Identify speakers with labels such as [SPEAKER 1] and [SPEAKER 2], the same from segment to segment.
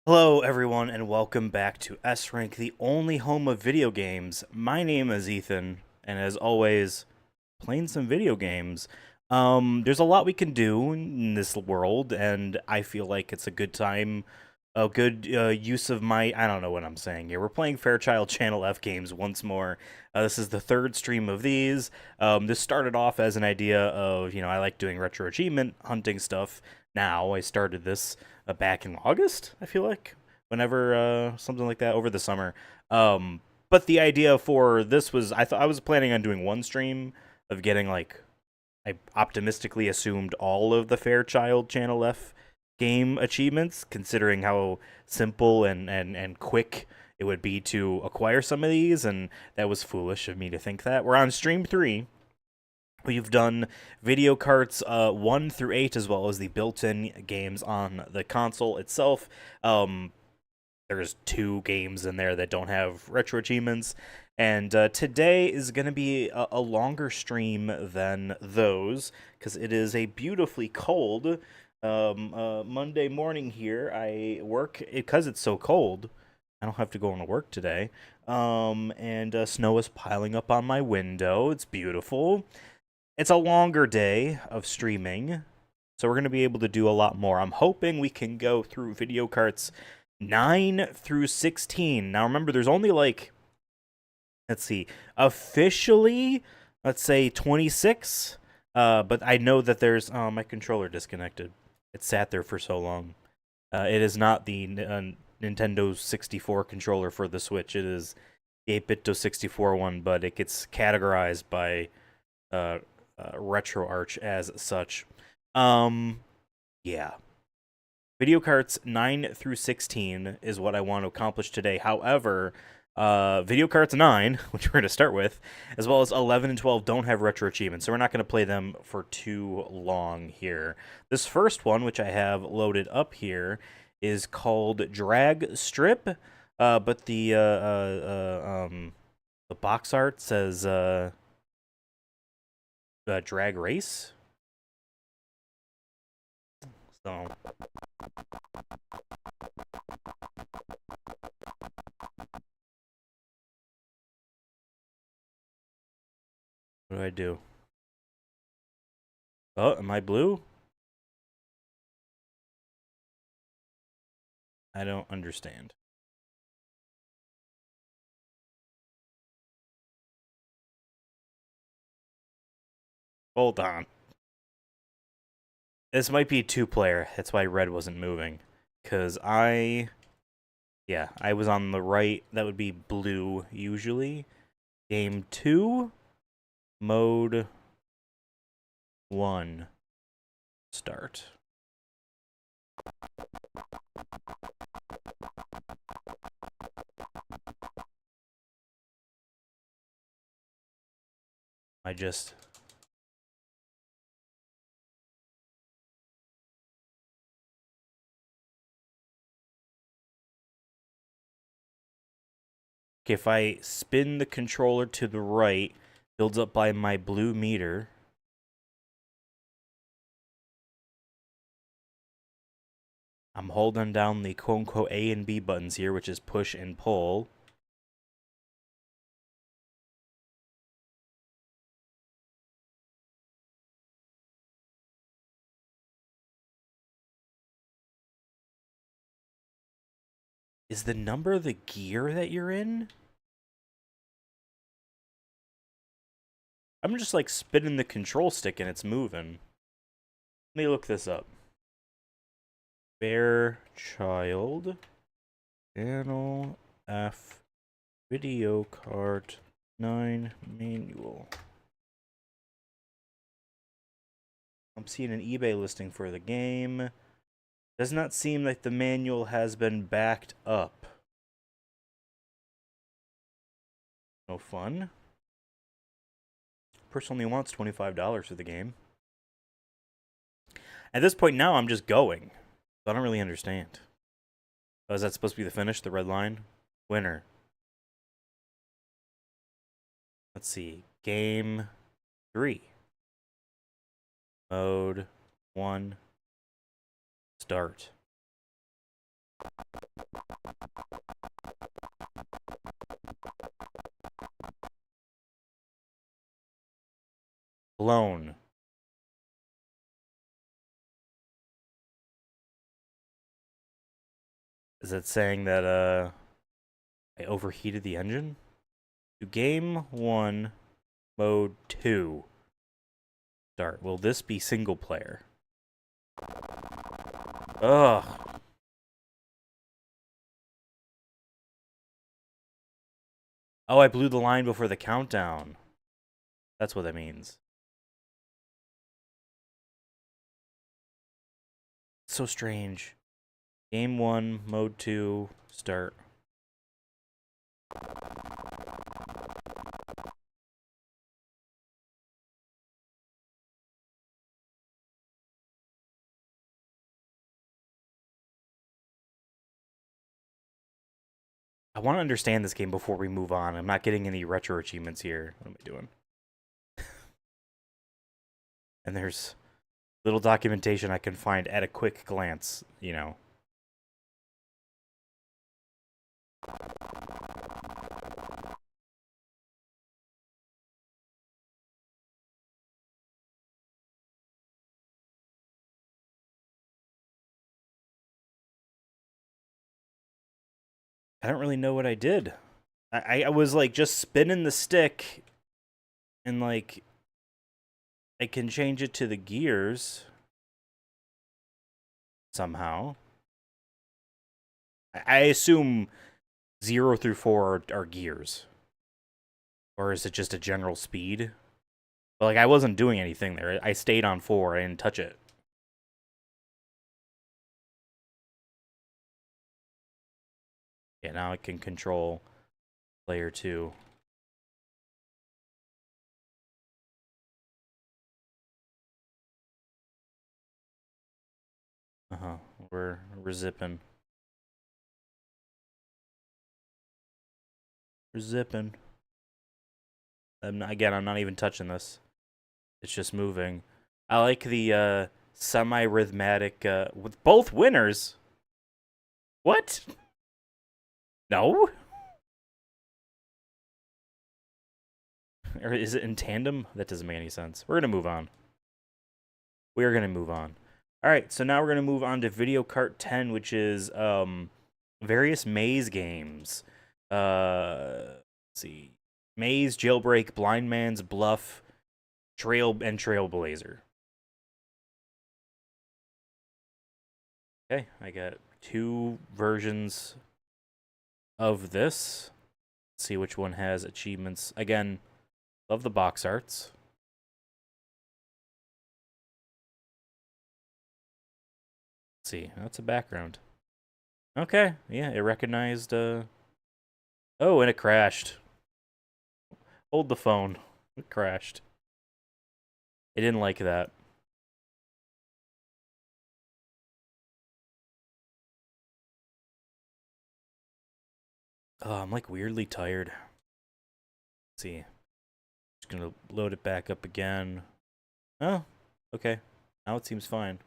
[SPEAKER 1] Hello, everyone, and welcome back to S-Rank, the only home of video games. My name is Ethan, and as always, playing some video games. There's a lot we can do in this world, and I feel like it's a good time, a good use of I don't know what I'm saying here. We're playing Fairchild Channel F games once more. This is the third stream of these. This started off as an idea of, I like doing retro achievement hunting stuff. Now, I started this back in August, I feel like, whenever something like that over the summer. But the idea for this was I thought I was planning on doing one stream of getting like I optimistically assumed all of the Fairchild Channel F game achievements, considering how simple and quick it would be to acquire some of these, and that was foolish of me to think that. We're on stream 3. We've done Videocarts 1 through 8, as well as the built-in games on the console itself. There's 2 games in there that don't have retro achievements, and today is going to be a longer stream than those, because it is a beautifully cold Monday morning here. I work, because it's so cold, I don't have to go into work today, and snow is piling up on my window. It's beautiful. It's a longer day of streaming, so we're going to be able to do a lot more. I'm hoping we can go through Videocarts 9 through 16. Now, remember, there's only, like, let's see, officially, let's say 26, but I know that there's, my controller disconnected. It sat there for so long. It is not the Nintendo 64 controller for the Switch. It is the 8-bit 64 one, but it gets categorized by RetroArch as such. Yeah. Videocarts 9 through 16 is what I want to accomplish today. However, Videocarts 9, which we're going to start with, as well as 11 and 12 don't have retro achievements, so we're not going to play them for too long here. This first one, which I have loaded up here, is called Drag Strip, but the box art says Drag Race. So what do I do? Oh, am I blue? I don't understand. Hold on. This might be 2-player. That's why red wasn't moving. Because yeah, I was on the right. That would be blue, usually. Game 2, mode 1, start. I just... Okay, if I spin the controller to the right, builds up by my blue meter. I'm holding down the quote-unquote A and B buttons here, which is push and pull. Is the number the gear that you're in? I'm just like spinning the control stick and it's moving. Let me look this up. Fairchild Channel F Videocart 9 manual. I'm seeing an eBay listing for the game. Does not seem like the manual has been backed up. No fun. Person only wants $25 for the game. At this point now, I'm just going. So I don't really understand. Oh, is that supposed to be the finish, the red line? Winner. Let's see. Game 3. Mode 1. Start. Blown. Is it saying that I overheated the engine? To game 1, mode 2. Start. Will this be single player? Ugh. Oh, I blew the line before the countdown. That's what that means. So strange. Game 1, mode 2, start. I want to understand this game before we move on. I'm not getting any retro achievements here. What am I doing? And there's little documentation I can find at a quick glance, you know. I don't really know what I did. I was like just spinning the stick and like I can change it to the gears somehow. I assume 0 through 4 are gears. Or is it just a general speed? But like I wasn't doing anything there. I stayed on 4. I didn't touch it. Yeah, now I can control player 2. Uh-huh. We're zipping. We're zipping. I'm not even touching this. It's just moving. I like the semi-rhythmatic with both winners. What? No? Or is it in tandem? That doesn't make any sense. We're going to move on. We are going to move on. All right, so now we're going to move on to Videocart 10, which is various maze games. Let's see. Maze, Jailbreak, Blind Man's Bluff, Trailblazer. Okay, I got 2 versions of this. Let's see which one has achievements. Again, love the box arts. Let's see, that's a background. Okay, yeah, it recognized, oh, and it crashed. Hold the phone. It crashed. It didn't like that. Oh, I'm like weirdly tired. Let's see. Just gonna load it back up again. Oh, okay. Now it seems fine.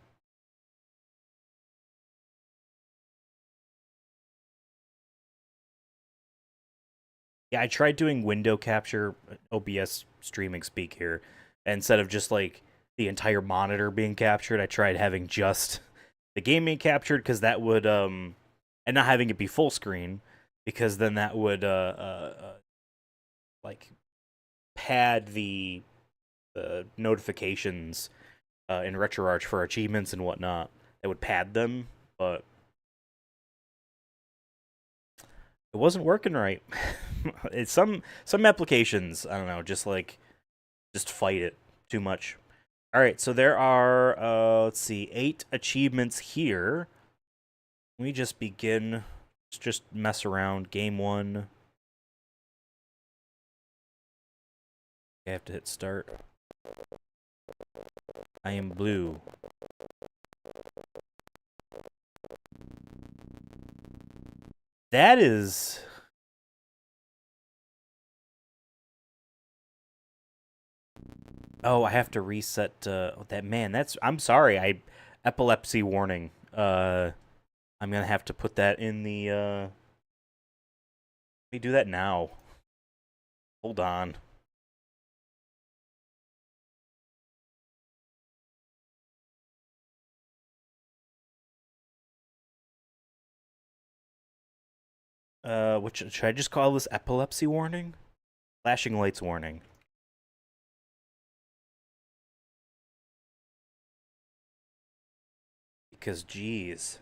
[SPEAKER 1] Yeah, I tried doing window capture, OBS streaming speak here. Instead of just like the entire monitor being captured, I tried having just the game being captured because that would and not having it be full screen because then that would like pad the notifications in RetroArch for achievements and whatnot. It would pad them, but it wasn't working right. It's some applications, I don't know, just fight it too much. All right, so there are let's see, 8 achievements here. Let me just begin. Let's just mess around. Game 1. I have to hit start. I am blue. That is... Oh, I have to reset that. Man, that's... I'm sorry. Epilepsy warning. I'm gonna have to put that in the, let me do that now. Hold on. Which, should I just call this epilepsy warning? Flashing lights warning. Because, geez.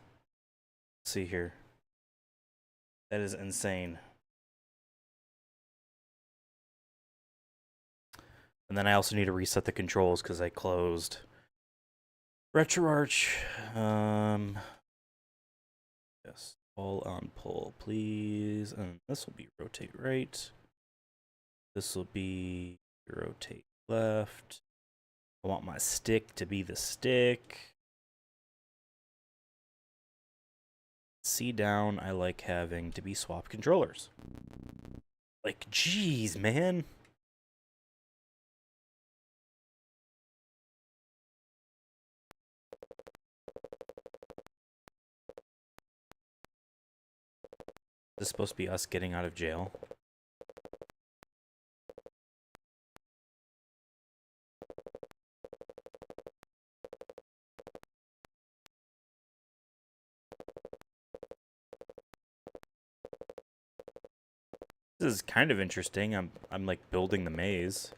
[SPEAKER 1] Let's see here. That is insane. And then I also need to reset the controls because I closed RetroArch. Yes, all on pull, please. And this will be rotate right. This will be rotate left. I want my stick to be the stick. C down, I like having to be swap controllers. Like, geez, man. Is this supposed to be us getting out of jail? This is kind of interesting. I'm like building the maze.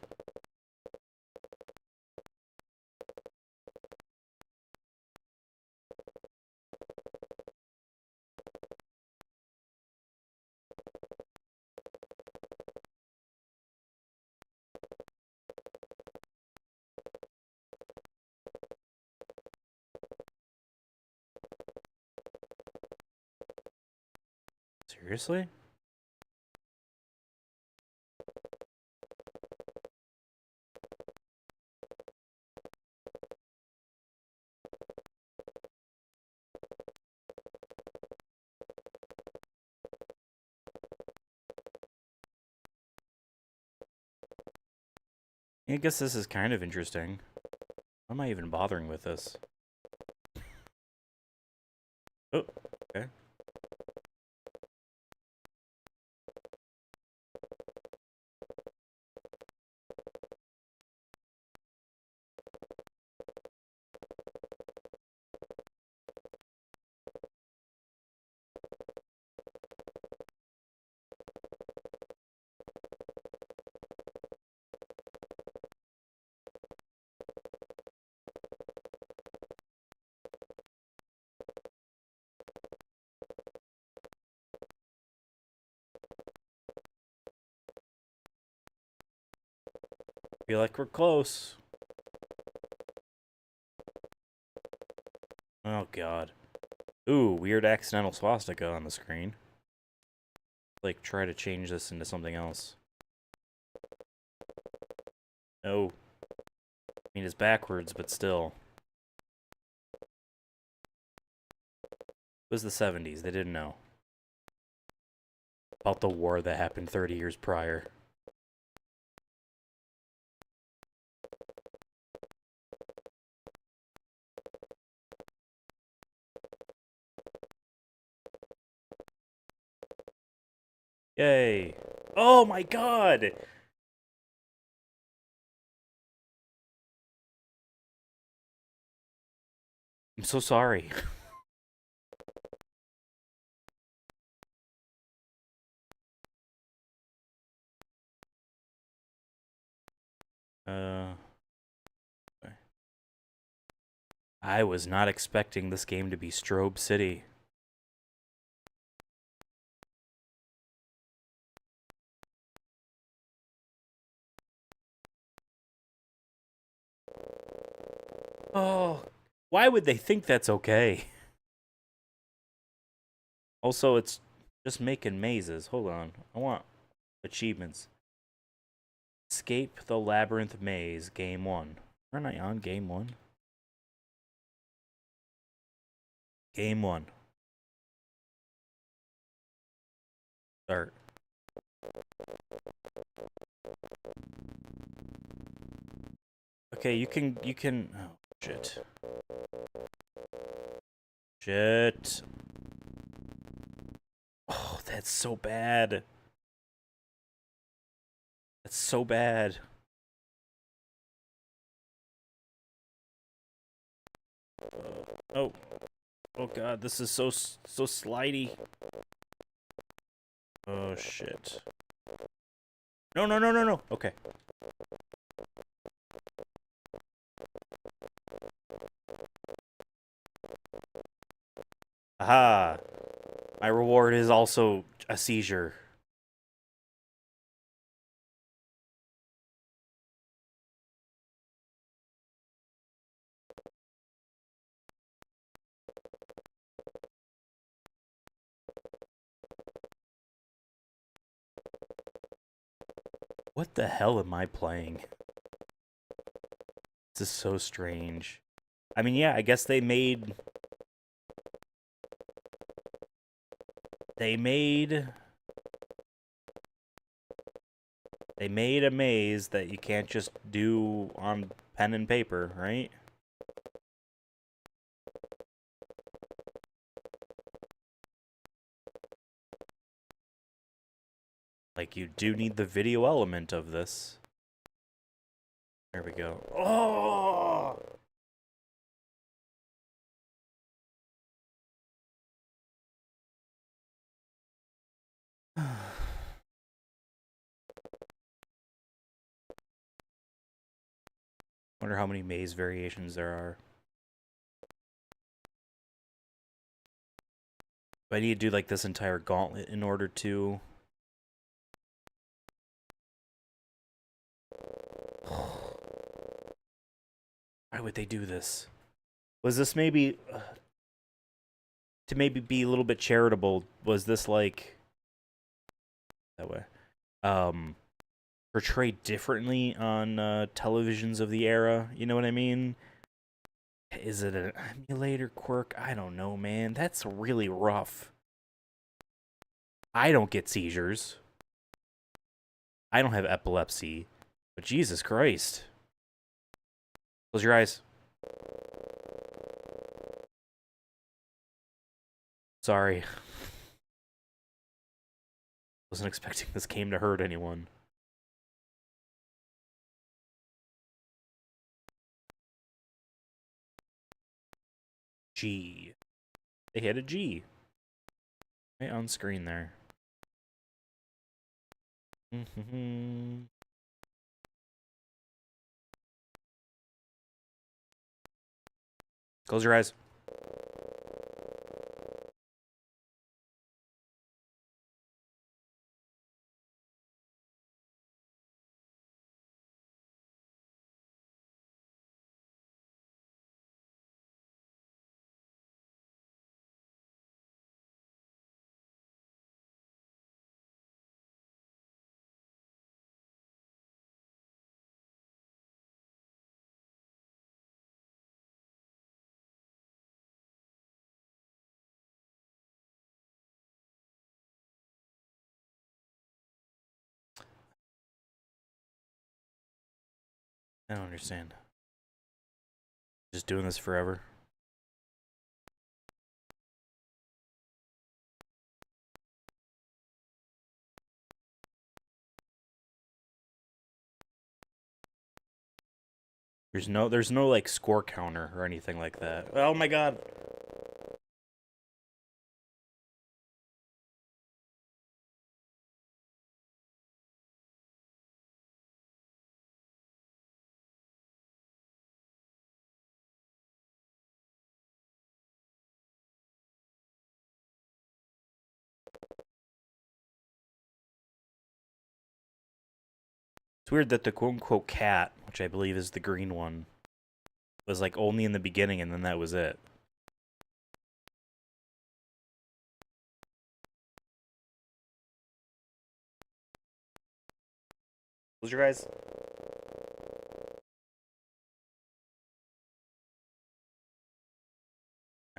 [SPEAKER 1] Seriously? I guess this is kind of interesting. Why am I even bothering with this? Oh, okay. Feel like we're close. Oh god. Ooh, weird accidental swastika on the screen. Like, try to change this into something else. No. I mean, it's backwards, but still. It was the 70s, they didn't know. About the war that happened 30 years prior. Yay. Oh my god! I'm so sorry. Okay. I was not expecting this game to be Strobe City. Oh, why would they think that's okay? Also, it's just making mazes. Hold on. I want achievements. Escape the Labyrinth Maze, Game 1. Aren't I on Game 1? Game 1. Start. Okay, you can, oh, shit. Shit. That's so bad. That's so bad. Oh, oh god, this is so slidey. Oh shit. No, no, no, no, no. Okay. Aha. My reward is also a seizure. What the hell am I playing? This is so strange. I mean, yeah, I guess they made a maze that you can't just do on pen and paper, right? Like, you do need the video element of this. There we go. Oh! Wonder how many maze variations there are. I need to do, like, this entire gauntlet in order to... Why would they do this? Was this maybe... to maybe be a little bit charitable, was this, like... that way. Portrayed differently on televisions of the era, you know what I mean? Is it an emulator quirk? I don't know, man. That's really rough. I don't get seizures. I don't have epilepsy. But Jesus Christ. Close your eyes. Sorry. Wasn't expecting this game to hurt anyone. G. They hit a G. Right on screen there. Close your eyes. I don't understand. Just doing this forever. There's no like score counter or anything like that. Oh my god. It's weird that the quote-unquote cat, which I believe is the green one, was like only in the beginning and then that was it. Close your eyes.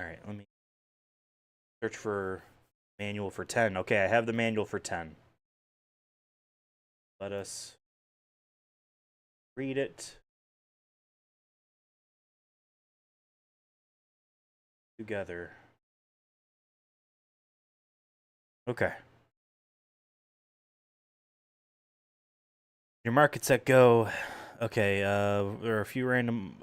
[SPEAKER 1] Alright, let me search for manual for 10. Okay, I have the manual for 10. Let us read it together. Okay. Your market set go. Okay, there are a few random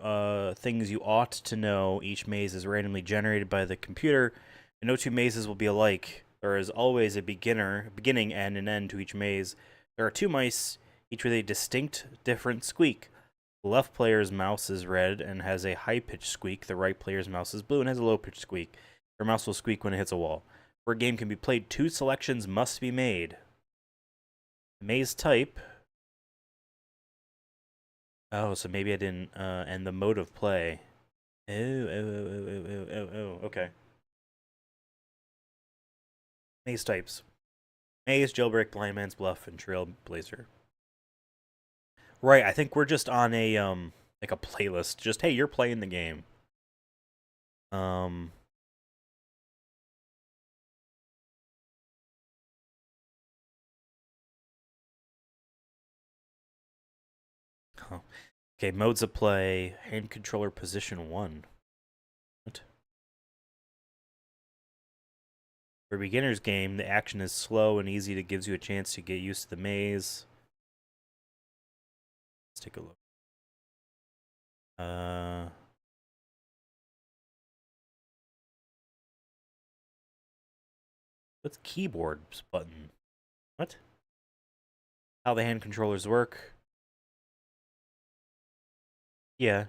[SPEAKER 1] things you ought to know. Each maze is randomly generated by the computer, and no two mazes will be alike. There is always a beginning, and an end to each maze. There are two mice, each with a distinct, different squeak. The left player's mouse is red and has a high-pitched squeak. The right player's mouse is blue and has a low-pitched squeak. Your mouse will squeak when it hits a wall. For a game can be played, two selections must be made. Maze type. Oh, so maybe I didn't, and the mode of play. Okay. Maze types. Maze, Jailbreak, Blind Man's Bluff, and Trailblazer. Right, I think we're just on a, like a playlist. Just, hey, you're playing the game. Um... Huh. Okay, modes of play. Hand controller position 1. What? For a beginner's game, the action is slow and easy. That gives you a chance to get used to the maze. Let's take a look. What's keyboard's button? What? How the hand controllers work? Yeah.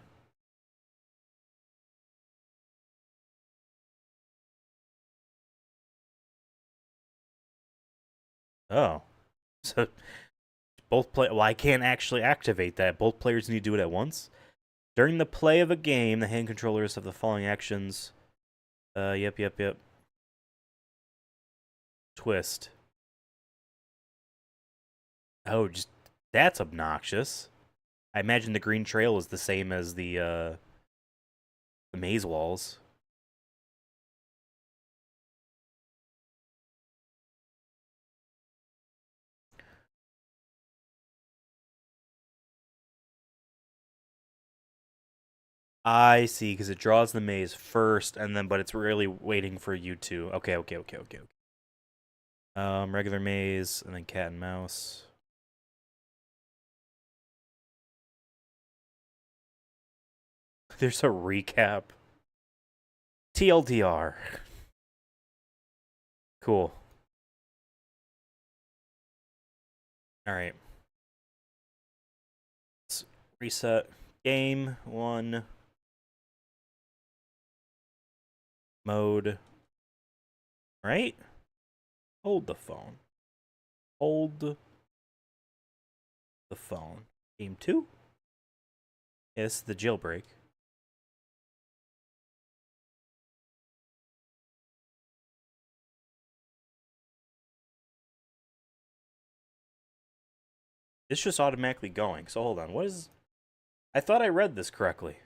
[SPEAKER 1] Oh. So both play. Well, I can't actually activate that. Both players need to do it at once. During the play of a game, the hand controllers have the following actions. Yep. Twist. Oh, just that's obnoxious. I imagine the green trail is the same as the maze walls. I see, because it draws the maze first, and then but it's really waiting for you to. Okay. Regular maze, and then cat and mouse. There's a recap. TLDR. Cool. All right. Let's reset. Game 1. Mode. Right? Hold the phone. Hold the phone. Game 2? Yeah, this is the jailbreak. It's just automatically going. So hold on. What is... I thought I read this correctly.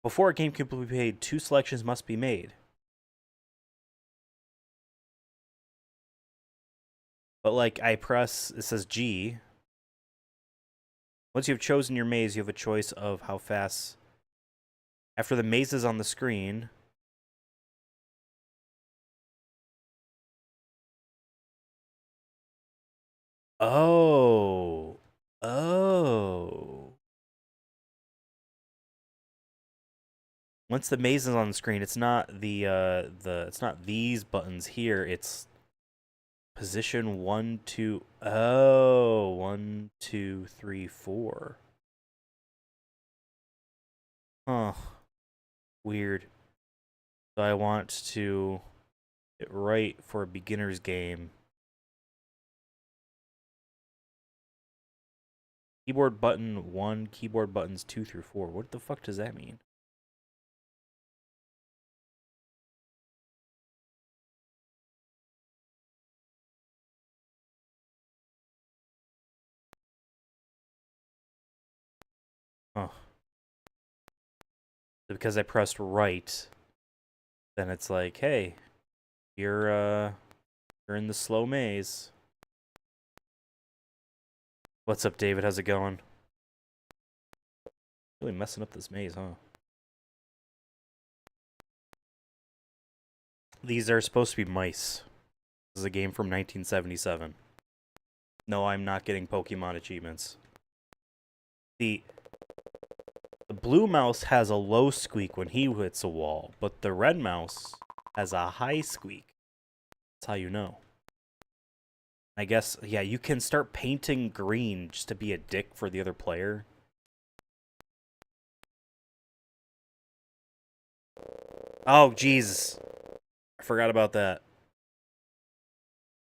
[SPEAKER 1] Before a game can be played, two selections must be made. But like I press, it says G. Once you have chosen your maze, you have a choice of how fast. After the maze is on the screen. Oh. Once the maze is on the screen, it's not it's not these buttons here. It's position 1, 2. Oh, 1, 2, 3, 4. Huh. Weird. So I want to get right for a beginner's game. Keyboard button 1, keyboard buttons 2 through 4. What the fuck does that mean? Huh. Because I pressed right, then it's like, hey, you're in the slow maze. What's up, David? How's it going? Really messing up this maze, huh? These are supposed to be mice. This is a game from 1977. No, I'm not getting Pokemon achievements. The blue mouse has a low squeak when he hits a wall, but the red mouse has a high squeak. That's how you know. I guess, yeah, you can start painting green just to be a dick for the other player. Oh, Jesus. I forgot about that.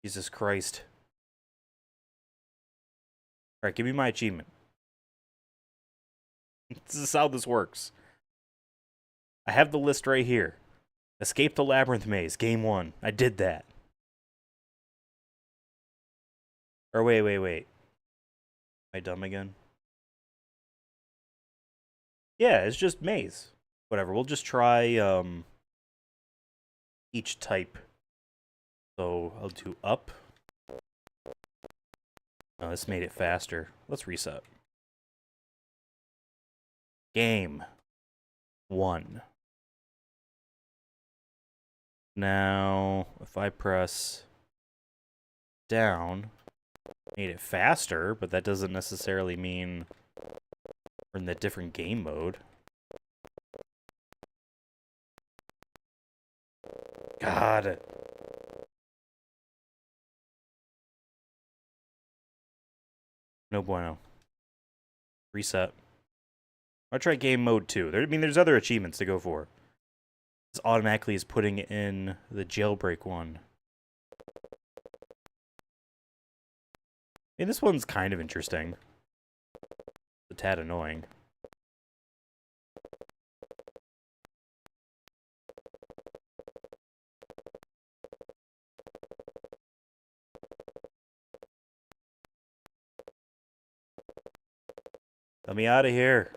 [SPEAKER 1] Jesus Christ. Alright, give me my achievement. This is how this works. I have the list right here. Escape the Labyrinth Maze, Game 1. I did that. Or wait. Am I dumb again? Yeah, it's just maze. Whatever, we'll just try each type. So I'll do up. Oh, this made it faster. Let's reset. Game 1. Now, if I press down, made it faster, but that doesn't necessarily mean we're in the different game mode. God. No bueno. Reset. I'll try game mode 2. There's other achievements to go for. This automatically is putting in the jailbreak one. This one's kind of interesting. It's a tad annoying. Let me out of here.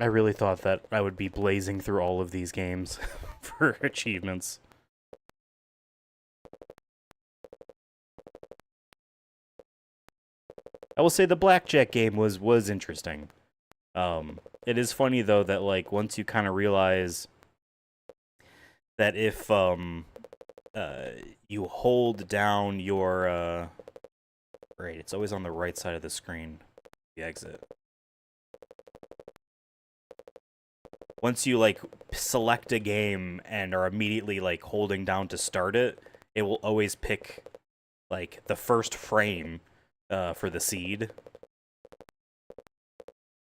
[SPEAKER 1] I really thought that I would be blazing through all of these games for achievements. I will say the blackjack game was interesting. It is funny though that like once you kind of realize that if you hold down your right, it's always on the right side of the screen. The exit. Once you like select a game and are immediately like holding down to start it, it will always pick like the first frame for the seed.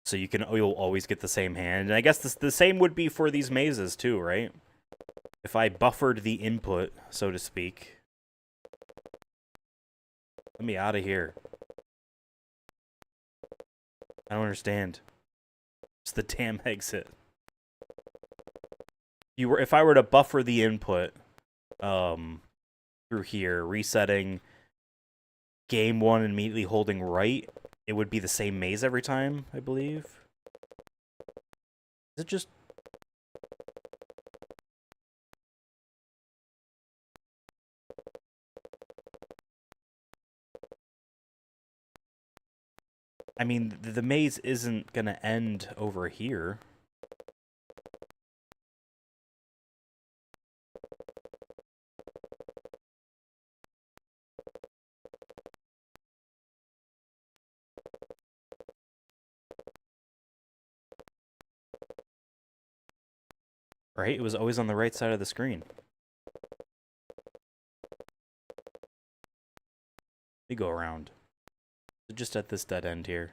[SPEAKER 1] So you'll always get the same hand. And I guess the same would be for these mazes too, right? If I buffered the input, so to speak. Let me out of here. I don't understand. It's the damn exit. If I were to buffer the input through here, resetting game 1 and immediately holding right, it would be the same maze every time, I believe. Is it just... I mean, the maze isn't gonna end over here. Right? It was always on the right side of the screen. We go around. Just at this dead end here.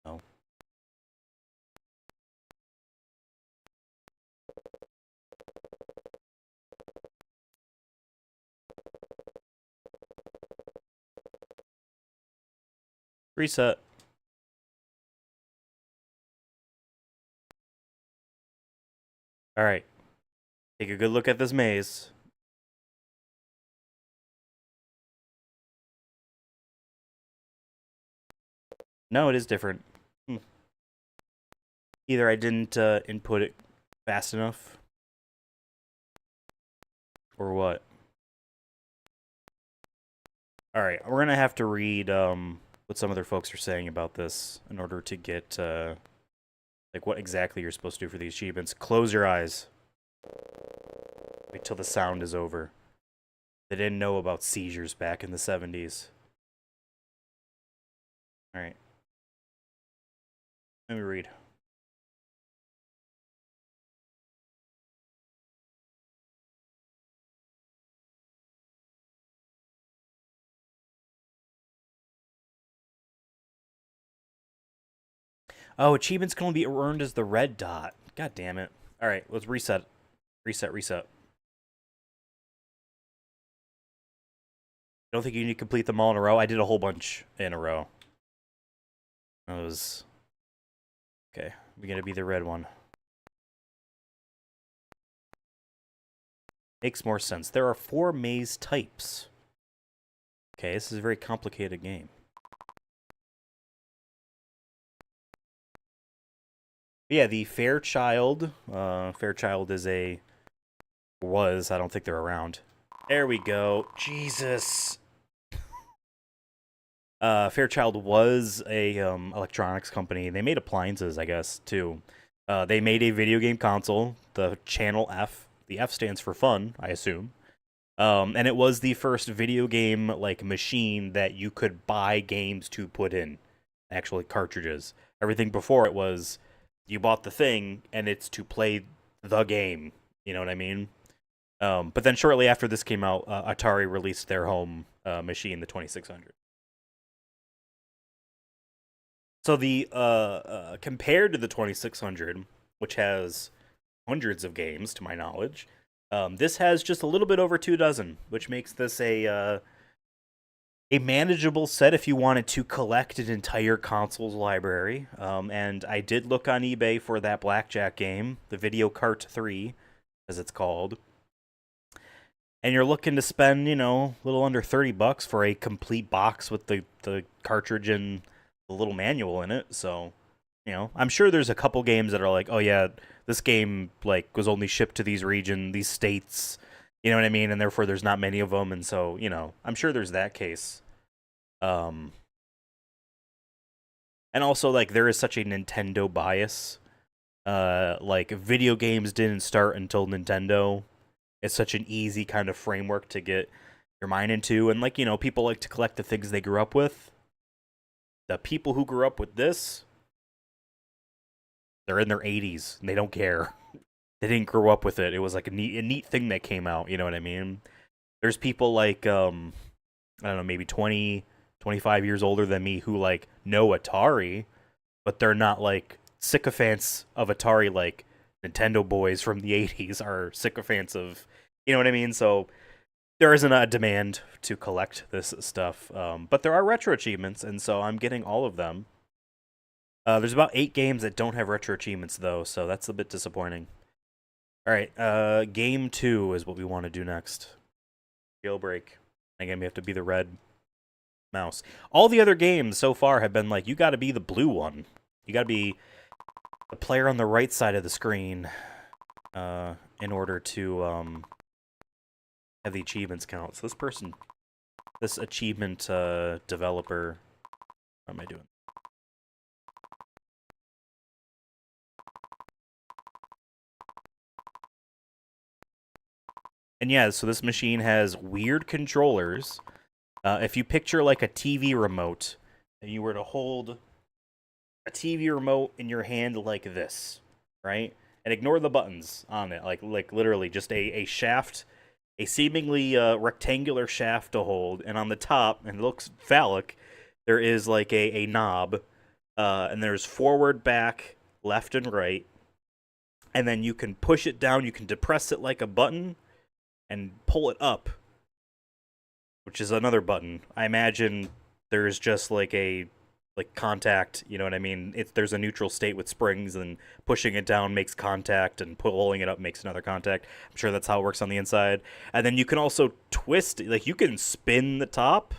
[SPEAKER 1] Oh. Reset. All right. Take a good look at this maze. No, it is different. Either I didn't input it fast enough, or what. Alright, we're gonna have to read what some other folks are saying about this in order to get like what exactly you're supposed to do for these achievements. Close your eyes. Wait till the sound is over. They didn't know about seizures back in the 70s. Alright. Let me read. Oh, achievements can only be earned as the red dot. God damn it. Alright, let's reset. Reset. I don't think you need to complete them all in a row. I did a whole bunch in a row. That was... Okay, we're gonna be the red one. Makes more sense. There are 4 maze types. Okay, this is a very complicated game. Yeah, the Fairchild. Fairchild is a... was. I don't think they're around. There we go. Jesus. Fairchild was a electronics company. They made appliances, I guess, too. They made a video game console, the Channel F. The F stands for fun, I assume. And it was the first video game like machine that you could buy games to put in, actually cartridges. Everything before it was you bought the thing and it's to play the game. You know what I mean? But then shortly after this came out, Atari released their home machine, the 2600. So the compared to the 2600, which has hundreds of games to my knowledge, this has just a little bit over 24, which makes this a manageable set if you wanted to collect an entire console's library. And I did look on eBay for that blackjack game, the Videocart 3, as it's called. And you're looking to spend, you know, a little under $30 for a complete box with the cartridge and the little manual in it. So, you know, I'm sure there's a couple games that are like, oh yeah, this game like was only shipped to these these states, you know what I mean, and therefore there's not many of them, and so, you know, I'm sure there's that case. And also like there is such a Nintendo bias. Like video games didn't start until Nintendo. It's such an easy kind of framework to get your mind into, and like, you know, people like to collect the things they grew up with. The people who grew up with this, they're in their 80s and they don't care. They didn't grow up with it. It was like a neat thing that came out, you know what I mean? There's people like I don't know, maybe 20, 25 years older than me who like know Atari, but they're not like sycophants of Atari like Nintendo boys from the 80s are sycophants of, you know what I mean? So there isn't a demand to collect this stuff, but there are retro achievements, and so I'm getting all of them. There's about 8 games that don't have retro achievements, though, so that's a bit disappointing. Alright, game 2 is what we want to do next. Jailbreak. Again, we have to be the red mouse. All the other games so far have been like, you gotta be the blue one. You gotta be the player on the right side of the screen in order to have the achievements count. So this achievement developer, what am I doing? And yeah, so this machine has weird controllers. If you picture like a TV remote, and you were to hold a TV remote in your hand like this, right? And ignore the buttons on it, like literally just a shaft, a seemingly rectangular shaft to hold, and on the top, and it looks phallic, there is like a knob, and there's forward, back, left, and right, and then you can push it down, you can depress it like a button, and pull it up, which is another button. I imagine there's just like a like contact, you know what I mean? There's a neutral state with springs, and pushing it down makes contact, and pulling it up makes another contact. I'm sure that's how it works on the inside. And then you can also twist, like you can spin the top.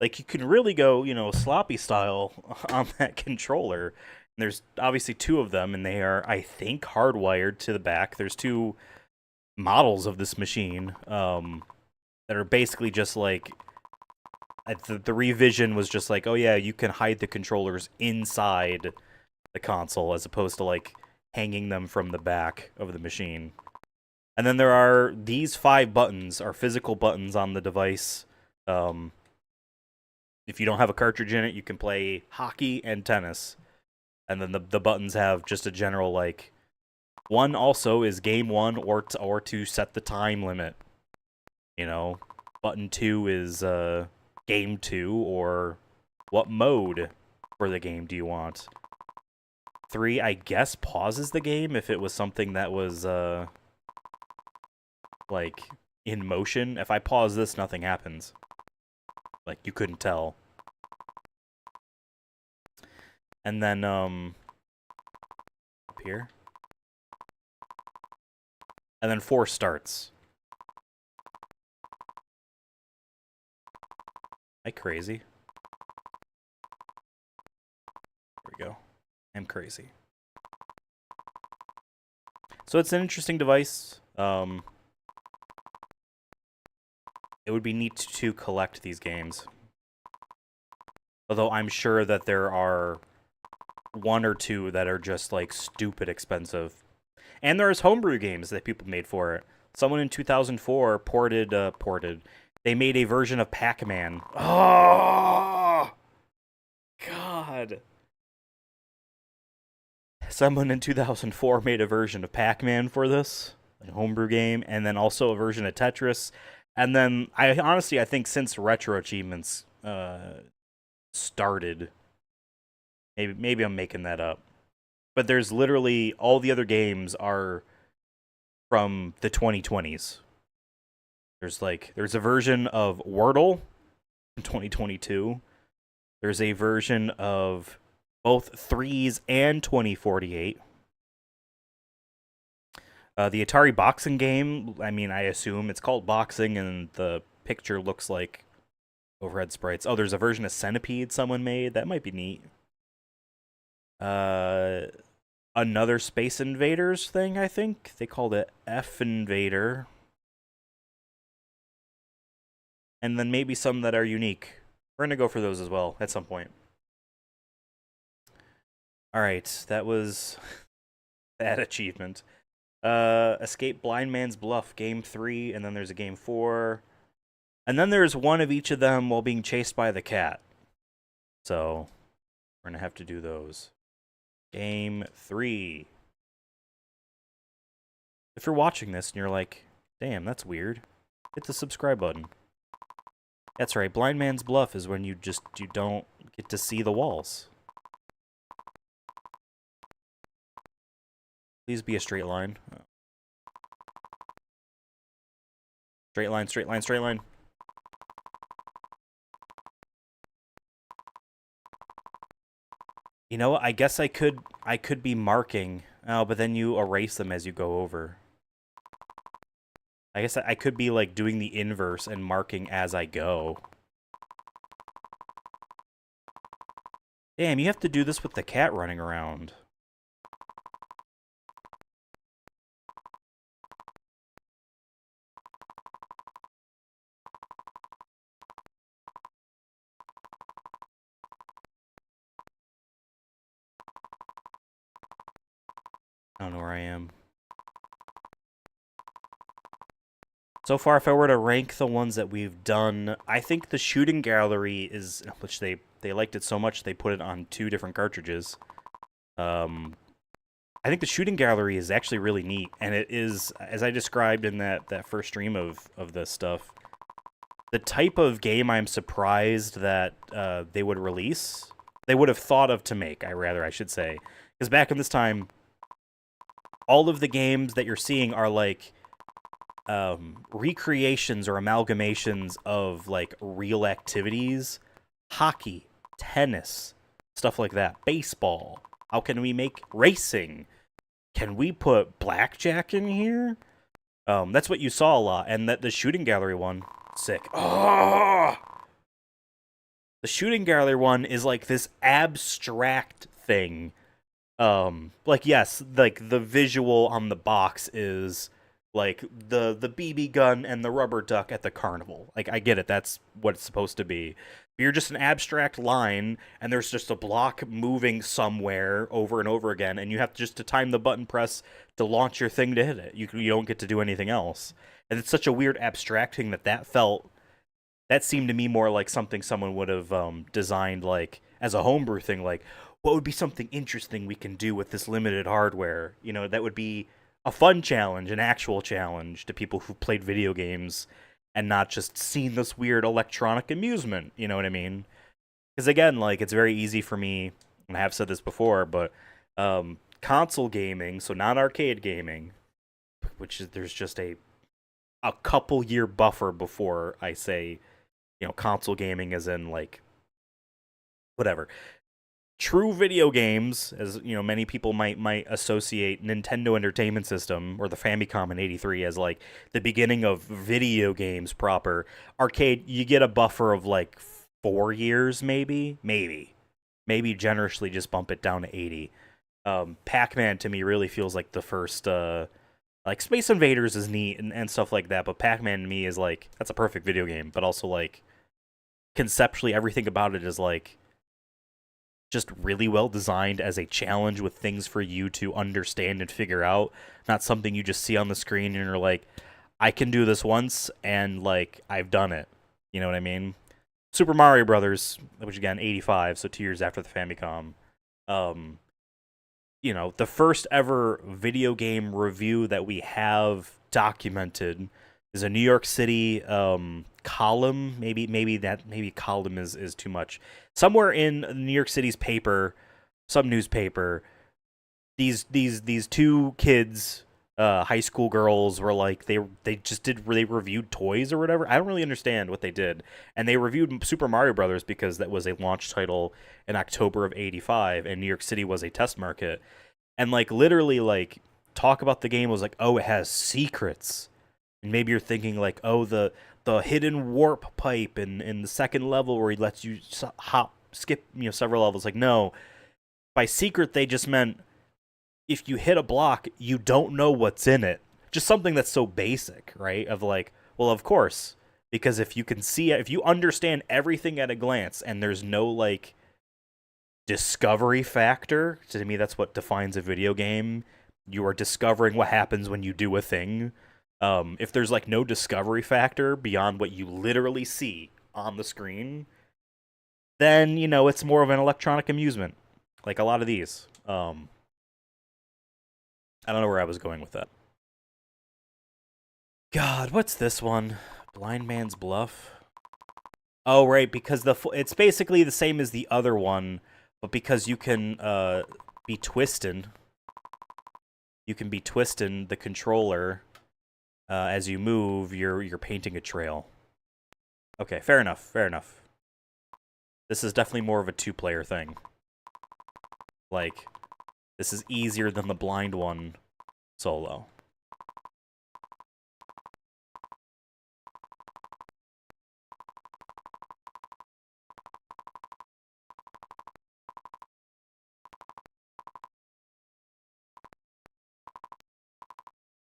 [SPEAKER 1] Like you can really go, sloppy style on that controller. And there's obviously two of them, and they are, I think, hardwired to the back. There's two models of this machine that are basically just like the revision was just like, oh yeah, you can hide the controllers inside the console as opposed to like hanging them from the back of the machine. And then there are these 5 buttons are physical buttons on the device. If you don't have a cartridge in it, you can play hockey and tennis. And then the buttons have just a general like one also is game 1 or to set the time limit. Button 2 is game 2 or what mode for the game do you want. 3, I guess, pauses the game if it was something that was like in motion. If I pause this, nothing happens. Like you couldn't tell. And then up here. And then 4 starts. Am I crazy? There we go. I'm crazy. So it's an interesting device. It would be neat to collect these games. Although I'm sure that there are 1 or 2 that are just like stupid expensive. And there's homebrew games that people made for it. Someone in 2004 ported. They made a version of Pac-Man. Oh, God. Someone in 2004 made a version of Pac-Man for this, a homebrew game, and then also a version of Tetris. And then, I think since Retro Achievements started, maybe I'm making that up, but there's literally, all the other games are from the 2020s. There's a version of Wordle in 2022. There's a version of both Threes and 2048. The Atari boxing game, I assume it's called boxing, and the picture looks like overhead sprites. Oh, there's a version of Centipede someone made. That might be neat. Another Space Invaders thing, I think. They called it F Invader. And then maybe some that are unique. We're going to go for those as well at some point. Alright, that was that achievement. Escape Blind Man's Bluff, Game 3, and then there's a Game 4. And then there's one of each of them while being chased by the cat. So, we're going to have to do those. Game 3. If you're watching this and you're like, damn, that's weird, hit the subscribe button. That's right, Blind Man's Bluff is when you don't get to see the walls. Please be a straight line. Straight line, straight line, straight line. You know what? I guess I could be marking. Oh, but then you erase them as you go over. I guess I could be like doing the inverse and marking as I go. Damn, you have to do this with the cat running around. I don't know where I am. So far, if I were to rank the ones that we've done, I think the shooting gallery is, which they liked it so much they put it on 2 different cartridges. I think the shooting gallery is actually really neat, and it is, as I described in that first stream of this stuff, the type of game I'm surprised that they would release, they would have thought of to make, I should say. Because back in this time, all of the games that you're seeing are like recreations or amalgamations of like real activities. Hockey, tennis, Stuff like that. Baseball. How can we make racing? Can we put blackjack in here? That's what you saw a lot, and that the shooting gallery one, sick. Oh! The shooting gallery one is like this abstract thing. Like yes, like the visual on the box is like the BB gun and the rubber duck at the carnival. Like I get it, that's what it's supposed to be. But you're just an abstract line, and there's just a block moving somewhere over and over again, and you have just to time the button press to launch your thing to hit it. You don't get to do anything else, and it's such a weird abstract thing that seemed to me more like something someone would have designed like as a homebrew thing. Like, what would be something interesting we can do with this limited hardware? You know, that would be a fun challenge, an actual challenge to people who played video games and not just seen this weird electronic amusement. You know what I mean? Because again, like it's very easy for me, and I have said this before, but console gaming, so not arcade gaming, which is there's just a couple year buffer before I say, you know, console gaming as in like whatever. True video games, as you know, many people might associate Nintendo Entertainment System or the Famicom in '83 as like the beginning of video games proper. Arcade, you get a buffer of like 4 years, maybe generously just bump it down to 80. Pac-Man to me really feels like the first. Like Space Invaders is neat and stuff like that, but Pac-Man to me is like that's a perfect video game, but also like conceptually everything about it is like just really well designed as a challenge with things for you to understand and figure out, not something you just see on the screen and you're like, I can do this once and like I've done it. You know what I mean? Super Mario Brothers, which again 85, so 2 years after the Famicom. You know, the first ever video game review that we have documented is a New York City column. Maybe column is too much. Somewhere in New York City's paper, some newspaper, these two kids, high school girls, were like they reviewed toys or whatever. I don't really understand what they did, and they reviewed Super Mario Brothers because that was a launch title in October of '85, and New York City was a test market, and like literally like talk about the game was like, oh, it has secrets, and maybe you're thinking like, oh, the hidden warp pipe in the second level where he lets you skip several levels. Like no, by secret they just meant if you hit a block, you don't know what's in it. Just something that's so basic, right? Of like, well, of course, because if you can see it, if you understand everything at a glance and there's no like discovery factor, to me that's what defines a video game. You are discovering what happens when you do a thing. If there's like no discovery factor beyond what you literally see on the screen, then it's more of an electronic amusement, like a lot of these. I don't know where I was going with that. God, what's this one? Blind Man's Bluff? Oh, right, because it's basically the same as the other one, but because you can be twisting. You can be twisting the controller as you move. You're painting a trail. Okay, fair enough. Fair enough. This is definitely more of a two-player thing. Like, this is easier than the blind one solo.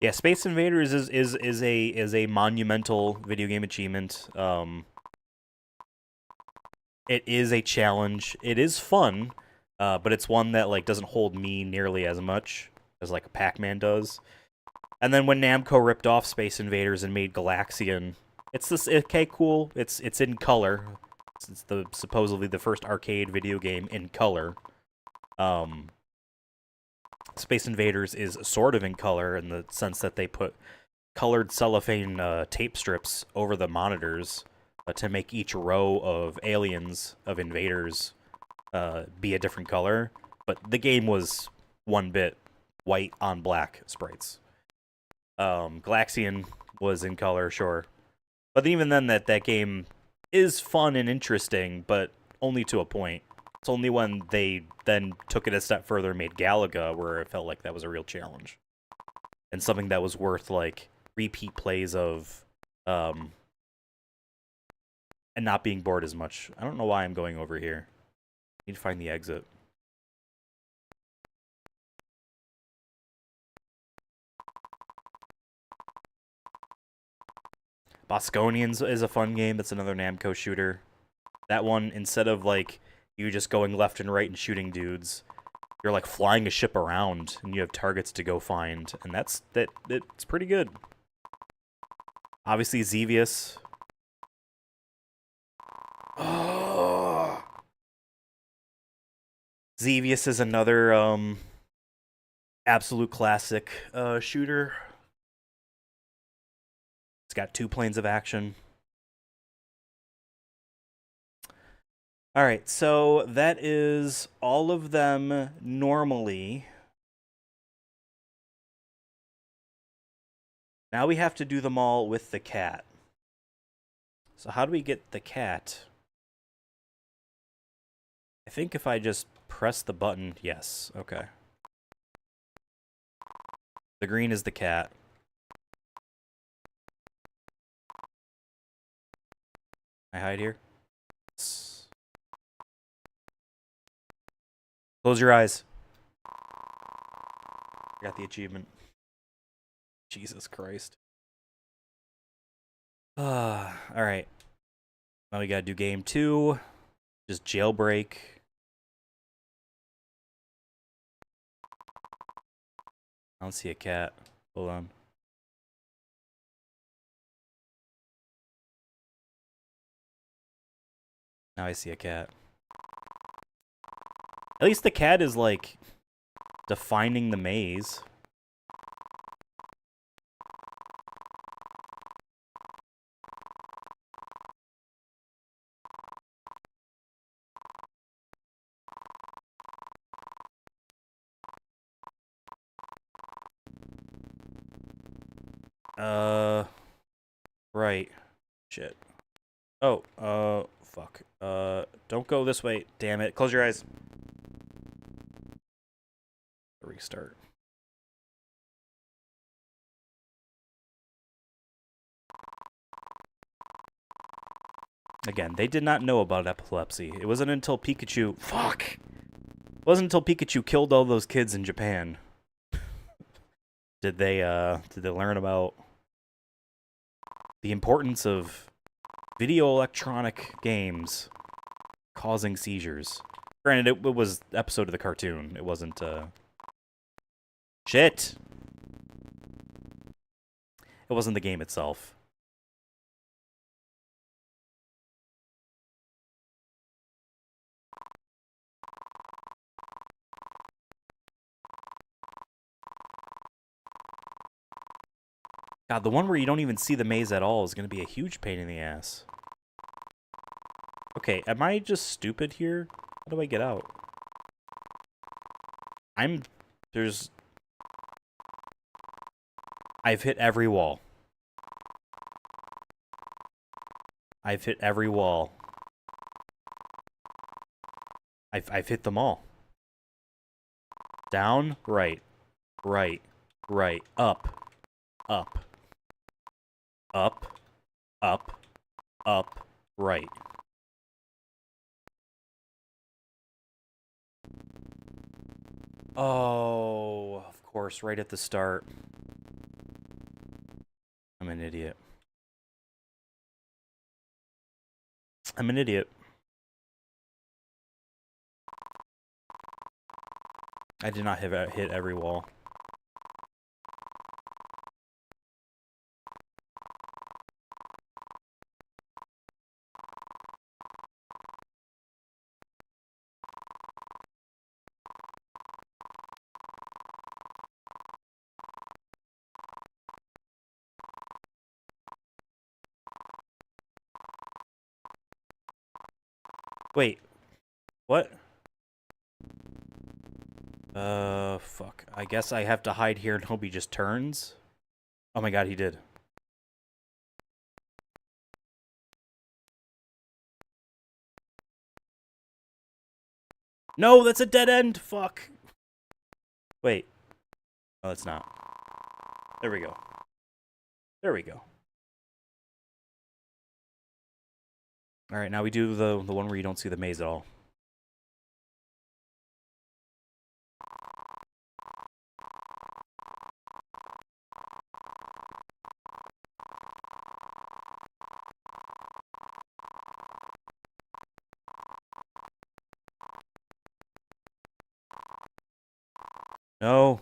[SPEAKER 1] Yeah, Space Invaders is a monumental video game achievement. It is a challenge. It is fun, but it's one that like doesn't hold me nearly as much as like Pac-Man does. And then when Namco ripped off Space Invaders and made Galaxian, it's this okay, cool. It's in color. It's supposedly the first arcade video game in color. Space Invaders is sort of in color in the sense that they put colored cellophane tape strips over the monitors to make each row of aliens, of invaders, be a different color. But the game was 1-bit white on black sprites. Galaxian was in color, sure. But even then, that game is fun and interesting, but only to a point. It's only when they then took it a step further and made Galaga where it felt like that was a real challenge. And something that was worth, like, repeat plays of, and not being bored as much. I don't know why I'm going over here. I need to find the exit. Bosconians is a fun game. That's another Namco shooter. That one, instead of, like, you just going left and right and shooting dudes, you're, like, flying a ship around, and you have targets to go find. And it's pretty good. Obviously, Xevious. Oh. Xevious is another, absolute classic, shooter. It's got 2 planes of action. Alright, so that is all of them normally. Now we have to do them all with the cat. So how do we get the cat? I think if I just press the button, yes, okay. The green is the cat. I hide here? Close your eyes. I got the achievement. Jesus Christ. Alright. Now we gotta do game 2. Just Jailbreak. I don't see a cat. Hold on. Now I see a cat. At least the cat is, like, defining the maze. Right. Shit. Oh, fuck. Don't go this way. Damn it. Close your eyes. Restart. Again, they did not know about epilepsy. It wasn't until Pikachu... Fuck! It wasn't until Pikachu killed all those kids in Japan. Did they learn about the importance of video electronic games causing seizures. Granted, it was an episode of the cartoon. It wasn't, Shit! It wasn't the game itself. God, the one where you don't even see the maze at all is going to be a huge pain in the ass. Okay, am I just stupid here? How do I get out? I've hit every wall. I've hit every wall. I've hit them all. Down, right, right, right, up, up, up, up, up, right. Oh, of course, right at the start. I'm an idiot. I'm an idiot. I did not hit every wall. Wait. What? Fuck. I guess I have to hide here and hope he just turns? Oh my god, he did. No, that's a dead end! Fuck! Wait. Oh, it's not. There we go. There we go. Alright, now we do the one where you don't see the maze at all. No.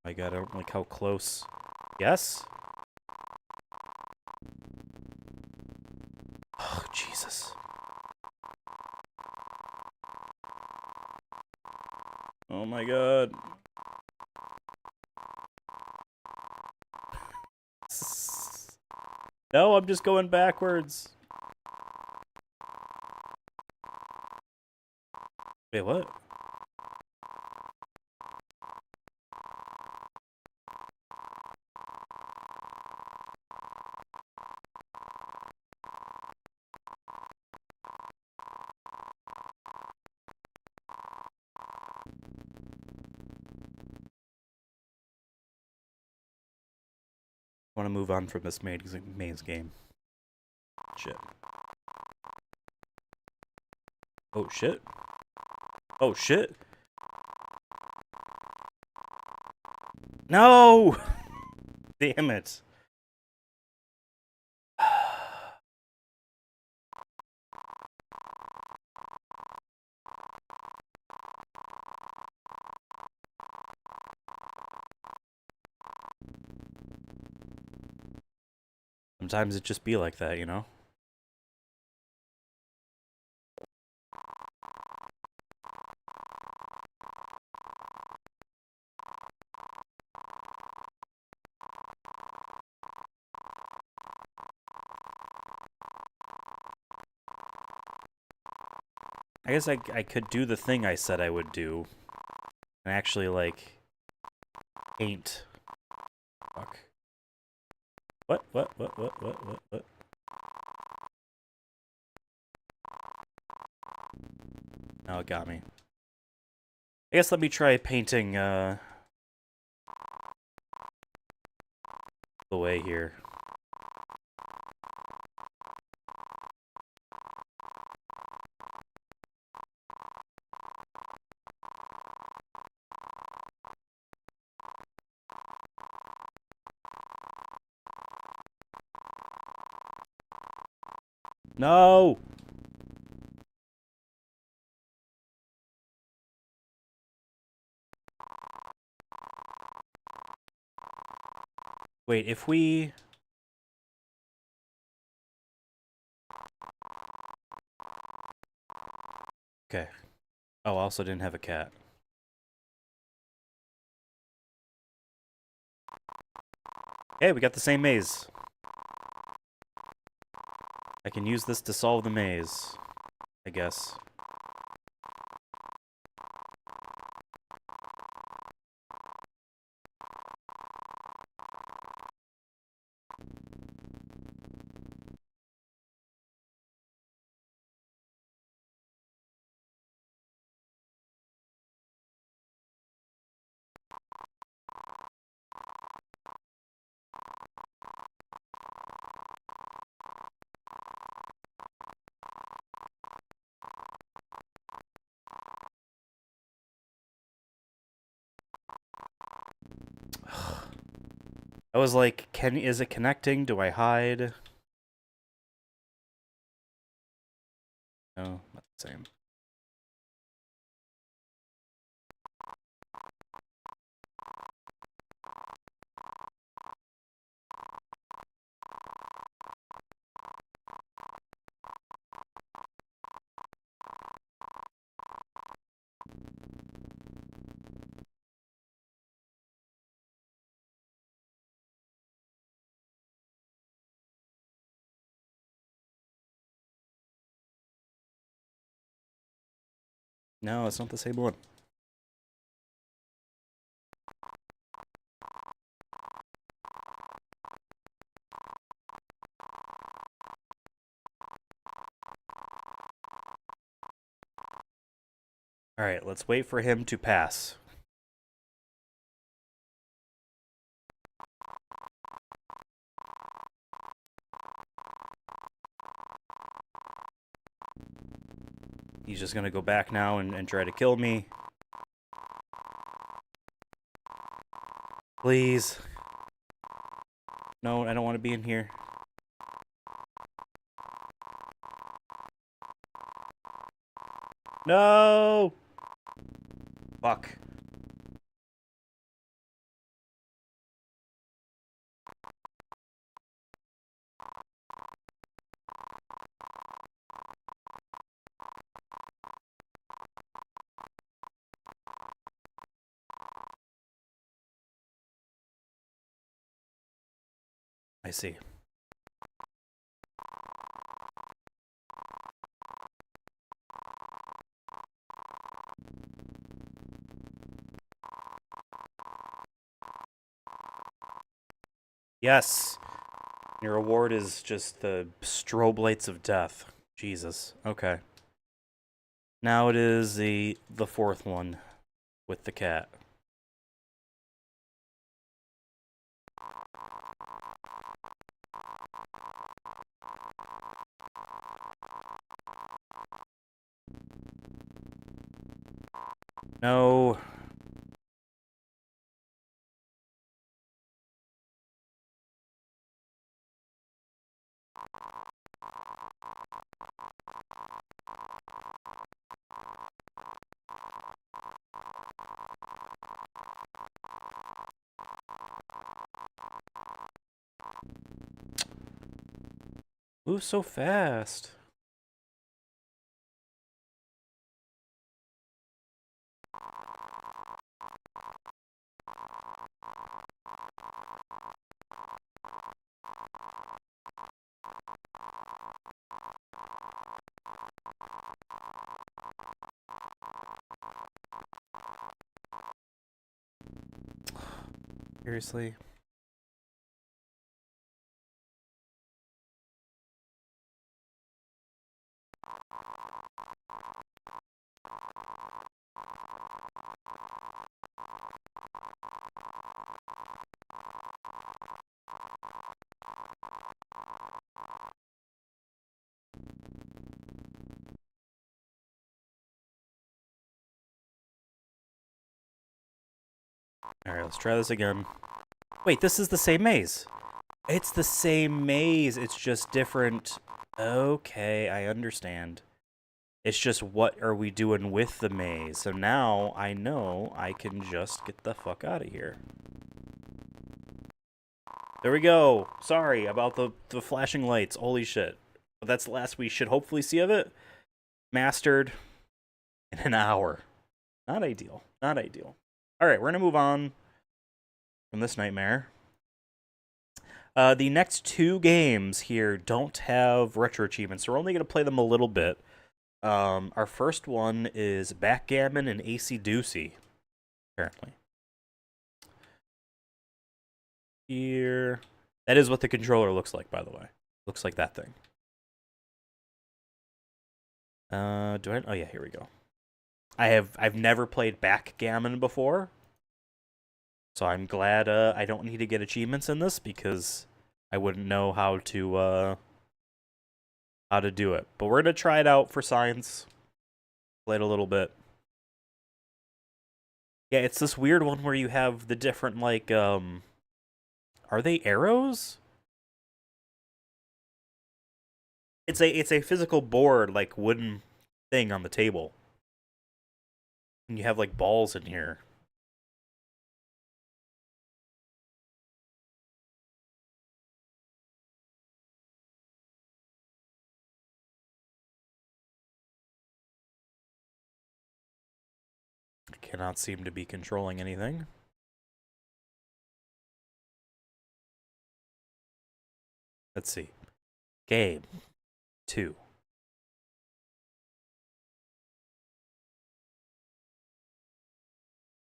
[SPEAKER 1] My god, I don't like how close. Yes? Oh, Jesus. Oh my god. No, I'm just going backwards. Wait, what? I want to move on from this maze game. Shit. Oh, shit. Oh, shit. No! Damn it. Sometimes it just be like that, you know? I guess I could do the thing I said I would do. And actually, like, paint. Fuck. What? Now it got me. I guess let me try painting, the way here. No! Wait, if we... Okay. Oh, I also didn't have a cat. Hey, we got the same maze. I can use this to solve the maze, I guess. I was like, is it connecting? Do I hide? No, not the same. No, it's not the same one. Alright, let's wait for him to pass. He's just gonna go back now and try to kill me. Please. No, I don't want to be in here. No! Fuck. I see. Yes! Your reward is just the strobe lights of death. Jesus. Okay. Now it is the fourth one with the cat. No. Move so fast. Seriously? Alright, let's try this again. Wait, this is the same maze. It's the same maze. It's just different. Okay, I understand. It's just what are we doing with the maze. So now I know I can just get the fuck out of here. There we go. Sorry about the flashing lights. Holy shit. But that's the last we should hopefully see of it. Mastered in an hour. Not ideal. Not ideal. Alright, we're going to move on from this nightmare. The next two games here don't have retro achievements, so we're only going to play them a little bit. Our first one is Backgammon and Acey-Deucey, apparently. Here. That is what the controller looks like, by the way. Looks like that thing. Oh yeah, here we go. I've never played Backgammon before. So I'm glad I don't need to get achievements in this because I wouldn't know how to do it. But we're gonna try it out for science. Play it a little bit. Yeah, it's this weird one where you have the different like are they arrows? It's a physical board, like wooden thing on the table. And you have like balls in here. I cannot seem to be controlling anything. Let's see. Game 2.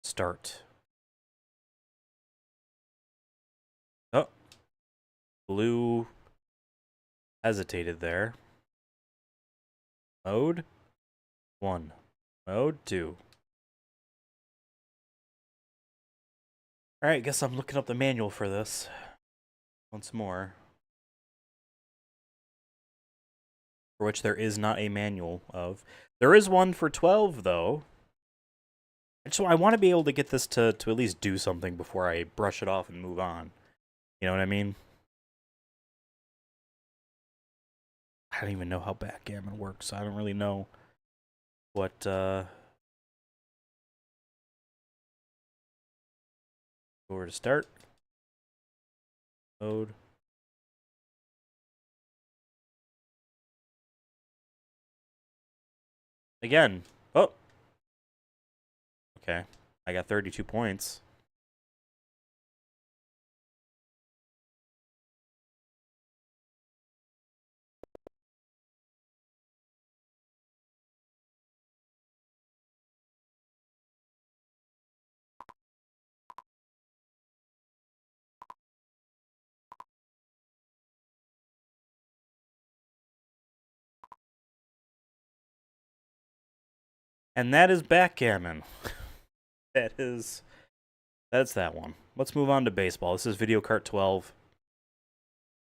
[SPEAKER 1] Start. Oh. Blue hesitated there. Mode 1. Mode 2. Alright, guess I'm looking up the manual for this. Once more. For which there is not a manual of. There is one for 12, though. So I want to be able to get this to at least do something before I brush it off and move on. You know what I mean? I don't even know how Backgammon works. I don't really know what, where to start. Mode. Again. Oh! Okay. I got 32 points. And that is Backgammon. That's that one. Let's move on to baseball. This is Videocart 12.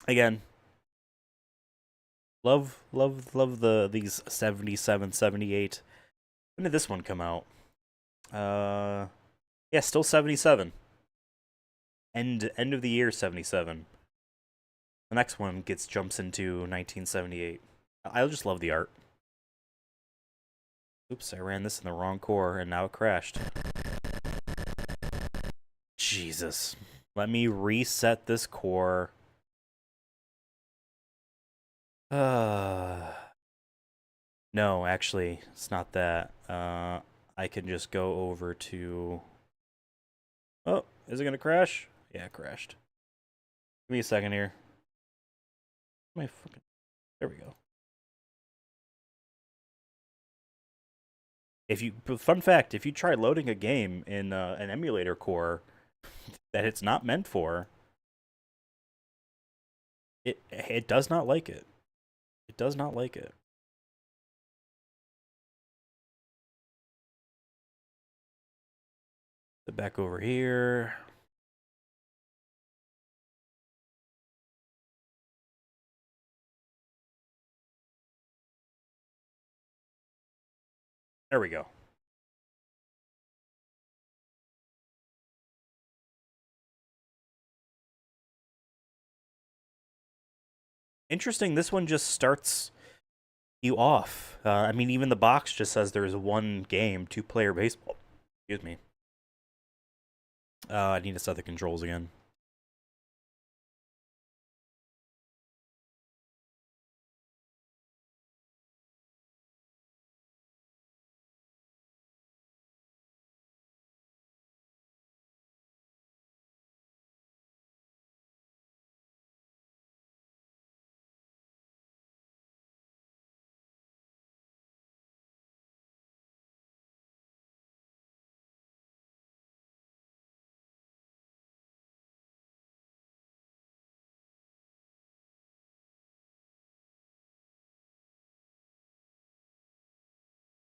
[SPEAKER 1] Again, love these 77, 78. When did this one come out? Yeah, still 77. End of the year 77. The next one jumps into 1978. I just love the art. Oops, I ran this in the wrong core and now it crashed. Jesus. Let me reset this core. No, actually, it's not that. I can just go over to... Oh, is it gonna crash? Yeah, it crashed. Give me a second here. My fucking... There we go. Fun fact, if you try loading a game in an emulator core that it's not meant for, it does not like it. It does not like it. Back over here. There we go. Interesting, this one just starts you off. I mean, even the box just says there's one game, 2-player baseball. Excuse me. I need to set the controls again.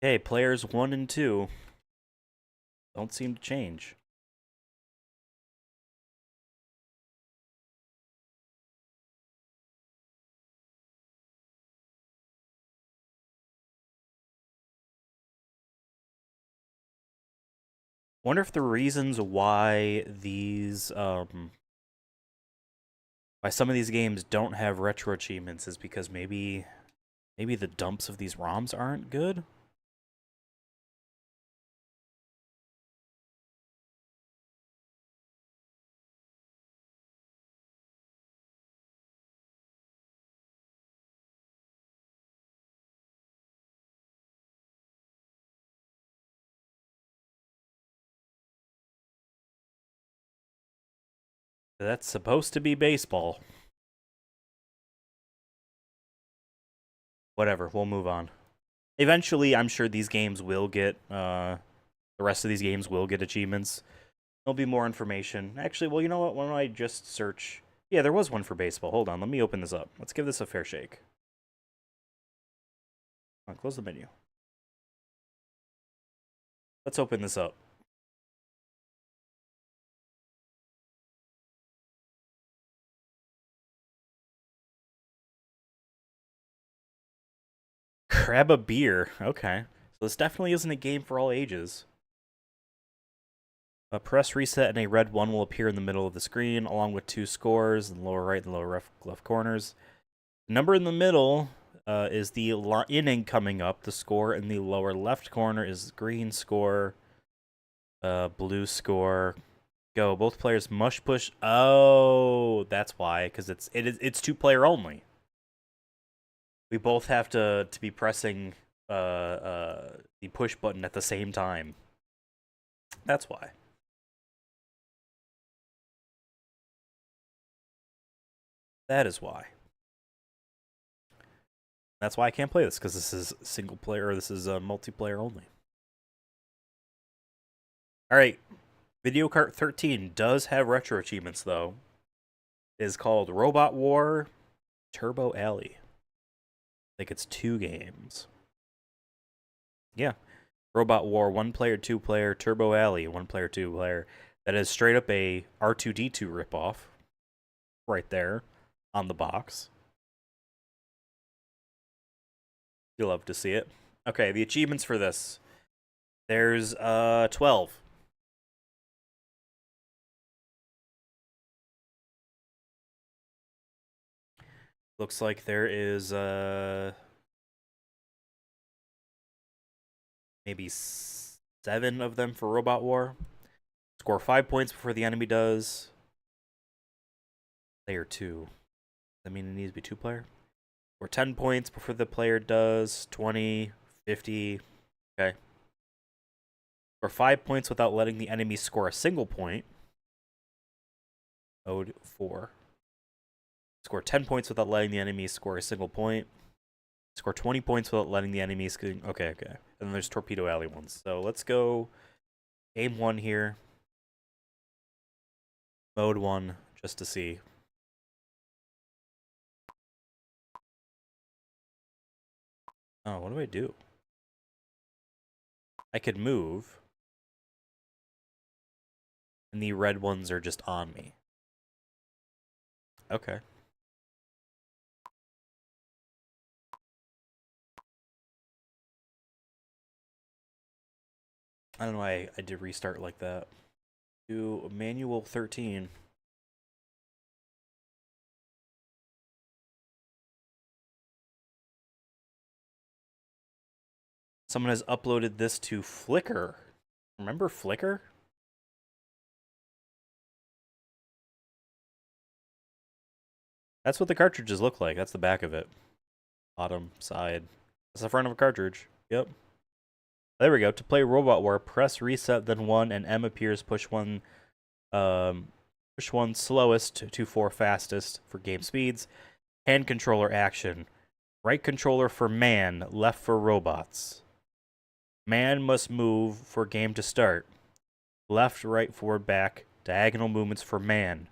[SPEAKER 1] Hey, players 1 and 2 don't seem to change. Wonder if the reasons why why some of these games don't have retro achievements is because maybe the dumps of these ROMs aren't good? That's supposed to be baseball. Whatever, we'll move on. Eventually, I'm sure these games will get, the rest of these games will get achievements. There'll be more information. Actually, well, you know what? Why don't I just search? Yeah, there was one for baseball. Hold on, let me open this up. Let's give this a fair shake. Close the menu. Let's open this up. Grab a beer. Okay. So this definitely isn't a game for all ages. A press reset and a red 1 will appear in the middle of the screen, along with 2 scores in the lower right and lower left corners. The number in the middle is the inning coming up. The score in the lower left corner is green score, blue score. Go. Both players must push. Oh, that's why, because it's 2-player only. We both have to be pressing the push button at the same time. That's why. That is why. That's why I can't play this, because this is single player, or this is multiplayer only. Alright, Videocart 13 does have retro achievements, though. It is called Robot War Turbo Alley. I think it's 2 games. Yeah. Robot War, 1-player, 2-player, Turbo Alley, 1-player, 2-player. That is straight up a R2-D2 ripoff. Right there on the box. You'll love to see it. Okay, the achievements for this. There's 12. Looks like there is maybe 7 of them for Robot War. Score 5 points before the enemy does. Player 2. Does that mean it needs to be 2-player? Or 10 points before the player does. 20, 50. Okay. Or 5 points without letting the enemy score a single point. Ode 4. Score 10 points without letting the enemy score a single point. Score 20 points without letting the enemy score. Okay. And then there's Torpedo Alley ones. So let's go game 1 here. Mode 1, just to see. Oh, what do I do? I could move. And the red ones are just on me. Okay. I don't know why I did restart like that. Do manual 13. Someone has uploaded this to Flickr. Remember Flickr? That's what the cartridges look like. That's the back of it. Bottom, side. That's the front of a cartridge. Yep. There we go. To play Robot War, press reset, then 1, and M appears. Push 1 slowest to 4 fastest for game speeds. Hand controller action. Right controller for man, left for robots. Man must move for game to start. Left, right, forward, back. Diagonal movements for man.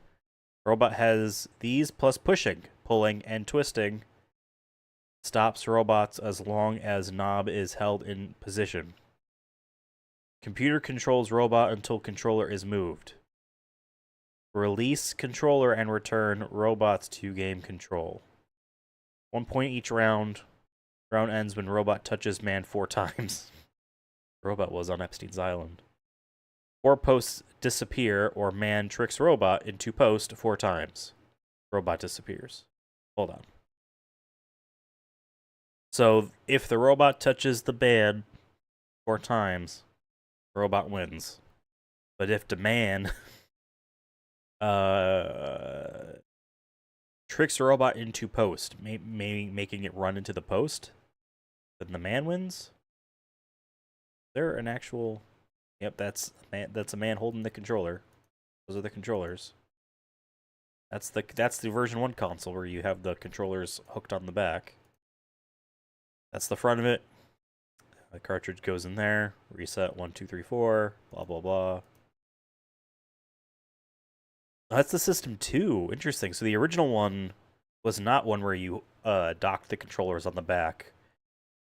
[SPEAKER 1] Robot has these plus pushing, pulling, and twisting. Stops robots as long as knob is held in position. Computer controls robot until controller is moved. Release controller and return robots to game control. 1 point each round. Round ends when robot touches man 4 times. Robot was on Epstein's Island. 4 posts disappear, or man tricks robot into post 4 times. Robot disappears. Hold on. So if the robot touches the bed 4 times, robot wins. But if the man tricks the robot into post, making it run into the post, then the man wins. Is there an actual... Yep, that's a man holding the controller. Those are the controllers. That's the version 1 console where you have the controllers hooked on the back. That's the front of it. The cartridge goes in there. Reset 1, 2, 3, 4. Blah blah blah. Oh, that's the system 2. Interesting. So the original one was not one where you docked the controllers on the back.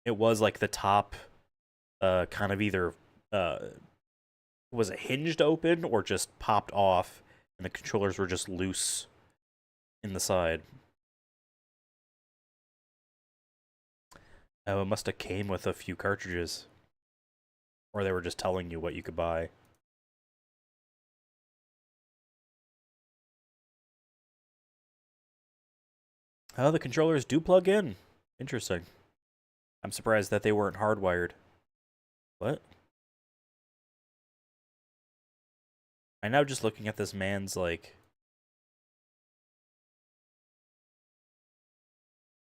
[SPEAKER 1] It was like the top kind of either was it hinged open or just popped off, and the controllers were just loose in the side. Oh, it must have came with a few cartridges. Or they were just telling you what you could buy. Oh, the controllers do plug in. Interesting. I'm surprised that they weren't hardwired. What? I'm now just looking at this man's, like,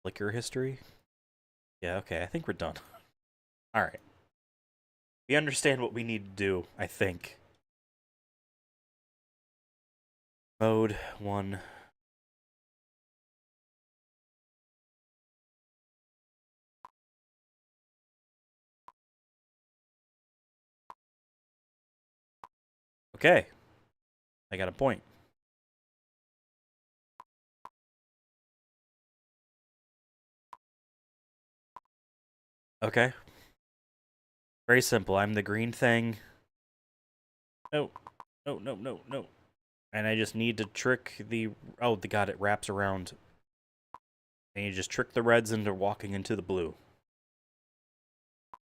[SPEAKER 1] flicker history. Yeah, okay, I think we're done. Alright. We understand what we need to do, I think. Mode 1. Okay. I got a point. Okay. Very simple. I'm the green thing. No. No, no, no, no. And I just need to trick the... Oh, God, it wraps around. And you just trick the reds into walking into the blue.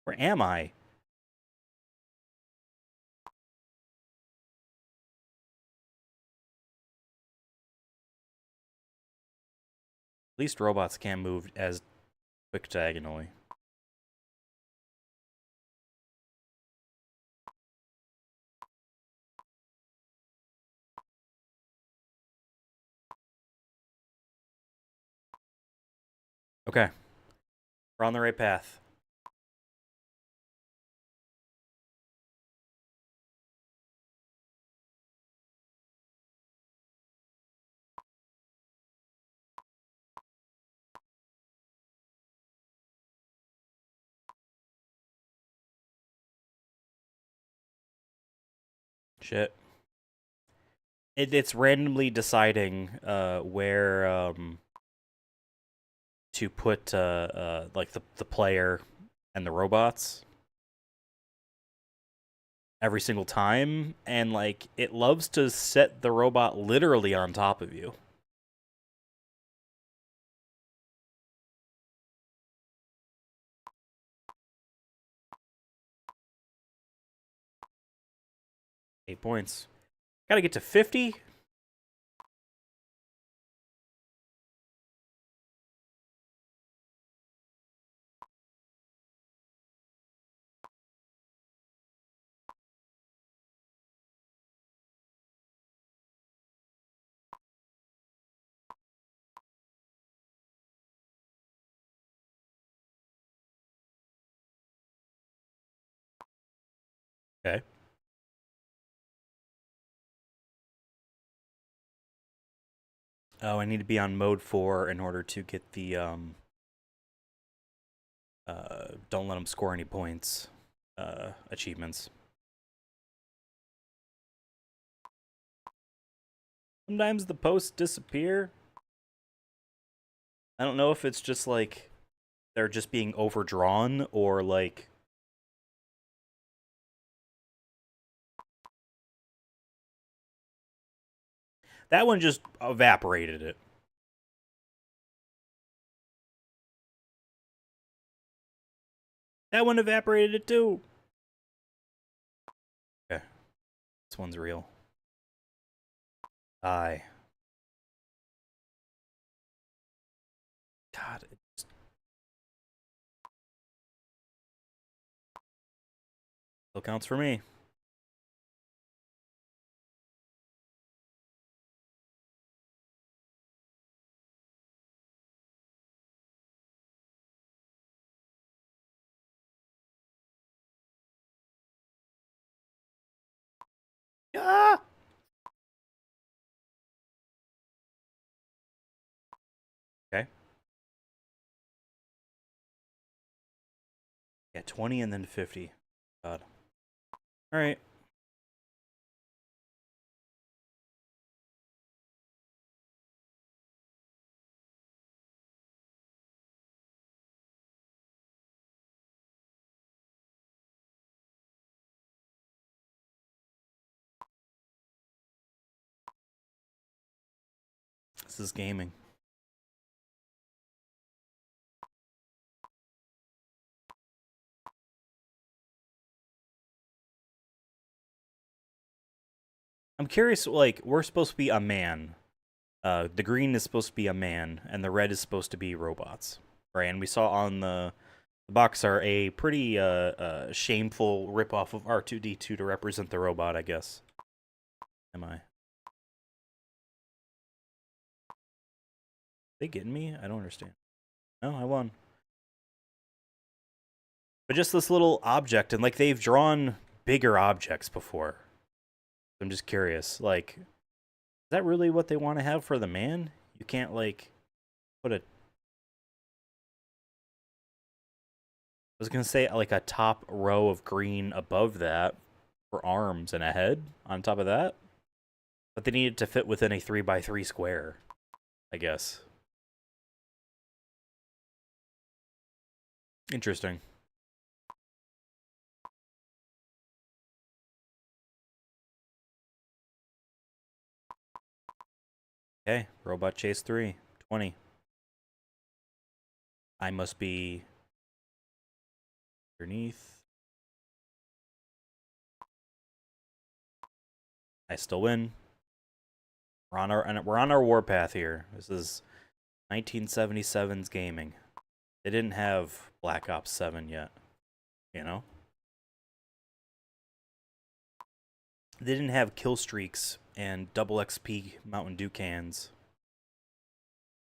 [SPEAKER 1] Where am I? At least robots can't move as quick diagonally. Okay. We're on the right path. Shit. It's randomly deciding where to put like the player and the robots every single time, and like it loves to set the robot literally on top of you. Eight points. Gotta get to 50. Okay. Oh, I need to be on mode 4 in order to get the don't let them score any points achievements. Sometimes the posts disappear. I don't know if it's just like they're just being overdrawn or like that one just evaporated it. That one evaporated it too. Okay. This one's real. God, it still counts for me. Ah! Okay. Yeah, 20 and then 50. God. All right. This is gaming. I'm curious, like, we're supposed to be a man. The green is supposed to be a man, and the red is supposed to be robots. Right, and we saw on the box art a pretty shameful ripoff of R2-D2 to represent the robot, I guess. Am I? They getting me? I don't understand. No, I won. But just this little object, and like they've drawn bigger objects before. I'm just curious, like, is that really what they want to have for the man? You can't like put a. I was gonna say like a top row of green above that for arms and a head on top of that, but they needed to fit within a 3x3 square, I guess. Interesting. Okay, Robot Chase 3, 20. I must be underneath. I still win. We're on our warpath here. This is 1977's gaming. They didn't have Black Ops 7 yet, you know? They didn't have kill streaks and double XP Mountain Dew cans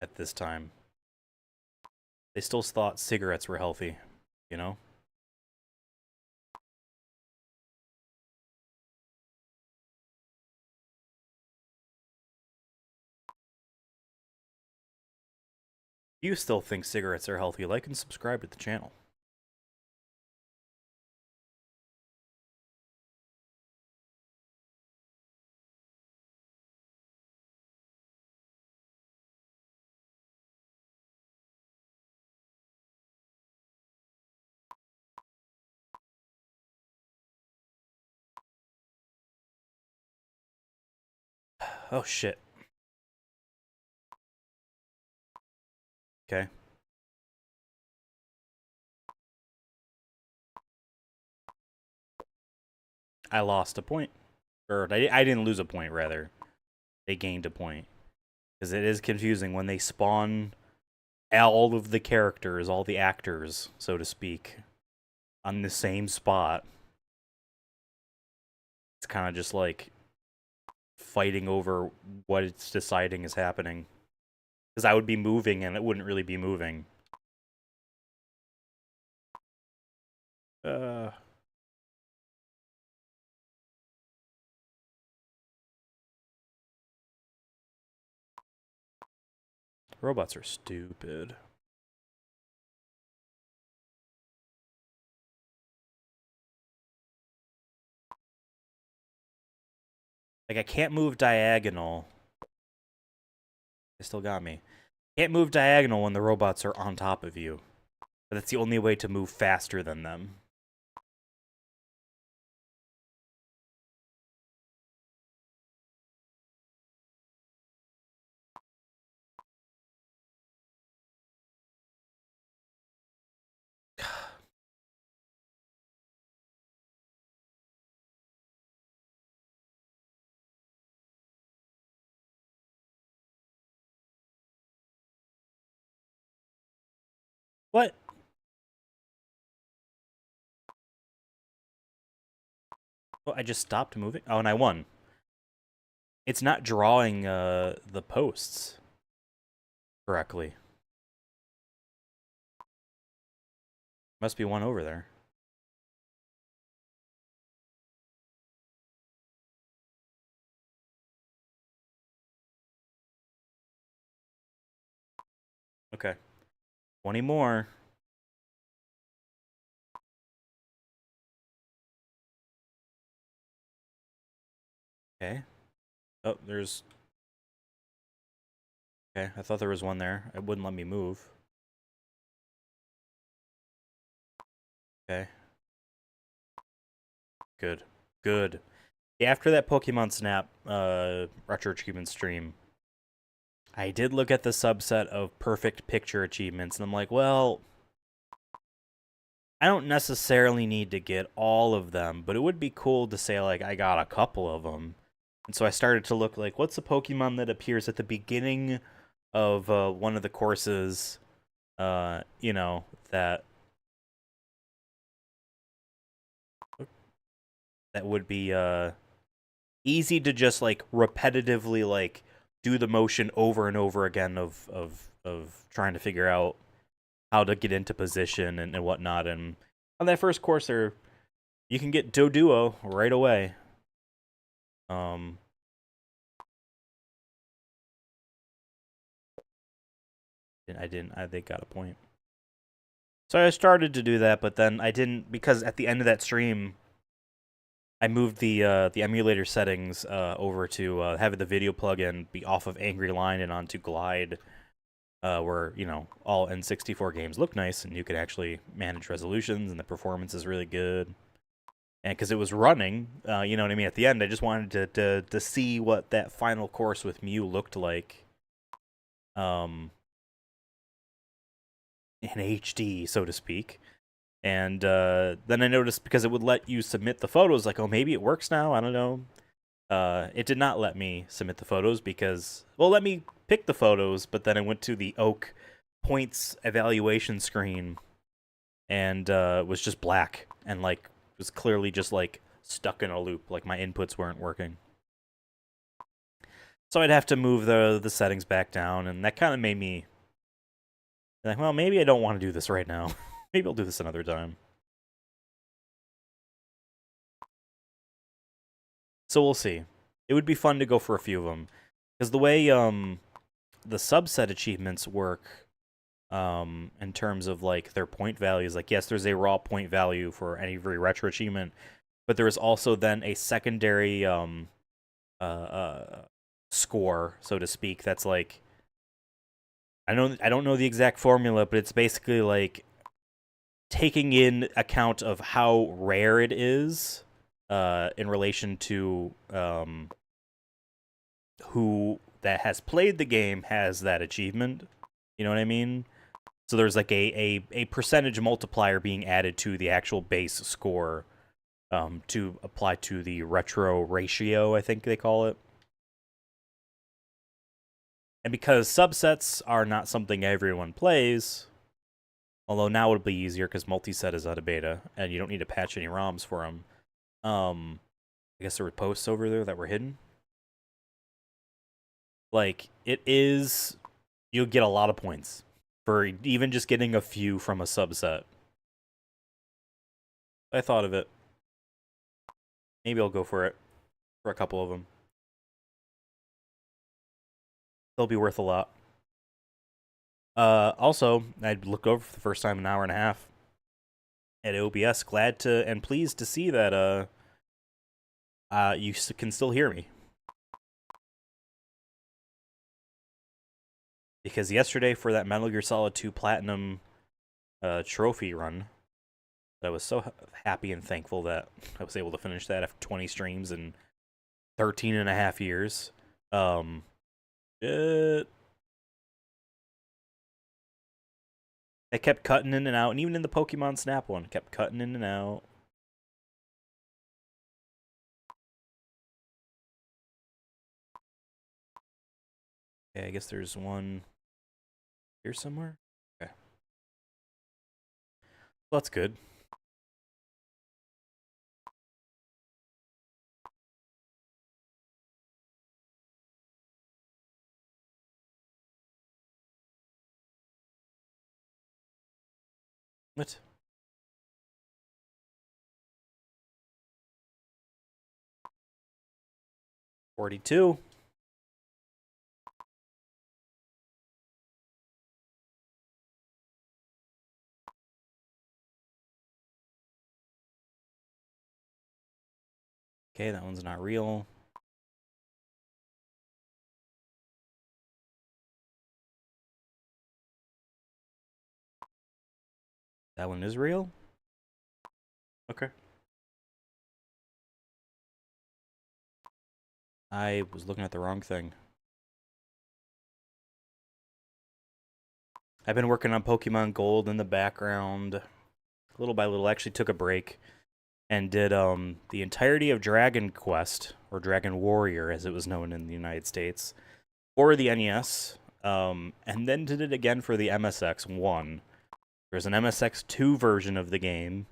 [SPEAKER 1] at this time. They still thought cigarettes were healthy, you know? If you still think cigarettes are healthy, like and subscribe to the channel. Oh shit. Okay. I lost a point. Or I didn't lose a point, rather. They gained a point. Because it is confusing when they spawn all of the characters, all the actors, so to speak, on the same spot. It's kind of just like fighting over what it's deciding is happening. Because I would be moving and it wouldn't really be moving. Robots are stupid. Like, I can't move diagonal. They still got me. Can't move diagonal when the robots are on top of you. But that's the only way to move faster than them. What? Oh, I just stopped moving? Oh, and I won. It's not drawing the posts correctly. Must be one over there. Okay. 20 more. Okay. Oh, there's... Okay, I thought there was one there. It wouldn't let me move. Okay. Good. Good. Yeah, after that Pokemon Snap Retro Achievement stream, I did look at the subset of perfect picture achievements, and I'm like, well, I don't necessarily need to get all of them, but it would be cool to say, like, I got a couple of them. And so I started to look, like, what's the Pokemon that appears at the beginning of one of the courses, you know, that would be easy to just, like, repetitively, like, do the motion over and over again of trying to figure out how to get into position and whatnot. And on that first course, you can get Doduo right away. They got a point. So I started to do that, but then I didn't, because at the end of that stream, I moved the emulator settings over to having the video plugin be off of Angry Line and onto Glide, where, you know, all N64 games look nice and you could actually manage resolutions and the performance is really good. And because it was running, you know what I mean, at the end, I just wanted to see what that final course with Mew looked like. In HD, so to speak. And then I noticed, because it would let you submit the photos, like, oh, maybe it works now, I don't know. It did not let me submit the photos because, well, let me pick the photos, but then I went to the Oak points evaluation screen and it was just black and, like, was clearly just, like, stuck in a loop, like my inputs weren't working. So I'd have to move the settings back down, and that kind of made me like, well, maybe I don't want to do this right now. Maybe I'll do this another time. So we'll see. It would be fun to go for a few of them, because the way the subset achievements work, in terms of, like, their point values, like, yes, there's a raw point value for every retro achievement, but there is also then a secondary score, so to speak, that's like, I don't know the exact formula, but it's basically like taking in account of how rare it is, in relation to who that has played the game has that achievement. You know what I mean? So there's like a percentage multiplier being added to the actual base score, to apply to the retro ratio, I think they call it. And because subsets are not something everyone plays, although now it'll be easier because multi-set is out of beta, and you don't need to patch any ROMs for them. I guess there were posts over there that were hidden. Like, it is, you'll get a lot of points for even just getting a few from a subset. I thought of it. Maybe I'll go for it for a couple of them. They'll be worth a lot. Also, I looked over for the first time in an hour and a half at OBS. Glad to and pleased to see that you can still hear me. Because yesterday, for that Metal Gear Solid 2 Platinum trophy run, I was so happy and thankful that I was able to finish that after 20 streams and 13 and a half years. I kept cutting in and out, and even in the Pokemon Snap one, kept cutting in and out. Okay, I guess there's one here somewhere. Okay. Well, that's good. What? $42. Okay, that one's not real. That one is real? Okay. I was looking at the wrong thing. I've been working on Pokemon Gold in the background, little by little. I actually took a break and did the entirety of Dragon Quest, or Dragon Warrior as it was known in the United States, for the NES, and then did it again for the MSX1. There's an MSX2 version of the game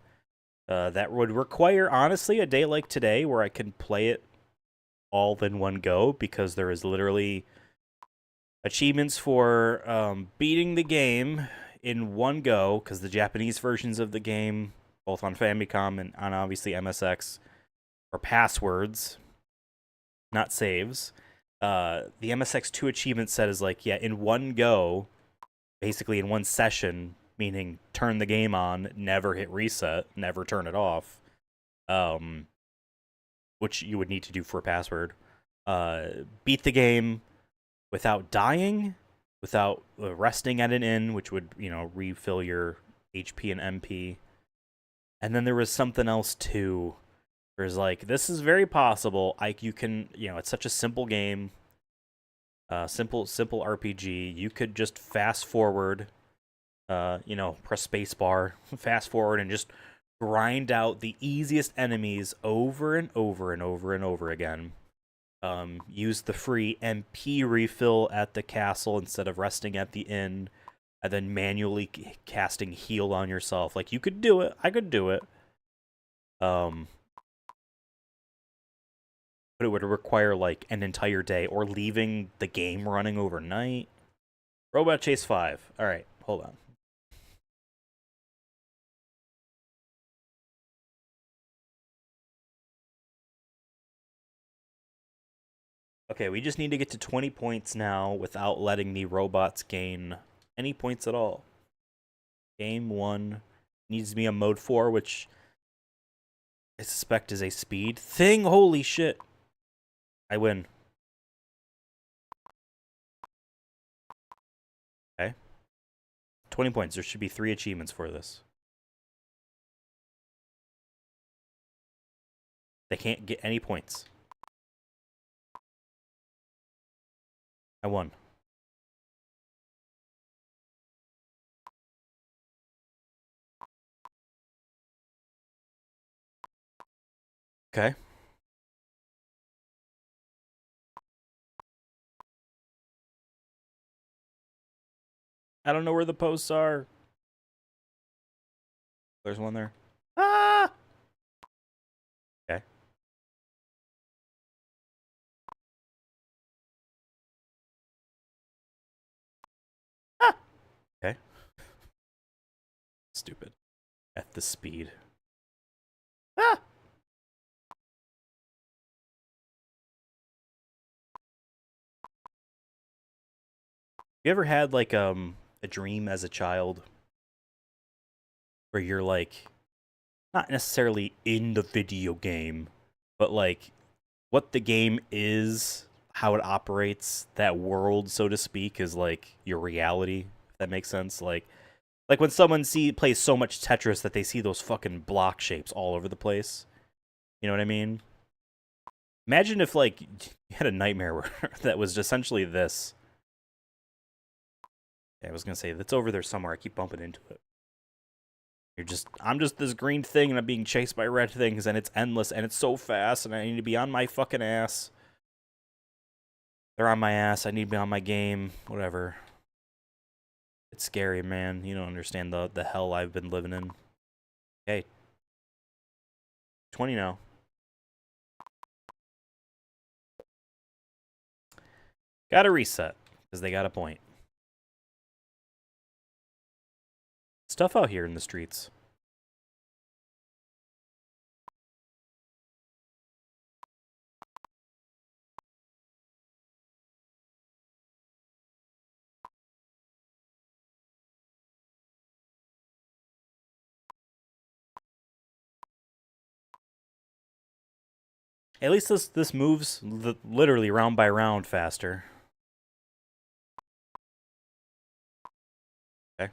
[SPEAKER 1] that would require, honestly, a day like today where I can play it all in one go, because there is literally achievements for beating the game in one go, because the Japanese versions of the game, both on Famicom and on obviously MSX, are passwords, not saves. The MSX2 achievement set is like, yeah, in one go, basically in one session, meaning turn the game on, never hit reset, never turn it off, which you would need to do for a password. Beat the game without dying, without resting at an inn, which would, refill your HP and MP. And then there was something else too. There's like, this is very possible. You can, it's such a simple game, simple RPG. You could just fast forward, press spacebar, fast forward, and just grind out the easiest enemies over and over and over and over again. Use the free MP refill at the castle instead of resting at the inn, and then manually casting heal on yourself. Like, you could do it. I could do it. But it would require, like, an entire day, or leaving the game running overnight. Robot Chase 5. Alright, hold on. Okay, we just need to get to 20 points now without letting the robots gain any points at all. Game 1 needs to be on mode 4, which I suspect is a speed thing. Holy shit. I win. Okay. 20 points. There should be 3 achievements for this. They can't get any points. I won. Okay. I don't know where the posts are. There's one there. Ah! Okay. Ah! Okay. Stupid. At the speed. Ah! You ever had, like, a dream as a child where you're, like, not necessarily in the video game, but, like, what the game is, how it operates, that world, so to speak, is, like, your reality, if that makes sense? Like when someone plays so much Tetris that they see those fucking block shapes all over the place. You know what I mean? Imagine if, like, you had a nightmare where that was essentially this. Yeah, I was gonna say, that's over there somewhere. I keep bumping into it. I'm just this green thing, and I'm being chased by red things, and it's endless, and it's so fast, and I need to be on my fucking ass. They're on my ass. I need to be on my game. Whatever. It's scary, man. You don't understand the hell I've been living in. Okay. 20 now. Gotta reset, because they got a point. Stuff out here in the streets. At least this moves literally round by round faster. Okay.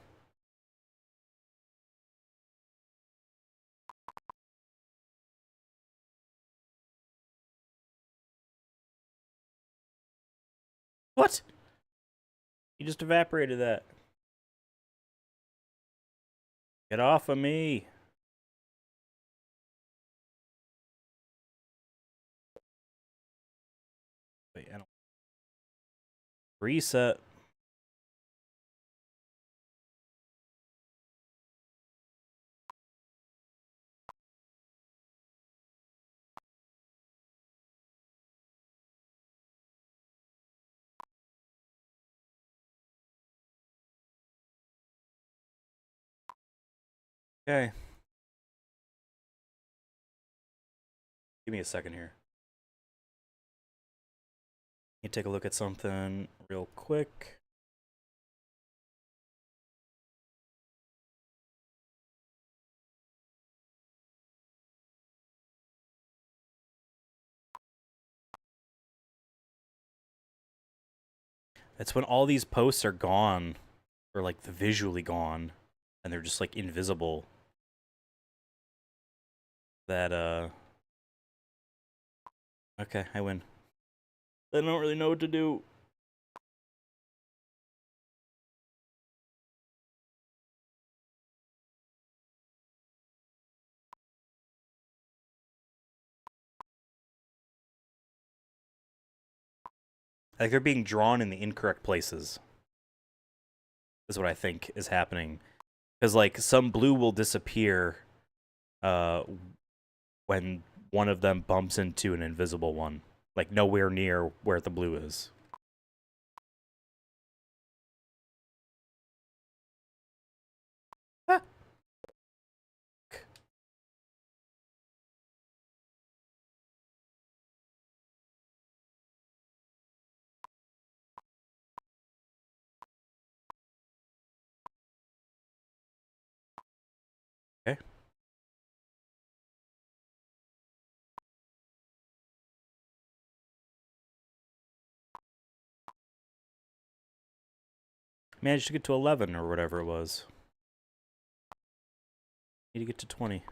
[SPEAKER 1] What? You just evaporated that. Get off of me. Wait, I don't... Reset. Okay. Give me a second here. Let me take a look at something real quick. It's when all these posts are gone, or like the visually gone, and they're just like invisible. That okay, I win. I don't really know what to do. Like they're being drawn in the incorrect places. Is what I think is happening. Because like some blue will disappear when one of them bumps into an invisible one. Like nowhere near where the blue is. Ah. Okay. Managed to get to 11 or whatever it was. Need to get to 20.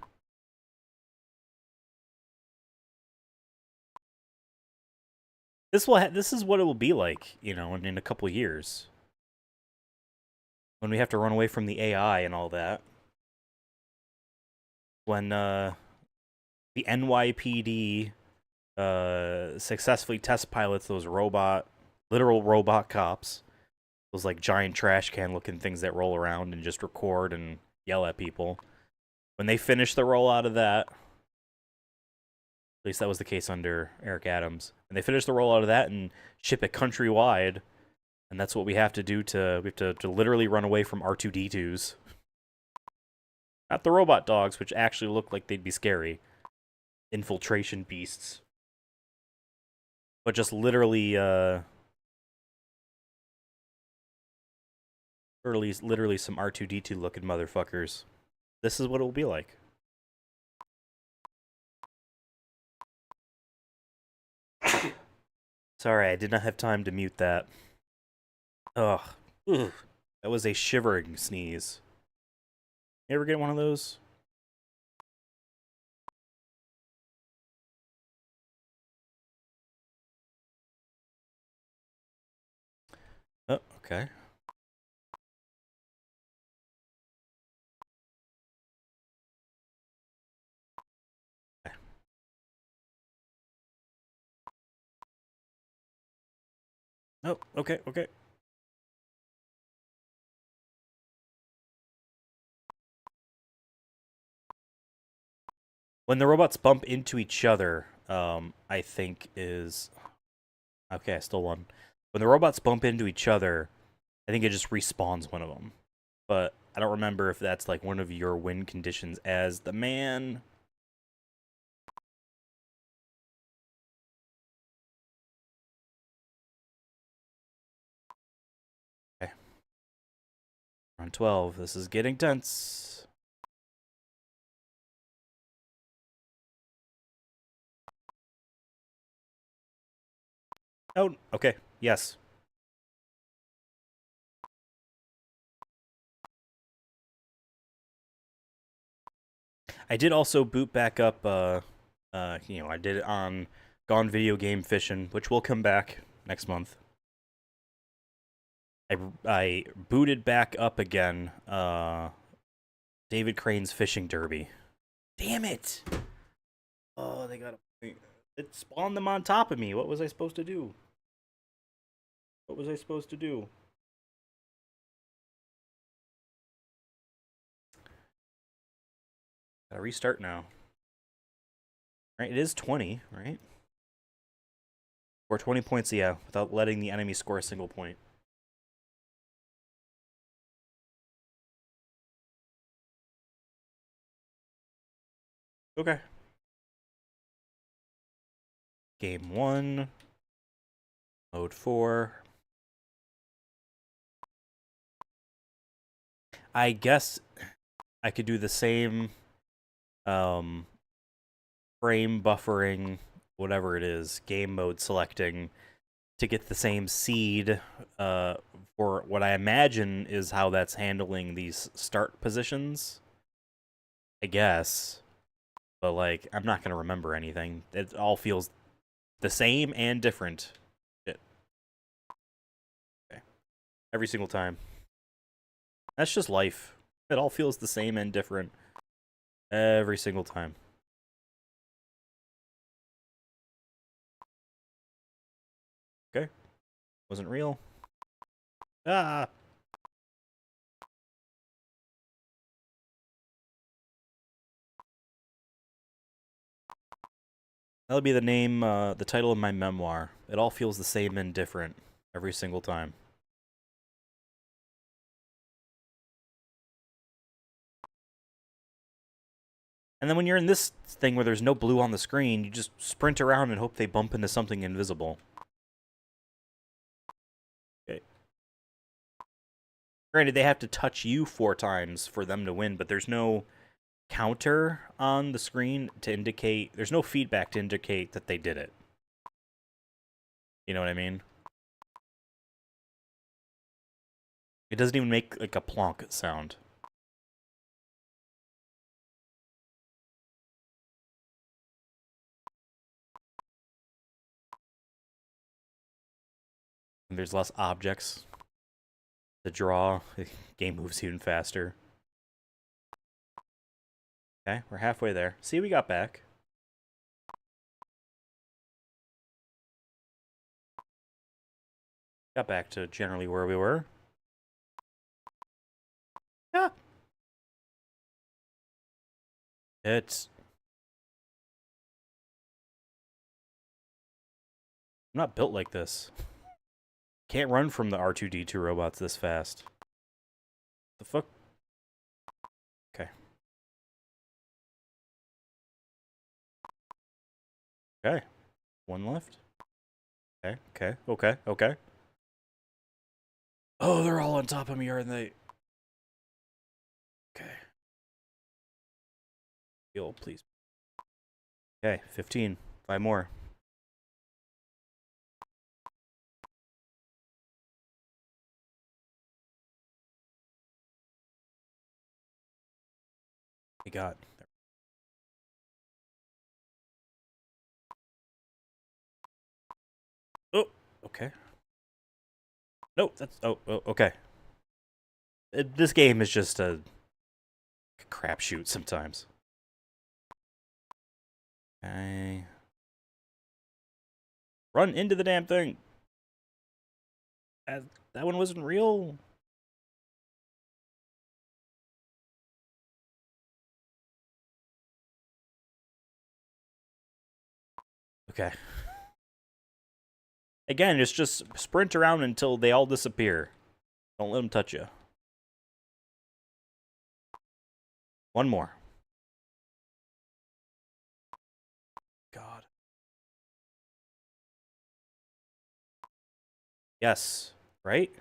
[SPEAKER 1] This is what it will be like, you know, in a couple years. When we have to run away from the AI and all that. When the NYPD successfully test pilots those literal robot cops. Those like giant trash can looking things that roll around and just record and yell at people. When they finish the rollout of that, at least that was the case under Eric Adams, and they finish the rollout of that and ship it countrywide, and that's what we have to do we have to literally run away from R2-D2s. Not the robot dogs, which actually look like they'd be scary. Infiltration beasts. But just literally, literally some R2-D2 looking motherfuckers. This is what it will be like. Sorry, I did not have time to mute that. Ugh. Ugh. That was a shivering sneeze. You ever get one of those? Oh, okay. Oh, okay, okay. When the robots bump into each other, I think is... Okay, I stole one. When the robots bump into each other, I think it just respawns one of them. But I don't remember if that's like one of your win conditions as the man. Okay. Round 12. This is getting tense. Oh, okay. Yes. I did also boot back up, you know, I did it on Gone Video Game Fishing, which will come back next month. I booted back up again, David Crane's Fishing Derby. Damn it! Oh, they got a... It spawned them on top of me. What was I supposed to do? What was I supposed to do? Gotta restart now. Right, it is 20, right? Or 20 points, yeah, without letting the enemy score a single point. Okay. Game 1. Mode 4. I guess I could do the same frame buffering, whatever it is, game mode selecting to get the same seed for what I imagine is how that's handling these start positions. I guess. But, like, I'm not going to remember anything. It all feels the same and different. Okay. Every single time. That's just life. It all feels the same and different every single time. Okay. Wasn't real. Ah! That'll be the name, the title of my memoir. It all feels the same and different every single time. And then when you're in this thing where there's no blue on the screen, you just sprint around and hope they bump into something invisible. Okay. Granted, they have to touch you 4 times for them to win, but there's no counter on the screen to indicate... There's no feedback to indicate that they did it. You know what I mean? It doesn't even make, like, a plonk sound. And there's less objects to draw. The game moves even faster. Okay, we're halfway there. See, we got back. Got back to generally where we were. Yeah. It's... I'm not built like this. Can't run from the R2-D2 robots this fast. The fuck? Okay. Okay. 1 left. Okay, okay, okay, okay. Oh, they're all on top of me, aren't they? Okay. Heal, please. Okay, 15. 5 more. We got... Oh, okay. No, that's... Oh, okay. This game is just a crapshoot sometimes. Okay. Run into the damn thing. That one wasn't real. Okay. Again, it's just sprint around until they all disappear. Don't let them touch you. 1 more. God. Yes. Right?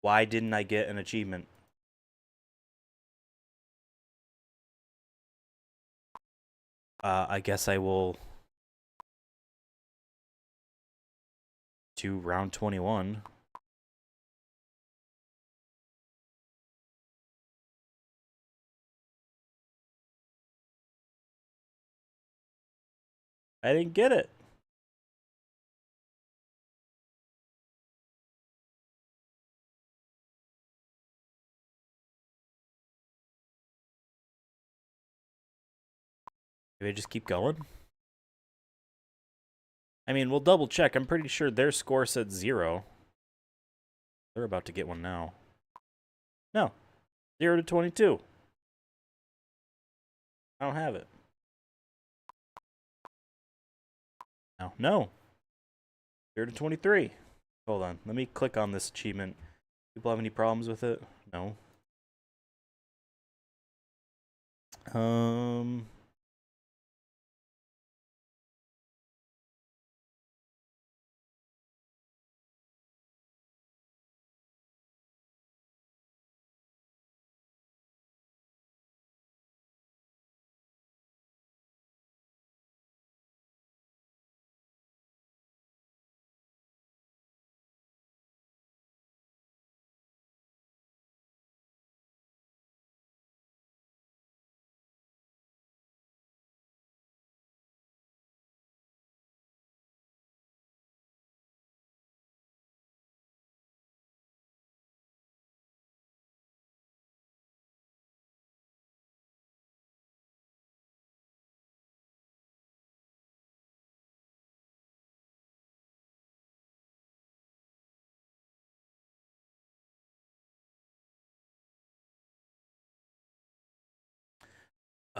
[SPEAKER 1] Why didn't I get an achievement? I guess I will... to round 21. I didn't get it. Maybe I just keep going? I mean, we'll double check. I'm pretty sure their score said 0. They're about to get one now. No. 0 to 22. I don't have it. No. 0 to 23. Hold on. Let me click on this achievement. People have any problems with it? No.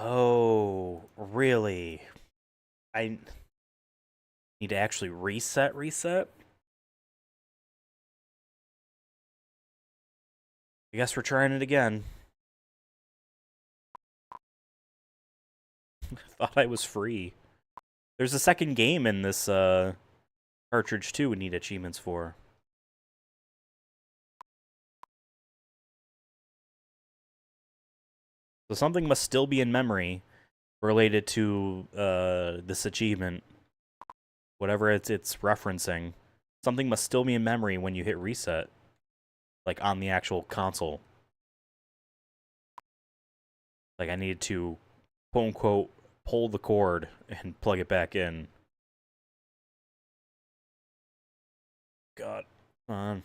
[SPEAKER 1] Oh, really? I need to actually reset? I guess we're trying it again. Thought I was free. There's a second game in this cartridge too we need achievements for. So something must still be in memory related to this achievement. Whatever it's referencing. Something must still be in memory when you hit reset. Like on the actual console. Like I needed to quote unquote pull the cord and plug it back in. God. Come on.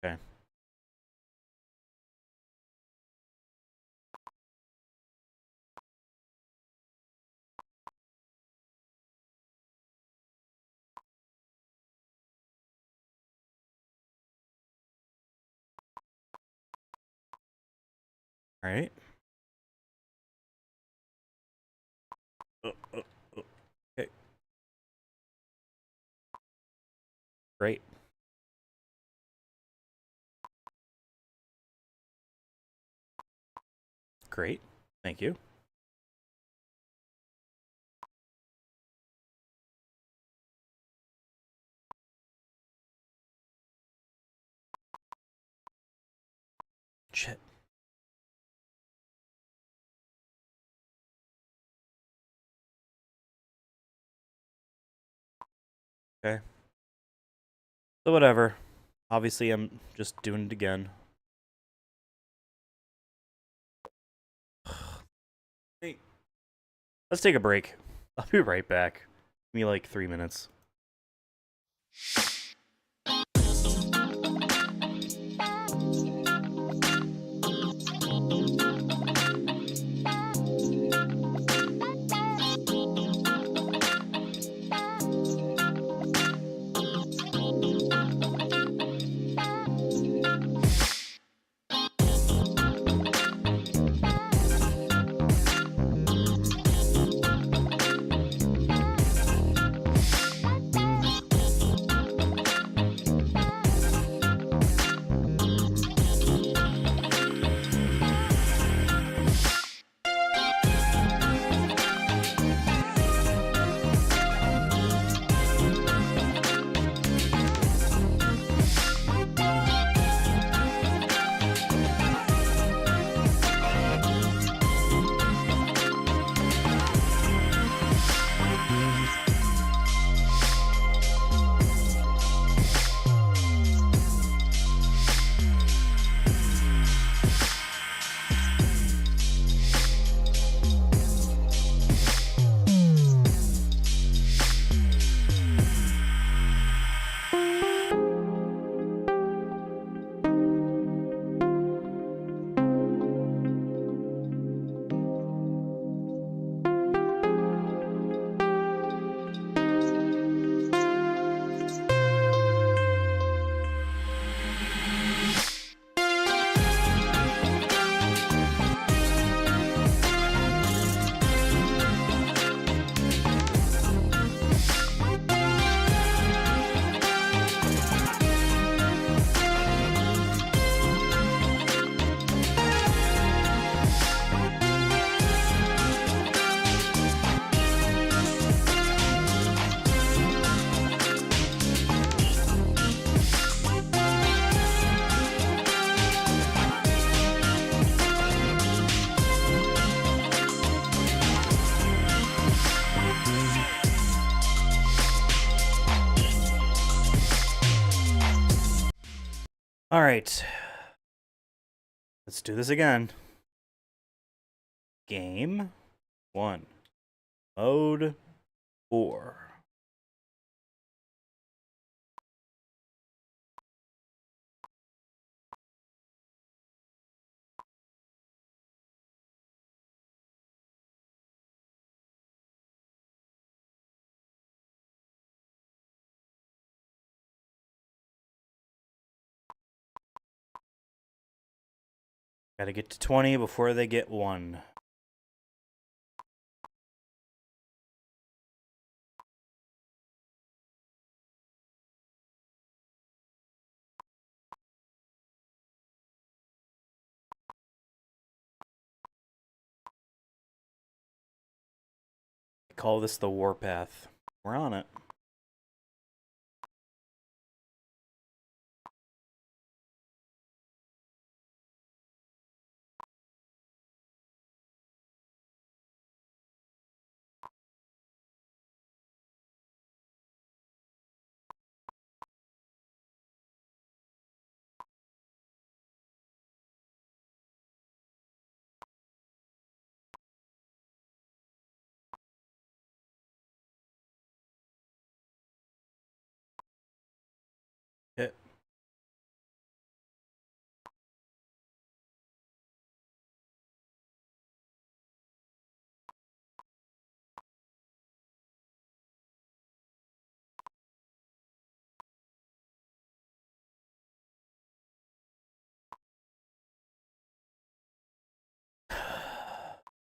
[SPEAKER 1] Okay. All right. Okay. Great. Great. Thank you. Shit. Okay. So whatever. Obviously, I'm just doing it again. Hey. Let's take a break. I'll be right back. Give me like 3 minutes. All right. Let's do this again. Game 1. Mode 4. Gotta get to 20 before they get 1. I call this the warpath. We're on it. Hit.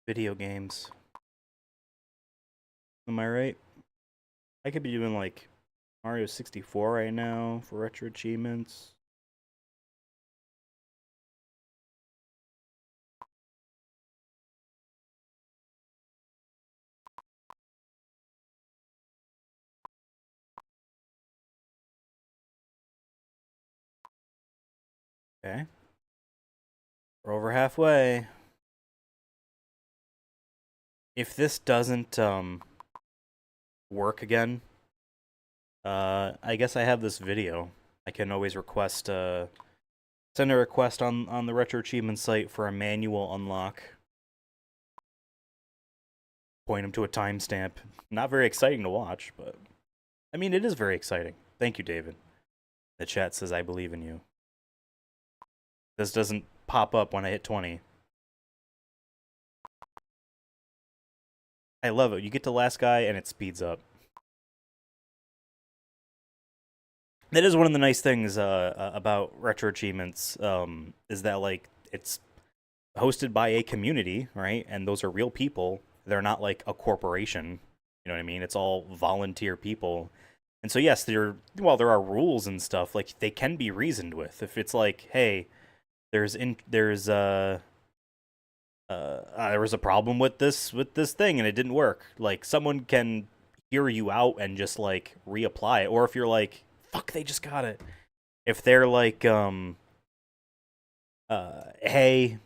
[SPEAKER 1] Video games. Am I right? I could be doing like Mario 64 right now for retro achievements. Okay. We're over halfway. If this doesn't work again, I guess I have this video. I can always request send a request on the retro achievement site for a manual unlock. Point them to a timestamp. Not very exciting to watch, but I mean it is very exciting. Thank you, David. The chat says I believe in you. This doesn't pop up when I hit 20. I love it. You get to last guy and it speeds up. That is one of the nice things about retro achievements, is that like it's hosted by a community, right? And those are real people. They're not like a corporation. You know what I mean? It's all volunteer people. And so yes, while there are rules and stuff, like they can be reasoned with. If it's like, hey, there was a problem with this thing and it didn't work. Like someone can hear you out and just like reapply it. Or if you're like, fuck, they just got it. If they're like, hey,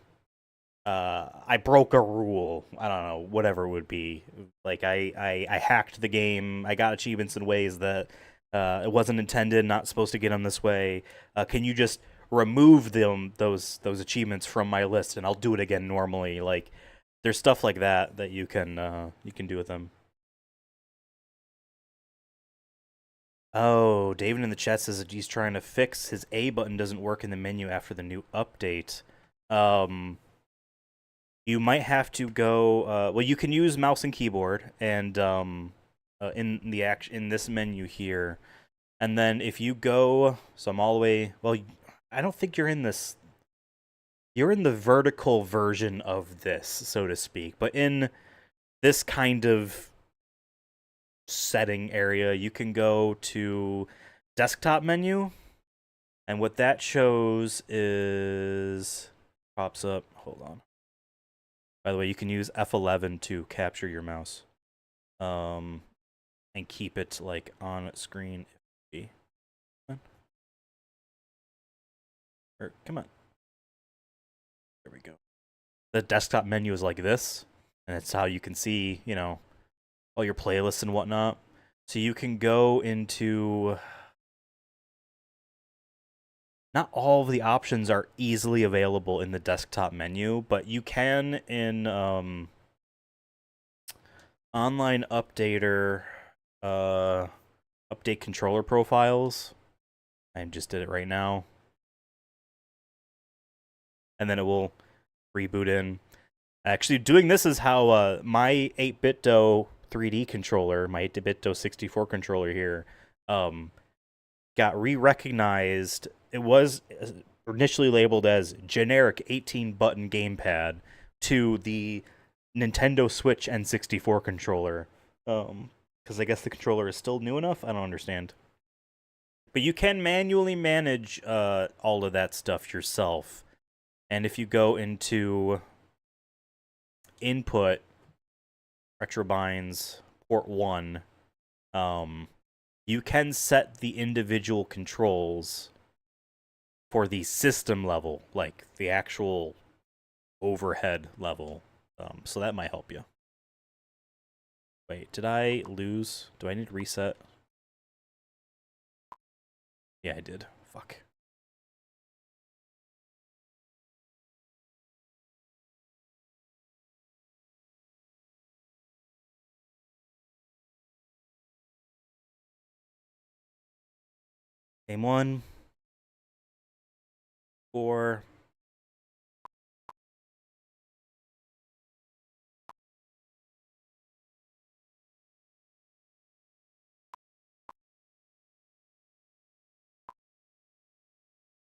[SPEAKER 1] I broke a rule. I don't know, whatever it would be. Like I hacked the game. I got achievements in ways that it wasn't intended. Not supposed to get them this way. Can you just remove those achievements from my list and I'll do it again normally? Like there's stuff like that you can do with them. Oh, David in the chat says that he's trying to fix his A button doesn't work in the menu after the new update. You might have to go. Well, you can use mouse and keyboard, and in this menu here, and then if you go, so I'm all the way. Well, I don't think you're in this. You're in the vertical version of this, so to speak, but in this kind of setting area, you can go to desktop menu, and what that shows is pops up. Hold on. By the way, you can use F11 to capture your mouse, and keep it like on screen. Come on. There we go. The desktop menu is like this, and it's how you can see, you know, all your playlists and whatnot. So you can go into. not all of the options are easily available in the desktop menu, but you can in online updater, update controller profiles. I just did it right now. And then it will reboot in. Actually, doing this is how my 8BitDo 3D controller, my 8BitDo 64 controller here, got re-recognized. It was initially labeled as generic 18-button gamepad to the Nintendo Switch N64 controller. Because I guess the controller is still new enough? I don't understand. But you can manually manage all of that stuff yourself. And if you go into input, retrobinds, port 1, you can set the individual controls for the system level, like the actual overhead level. So that might help you. Wait, did I lose? Do I need to reset? Yeah, I did. Fuck. Game 1. 4.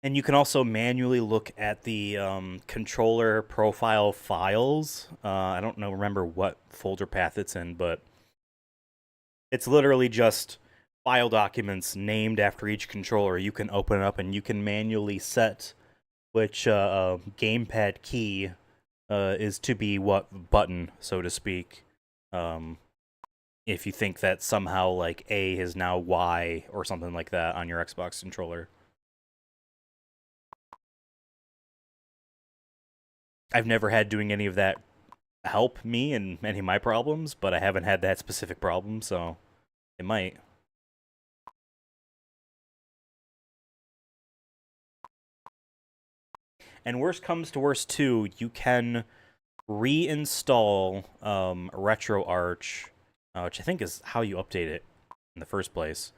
[SPEAKER 1] And you can also manually look at the controller profile files. I don't remember what folder path it's in, but it's literally just file documents named after each controller. You can open it up and you can manually set which gamepad key is to be what button, so to speak. If you think that somehow like A is now Y or something like that on your Xbox controller. I've never had doing any of that help me in any of my problems, but I haven't had that specific problem, so it might. And worst comes to worst too, you can reinstall RetroArch, which I think is how you update it in the first place.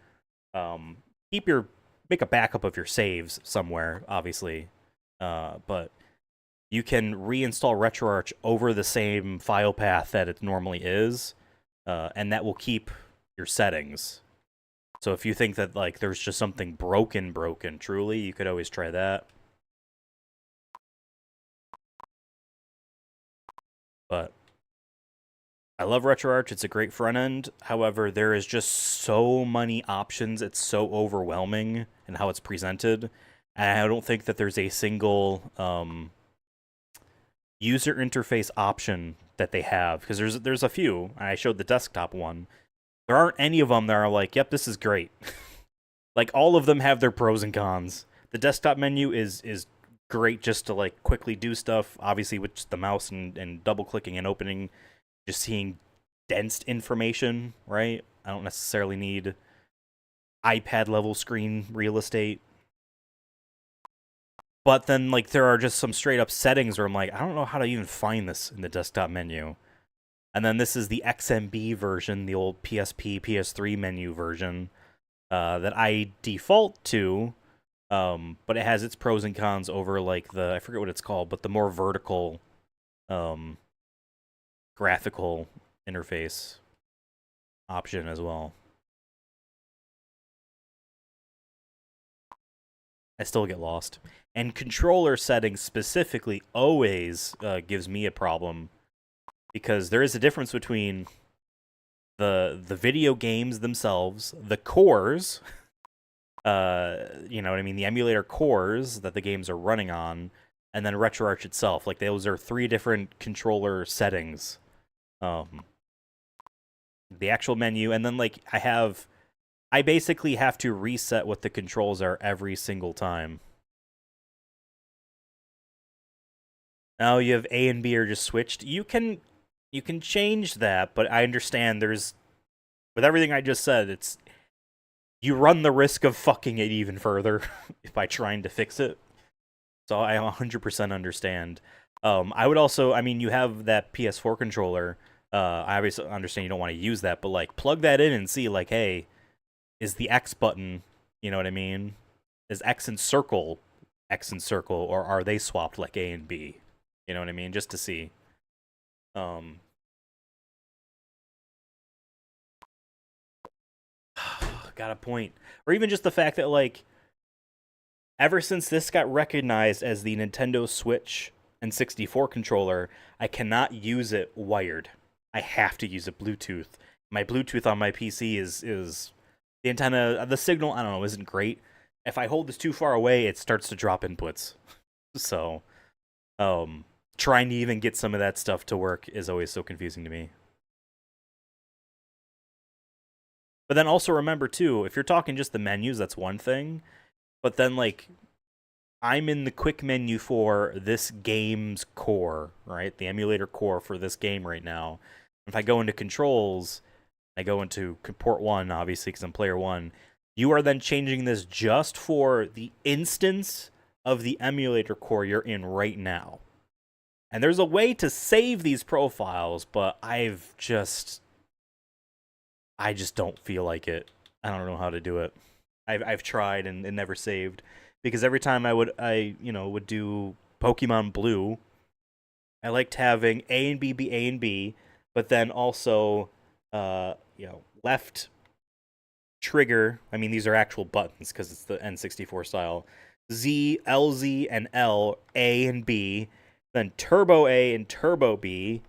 [SPEAKER 1] Make a backup of your saves somewhere, obviously, but you can reinstall RetroArch over the same file path that it normally is, and that will keep your settings. So if you think that like there's just something broken, truly, you could always try that. But I love RetroArch. It's a great front end. However, there is just so many options. It's so overwhelming in how it's presented. And I don't think that there's a single user interface option that they have, because there's a few. I showed the desktop one. There aren't any of them that are like, yep, this is great. Like, all of them have their pros and cons. The desktop menu is great just to like quickly do stuff, obviously with just the mouse and double clicking and opening, just seeing dense information, right? I don't necessarily need iPad level screen real estate. But then like there are just some straight up settings where I'm like, I don't know how to even find this in the desktop menu. And then this is the XMB version, the old PSP, PS3 menu version that I default to. But it has its pros and cons over like I forget what it's called, but the more vertical graphical interface option as well. I still get lost. And controller settings specifically always gives me a problem, because there is a difference between the video games themselves, the cores, you know what I mean, the emulator cores that the games are running on, and then RetroArch itself. Like, those are 3 different controller settings. The actual menu, and then like I basically have to reset what the controls are every single time. Now you have A and B are just switched. You can change that, but I understand with everything I just said, you run the risk of fucking it even further by trying to fix it. So I 100% understand. I would also, I mean, you have that PS4 controller. I obviously understand you don't want to use that, but like plug that in and see, like, hey, is the X button, you know what I mean? Is X and circle, or are they swapped like A and B? You know what I mean? Just to see. Um, got a point. Or even just the fact that, like, ever since this got recognized as the Nintendo Switch and 64 controller, I cannot use it wired. I have to use it Bluetooth. My Bluetooth on my PC is the antenna, the signal, I don't know, isn't great. If I hold this too far away, it starts to drop inputs. So, um, trying to even get some of that stuff to work is always so confusing to me. But then also remember too, if you're talking just the menus, that's one thing. But then like I'm in the quick menu for this game's core, right? The emulator core for this game right now. If I go into controls, I go into port 1, obviously, because I'm player 1. You are then changing this just for the instance of the emulator core you're in right now. And there's a way to save these profiles, but I just don't feel like it. I don't know how to do it. I've tried and it never saved, because every time I would do Pokemon Blue, I liked having A and B be A and B, but then also left trigger. I mean, these are actual buttons because it's the N64 style. Z, LZ, and L, A and B, then Turbo A and Turbo B,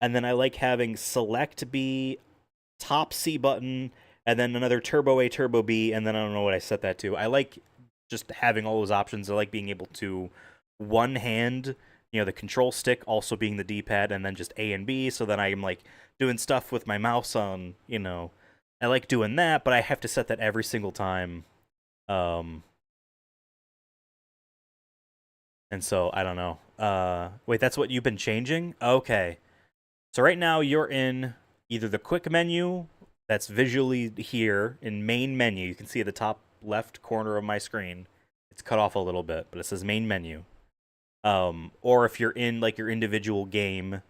[SPEAKER 1] and then I like having Select B, top C button, and then another Turbo A, Turbo B, and then I don't know what I set that to. I like just having all those options. I like being able to one hand, the control stick also being the D-pad, and then just A and B, so then I'm like doing stuff with my mouse on, I like doing that, but I have to set that every single time. And so I don't know. Wait, that's what you've been changing? Okay. So right now you're in either the quick menu that's visually here in main menu. You can see at the top left corner of my screen. It's cut off a little bit, but it says main menu. Or if you're in like your individual game,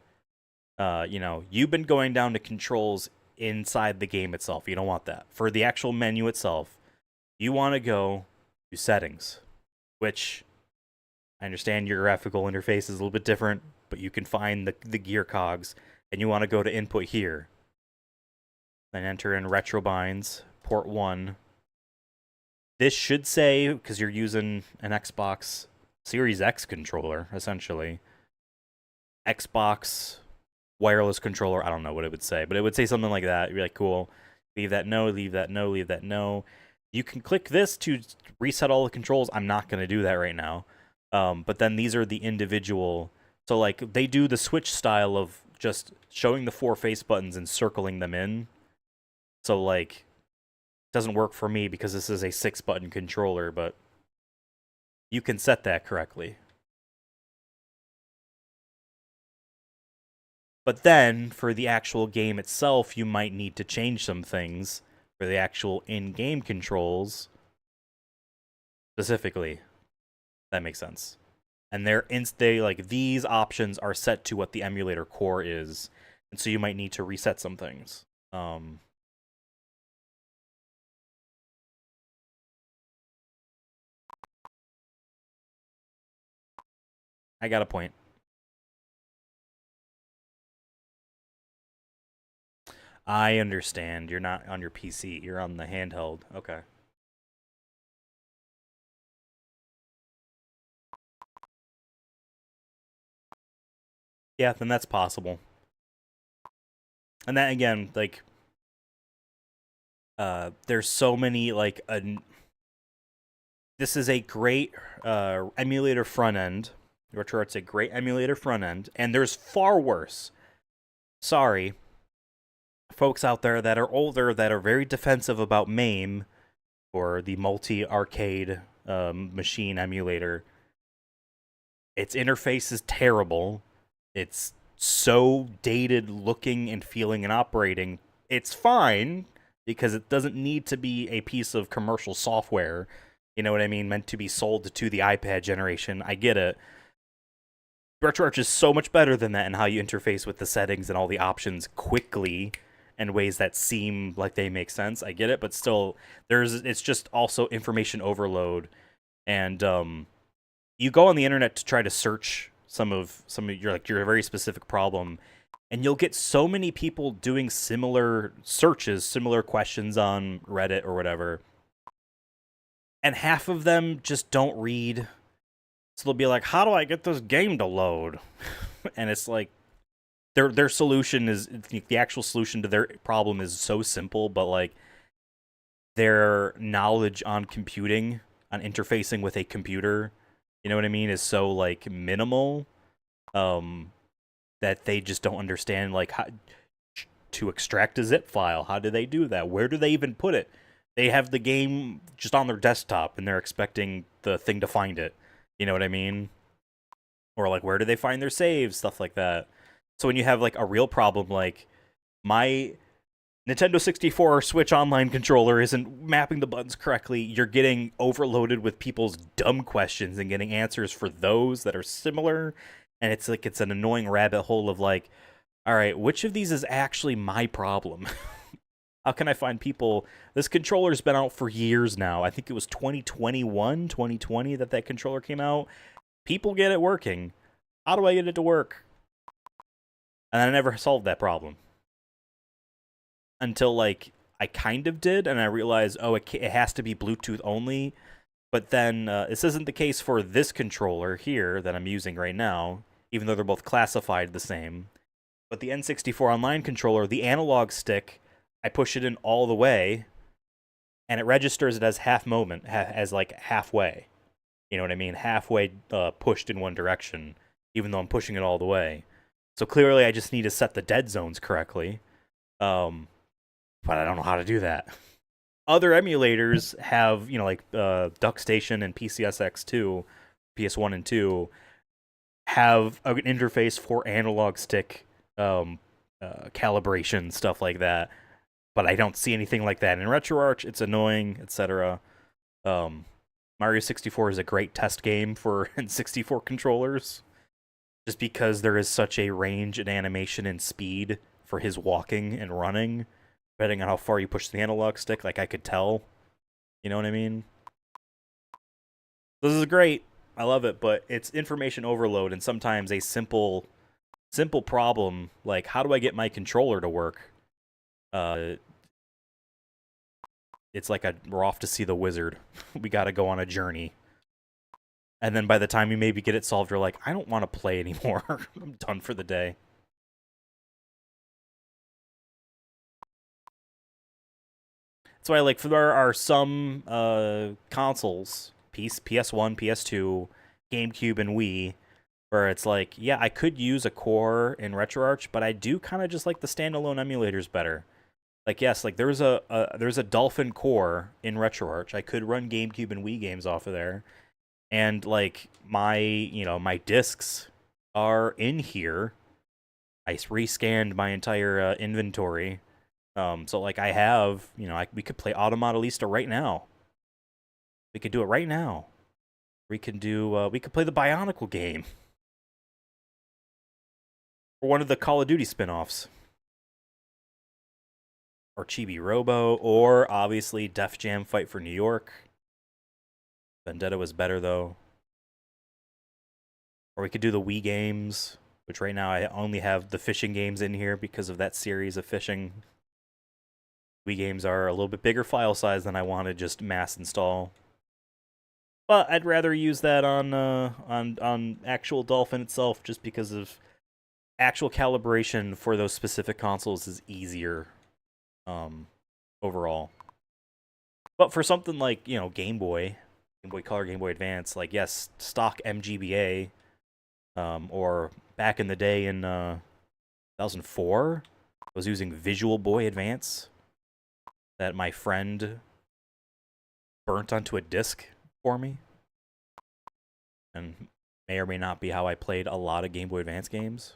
[SPEAKER 1] you've been going down to controls inside the game itself. You don't want that. For the actual menu itself, you want to go to settings, which I understand your graphical interface is a little bit different, but you can find the gear cogs, and you want to go to input here. Then enter in retro binds, port 1. This should say, because you're using an Xbox Series X controller, essentially, Xbox wireless controller. I don't know what it would say, but it would say something like that. You'd be like, cool. Leave that no, leave that no, leave that no. You can click this to reset all the controls. I'm not going to do that right now. But then these are the individual. So like they do the Switch style of just showing the 4 face buttons and circling them in. So like it doesn't work for me because this is a 6-button controller, but you can set that correctly. But then for the actual game itself, you might need to change some things for the actual in-game controls specifically. That makes sense. And they like these options are set to what the emulator core is, and so you might need to reset some things. I got a point. I understand. You're not on your PC. You're on the handheld. Okay. Yeah, then that's possible. And that again, like, there's so many like this is a great emulator front end. RetroArt's a great emulator front end, and there's far worse. Sorry, folks out there that are older that are very defensive about MAME or the multi-arcade machine emulator. Its interface is terrible. It's so dated looking and feeling and operating. It's fine. because it doesn't need to be a piece of commercial software, you know what I mean, meant to be sold to the iPad generation. I get it. RetroArch is so much better than that in how you interface with the settings and all the options quickly in ways that seem like they make sense. I get it, but still, it's just also information overload, and you go on the internet to try to search some of your very specific problem, and you'll get so many people doing similar searches, similar questions on Reddit or whatever, and half of them just don't read. So they'll be like, "How do I get this game to load?" And it's like their solution is the actual solution to their problem is so simple, but like their knowledge on computing, on interfacing with a computer, you know what I mean, is so like minimal, that they just don't understand like how to extract a zip file. How do they do that? Where do they even put it? They have the game just on their desktop and they're expecting the thing to find it. You know what I mean? Or like, where do they find their saves? Stuff like that. So when you have like a real problem, like my Nintendo 64 or Switch Online controller isn't mapping the buttons correctly, you're getting overloaded with people's dumb questions and getting answers for those that are similar. And it's like, it's an annoying rabbit hole of like, all right, which of these is actually my problem? How can I find people? This controller's been out for years now. I think it was 2021, 2020 that controller came out. People get it working. How do I get it to work? And I never solved that problem. Until, like, I kind of did, and I realized, oh, it has to be Bluetooth only. But then, this isn't the case for this controller here that I'm using right now, even though they're both classified the same. But the N64 Online controller, the analog stick, I push it in all the way, and it registers it as as like halfway. You know what I mean? Halfway pushed in one direction, even though I'm pushing it all the way. So clearly I just need to set the dead zones correctly. But I don't know how to do that. Other emulators have, you know, like DuckStation and PCSX2, PS1 and 2, have an interface for analog stick calibration, stuff like that. But I don't see anything like that in RetroArch. It's annoying, etc. Mario 64 is a great test game for N64 controllers, just because there is such a range in animation and speed for his walking and running, depending on how far you push the analog stick. Like, I could tell. You know what I mean? This is great. I love it, but it's information overload, and sometimes a simple problem, like, how do I get my controller to work? It's like we're off to see the wizard. We gotta go on a journey. And then by the time you maybe get it solved, you're like, I don't want to play anymore. I'm done for the day. That's why, like, there are some consoles, PS1, PS2, GameCube, and Wii, where it's like, yeah, I could use a core in RetroArch, but I do kind of just like the standalone emulators better. Like, yes, like there's a Dolphin core in RetroArch. I could run GameCube and Wii games off of there, and like my discs are in here. I rescanned my entire inventory, so like I have, we could play Automodelista right now. We could do it right now. We could play the Bionicle game, or one of the Call of Duty spin-offs. Or Chibi Robo, or obviously Def Jam Fight for New York. Vendetta was better, though. Or we could do the Wii games, which right now I only have the fishing games in here because of that series of fishing. Wii games are a little bit bigger file size than I want to just mass install. But I'd rather use that on actual Dolphin itself, just because of actual calibration for those specific consoles is easier. Overall. But for something like, Game Boy Color, Game Boy Advance, like, yes, stock MGBA, or back in the day in 2004, I was using Visual Boy Advance that my friend burnt onto a disc for me. And may or may not be how I played a lot of Game Boy Advance games,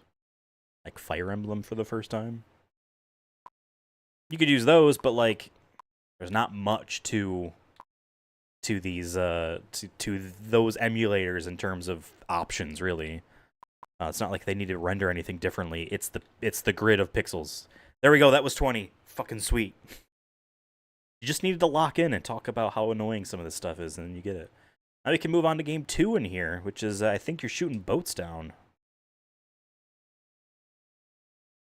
[SPEAKER 1] like Fire Emblem for the first time. You could use those, but like There's not much to these to those emulators in terms of options, really. It's not like they need to render anything differently. It's the grid of pixels. There we go. That was 20. Fucking sweet. You just needed to lock in and talk about how annoying some of this stuff is, and you get it. Now we can move on to game 2 in here, which is I think you're shooting boats down.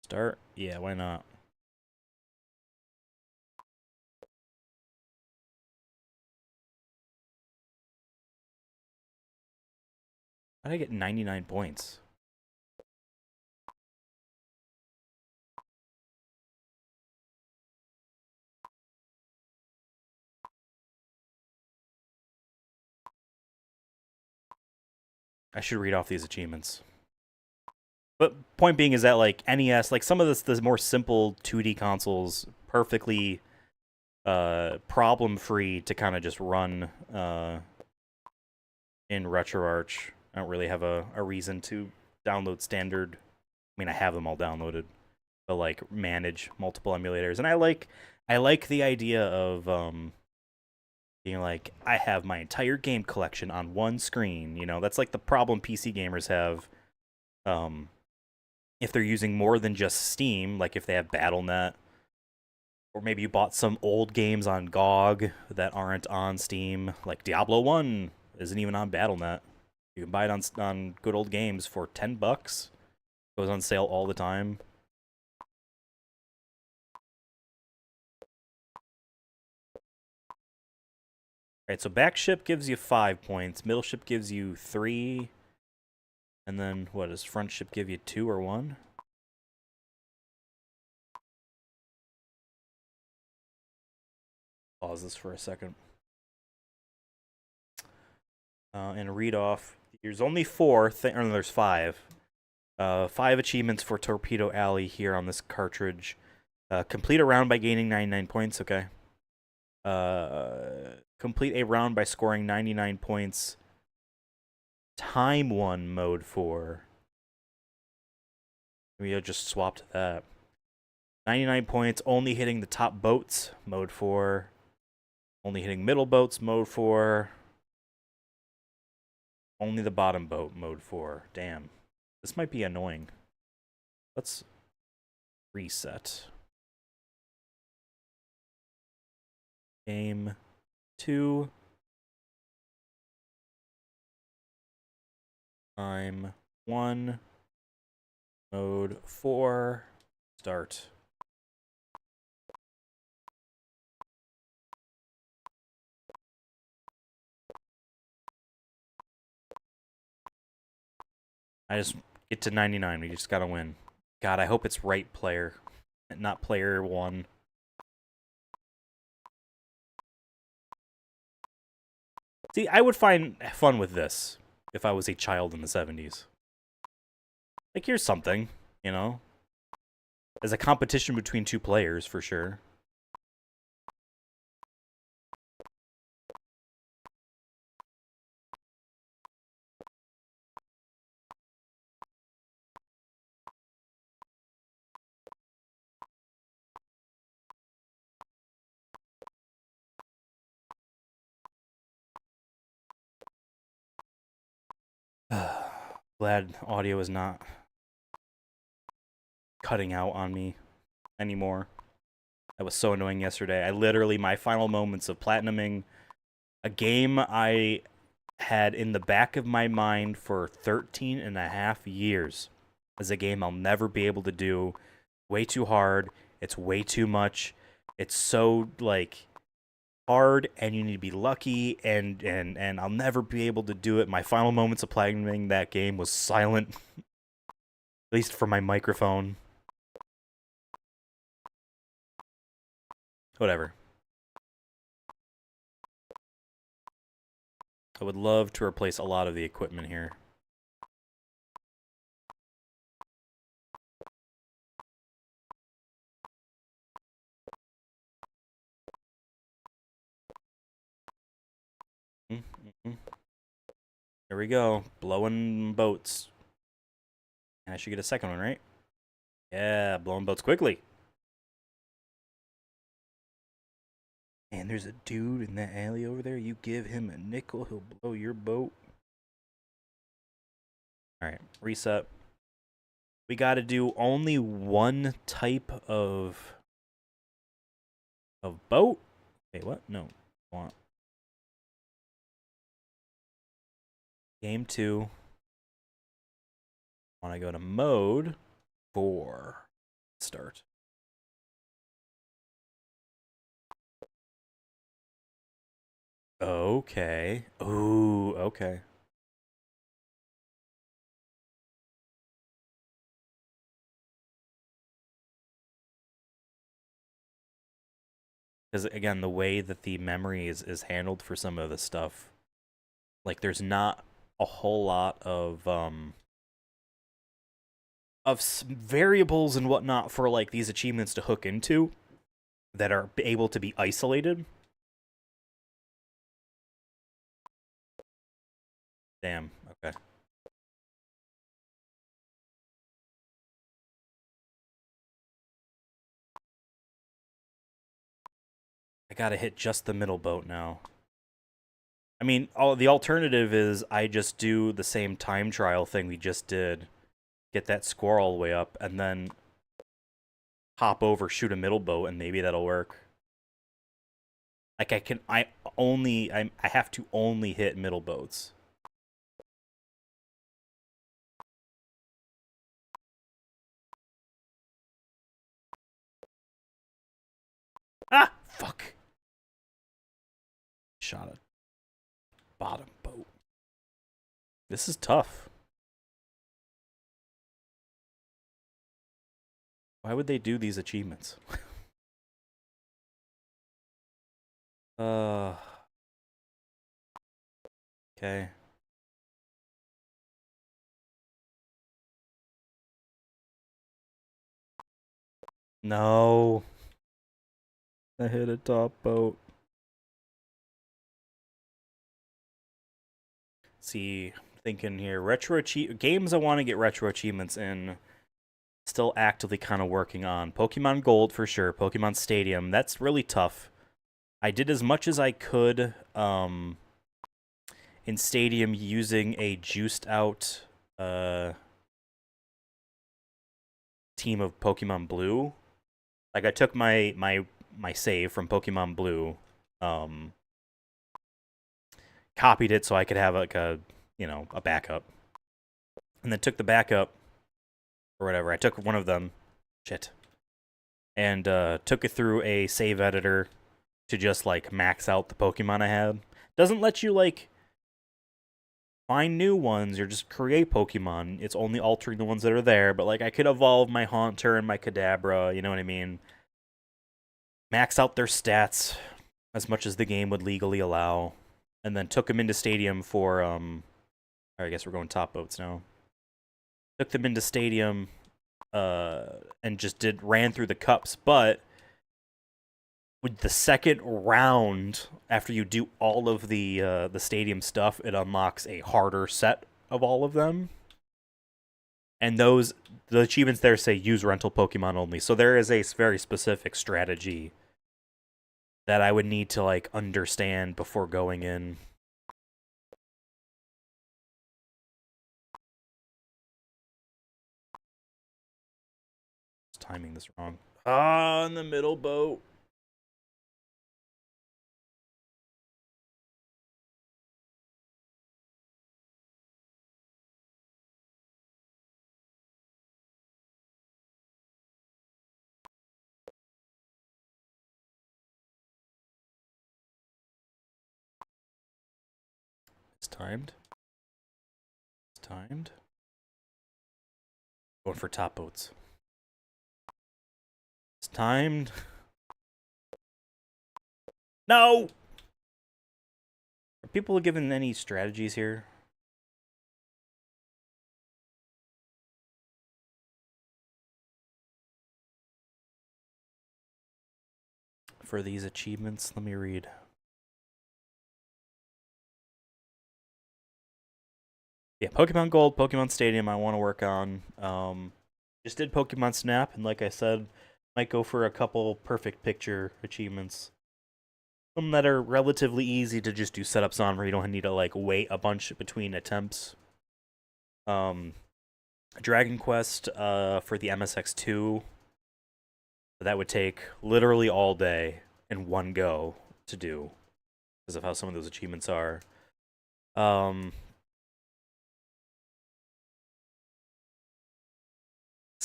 [SPEAKER 1] Start? Yeah, why not? How did I get 99 points? I should read off these achievements. But point being is that, like, NES, like, some of the more simple 2D consoles, perfectly problem-free to kind of just run in RetroArch. I don't really have a reason to download standard. I mean, I have them all downloaded, but, like, manage multiple emulators. And I like the idea of being like, I have my entire game collection on one screen. You know, that's like the problem PC gamers have. If they're using more than just Steam, like if they have Battle.net, or maybe you bought some old games on GOG that aren't on Steam, like Diablo 1 isn't even on Battle.net. You can buy it on good old games for $10. Goes on sale all the time. Alright, so back ship gives you 5 points, middle ship gives you 3, and then what does front ship give you, 2 or 1? Pause this for a second. And read off. There's only 4, or no, there's 5. 5 achievements for Torpedo Alley here on this cartridge. Complete a round by gaining 99 points, okay. Complete a round by scoring 99 points. Time 1 mode 4. Maybe I'll just swap to that. 99 points, only hitting the top boats, mode 4. Only hitting middle boats, mode 4. Only the bottom boat, mode 4. Damn. This might be annoying. Let's reset. Game 2. Time 1. Mode 4. Start. I just get to 99. We just gotta win. God, I hope it's right player, not player 1. See, I would find fun with this if I was a child in the 70s. Like, here's something, you know? As a competition between 2 players, for sure. Glad audio is not cutting out on me anymore. That was so annoying yesterday. I literally, my final moments of platinuming a game I had in the back of my mind for 13 and a half years as a game I'll never be able to do. Way too hard. It's way too much. It's so, like, hard, and you need to be lucky, and I'll never be able to do it. My final moments of playing that game was silent, at least for my microphone. Whatever. I would love to replace a lot of the equipment here. There we go. Blowing boats. And I should get a second one, right? Yeah, blowing boats quickly. And there's a dude in that alley over there. You give him a nickel, he'll blow your boat. Alright, reset. We gotta do only one type of boat? Wait, what? No. Want. Game 2. Want to go to mode 4. Start. Okay. Ooh, okay. Because again, the way that the memory is handled for some of the stuff, like there's not a whole lot of variables and whatnot for like these achievements to hook into that are able to be isolated. Damn. Okay. I gotta hit just the middle boat now. I mean, the alternative is I just do the same time trial thing we just did. Get that score all the way up, and then hop over, shoot a middle boat, and maybe that'll work. Like I have to only hit middle boats. Ah, fuck. Shot a bottom boat. This is tough. Why would they do these achievements? Okay. No. I hit a top boat. See, thinking here, games I want to get retro achievements in. Still actively kind of working on Pokemon Gold for sure. Pokemon Stadium, that's really tough. I did as much as I could in Stadium using a juiced out team of Pokemon Blue. Like I took my save from Pokemon Blue, copied it so I could have like a backup, and then took the backup or whatever. I took one of them, and took it through a save editor to just like max out the Pokemon I had. Doesn't let you like find new ones or just create Pokemon. It's only altering the ones that are there, but like I could evolve my Haunter and my Kadabra, you know what I mean? Max out their stats as much as the game would legally allow, and then took them into Stadium for I guess we're going top boats now. Took them into Stadium and just ran through the cups, but with the second round, after you do all of the Stadium stuff, it unlocks a harder set of all of them. And the achievements there say use rental Pokemon only. So there is a very specific strategy that I would need to like understand before going in. Just timing this wrong. Ah, in the middle boat. It's timed. It's timed. Going for top boats. It's timed. No! Are people given any strategies here? For these achievements, let me read. Yeah, Pokemon Gold, Pokemon Stadium I want to work on. Just did Pokemon Snap, and like I said, might go for a couple perfect picture achievements. Some that are relatively easy to just do setups on, where you don't need to like wait a bunch between attempts. Dragon Quest for the MSX2, that would take literally all day in one go to do because of how some of those achievements are. Some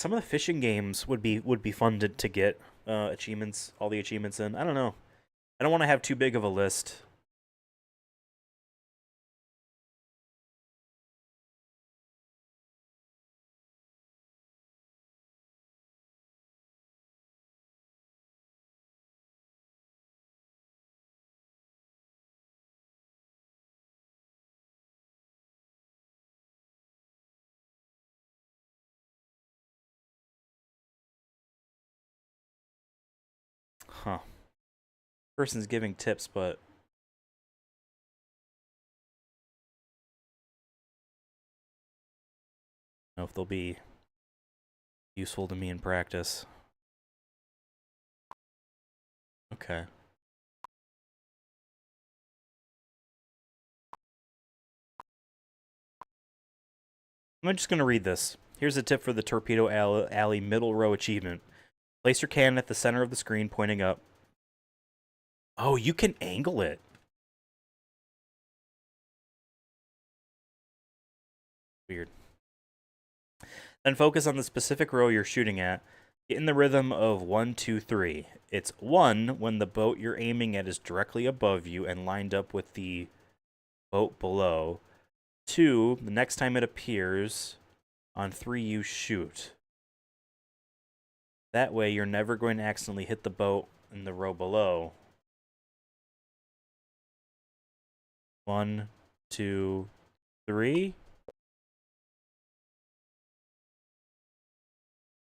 [SPEAKER 1] of the fishing games would be fun to get achievements, all the achievements in. I don't know. I don't want to have too big of a list. Huh. Person's giving tips, but I don't know if they'll be useful to me in practice. Okay. I'm just going to read this. Here's a tip for the Torpedo Alley middle row achievement. Place your cannon at the center of the screen, pointing up. Oh, you can angle it. Weird. Then focus on the specific row you're shooting at. Get in the rhythm of 1, 2, 3. It's 1 when the boat you're aiming at is directly above you and lined up with the boat below. 2, the next time it appears. On 3, you shoot. That way, you're never going to accidentally hit the boat in the row below. 1, 2, 3.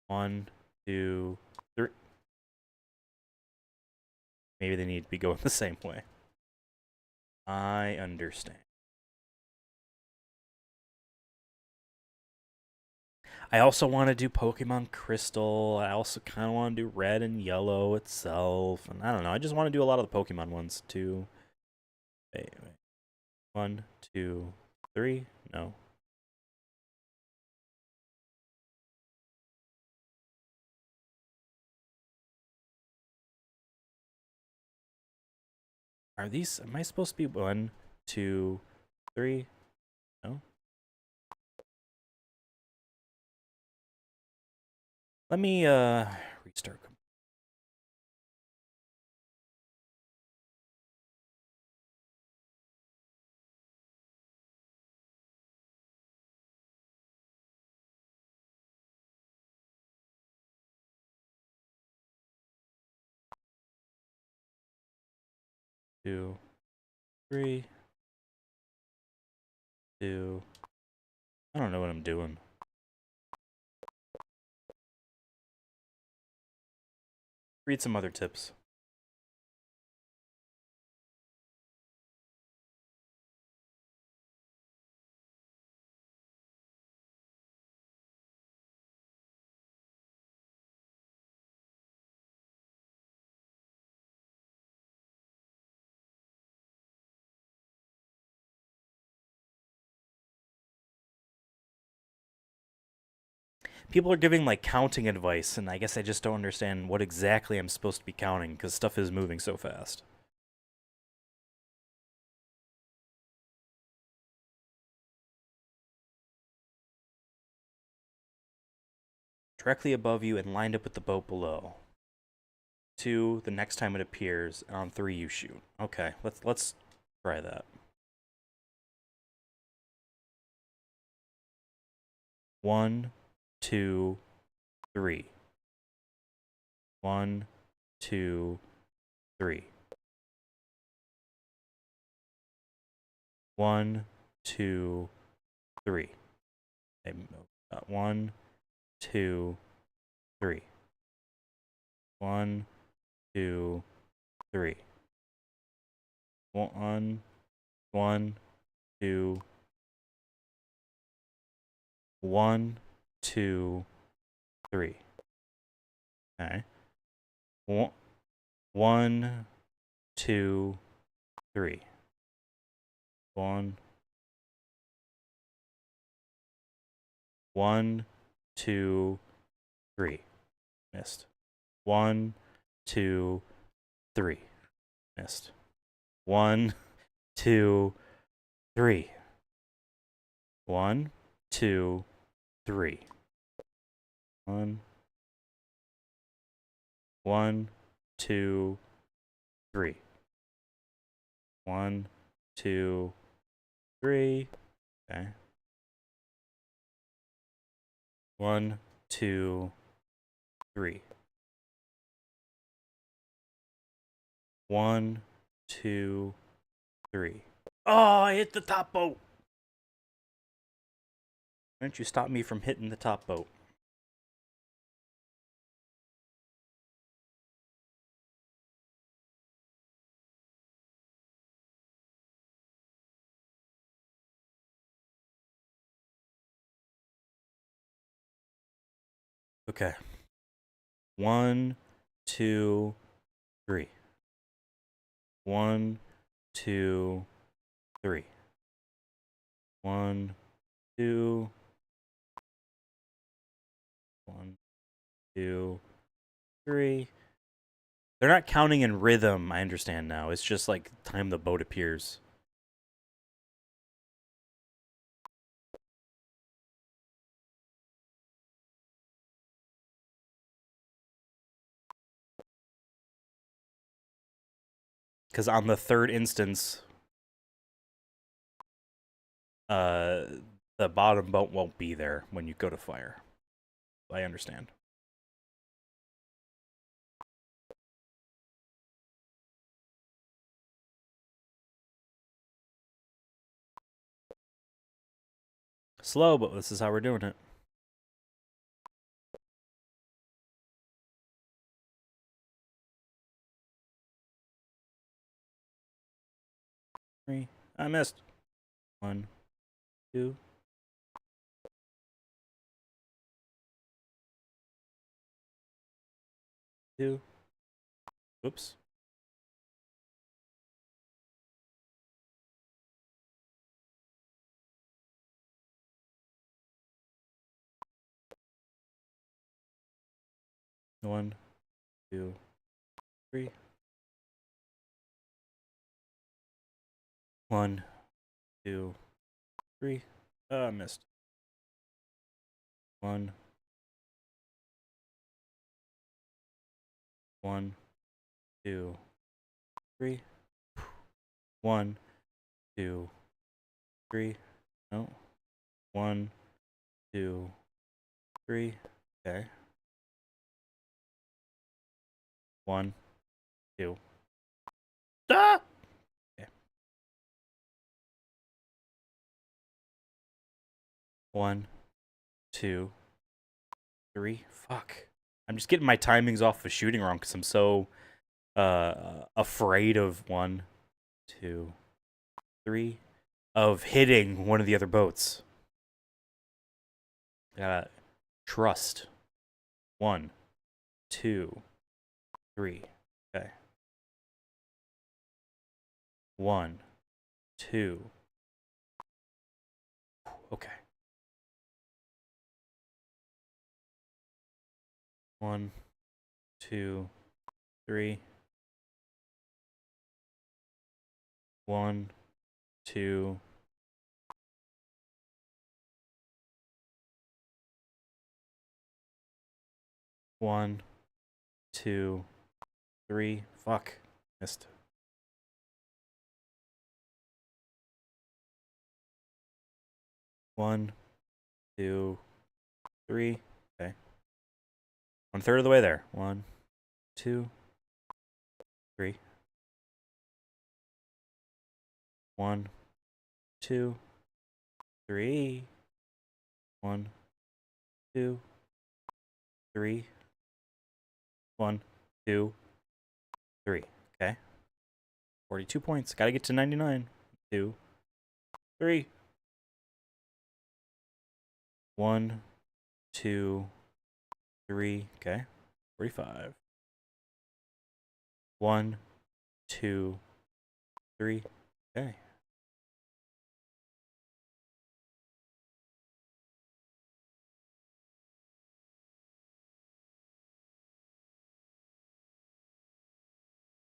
[SPEAKER 1] 1, 2, 3. Maybe they need to be going the same way. I understand. I also want to do Pokemon Crystal. I also kind of want to do Red and Yellow itself. And I don't know. I just want to do a lot of the Pokemon ones too. Wait. 1, 2, 3. No. Are these? Am I supposed to be 1, 2, 3? No. Let me restart. 2, 3, 2. I don't know what I'm doing. Read some other tips. People are giving like counting advice, and I guess I just don't understand what exactly I'm supposed to be counting because stuff is moving so fast. Directly above you and lined up with the boat below. 2, the next time it appears, and on 3 you shoot. Okay, let's try that. 1, 2, 3. 1, 2, 3. 1, 2, 3. 1, 2, 3. 1, 2, 3. 1, 1, 2, 1, 2, 3. Okay. 1, 2, 3. 1. 1, 2, 3. Missed. 1, 2, 3. Missed. 1, 2, 3. 1, 2, 3. 1, 1, 2, 3. 1, 2, 3. Okay. 1, 2, 3. 1, 2, 3. Oh, I hit the top boat. Why don't you stop me from hitting the top boat? Okay. 1, 2, 3. 1, 2, 3. 1, 2. 1, 2, 3. They're not counting in rhythm, I understand now. It's just like time the boat appears. Because on the third instance, the bottom boat won't be there when you go to fire. I understand. Slow, but this is how we're doing it. Three. I missed. 1, 2. 2. Oops. 1, 2, 3. 1, 2, 3. I missed. 1, 1, 2, 3. 1, 2, 3. No. 1, 2, 3. Okay. 1, 2. Ah! Okay. 1, 2, 3. Fuck. I'm just getting my timings off of shooting wrong because I'm so afraid of 1, 2, 3 of hitting one of the other boats. Gotta trust. 1, 2, 3. Okay. 1, 2. Okay. 1, 2, 3. 1, 2. 1, 2, 3. Fuck. Missed. 1, 2, 3. Okay. 1/3 of the way there. 1, 2, 3. 1, 2, 3. 1, 2, 3. 1, 2, 3. Okay. 42 points. Gotta get to 99. 2, 3. 1, 2, 3. Okay. 45. 1, 2, 3. Okay.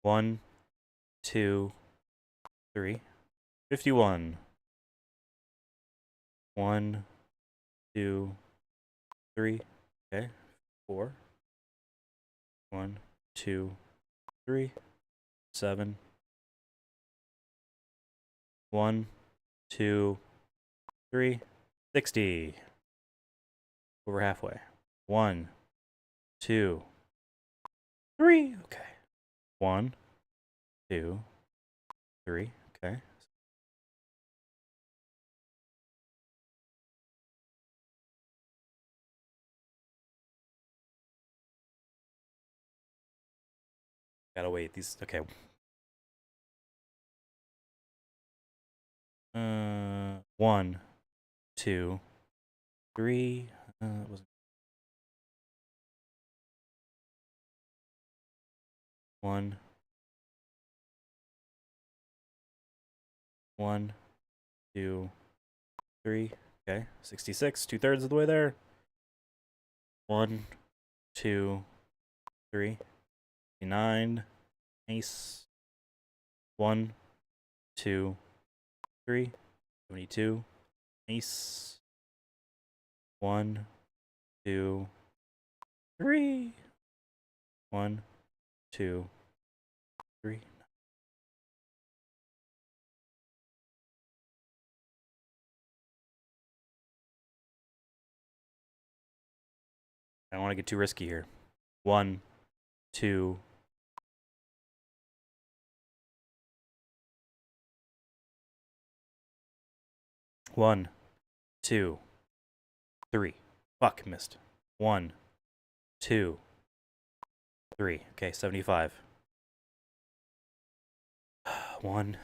[SPEAKER 1] One, 2, 3. 51. 1, 2, 3. Okay. 4. 1, 2, 3. 7. 1, 2, 3. 60. Over halfway. 1, 2, 3. Okay. 1, 2, 3. Okay. Gotta wait. These. Okay. 1, 2, 3. It was 1, 1, 2, 3. Okay. 66. 2/3 of the way there. 1, 2, 3. 9. Ace. 1, 2, 3. 72. Ace. 1, 2, 3. 1, 2, 3. I don't want to get too risky here. 1, 2. 1, 2, 3. Fuck, missed. 1, 2, 3. Okay, 75. 1,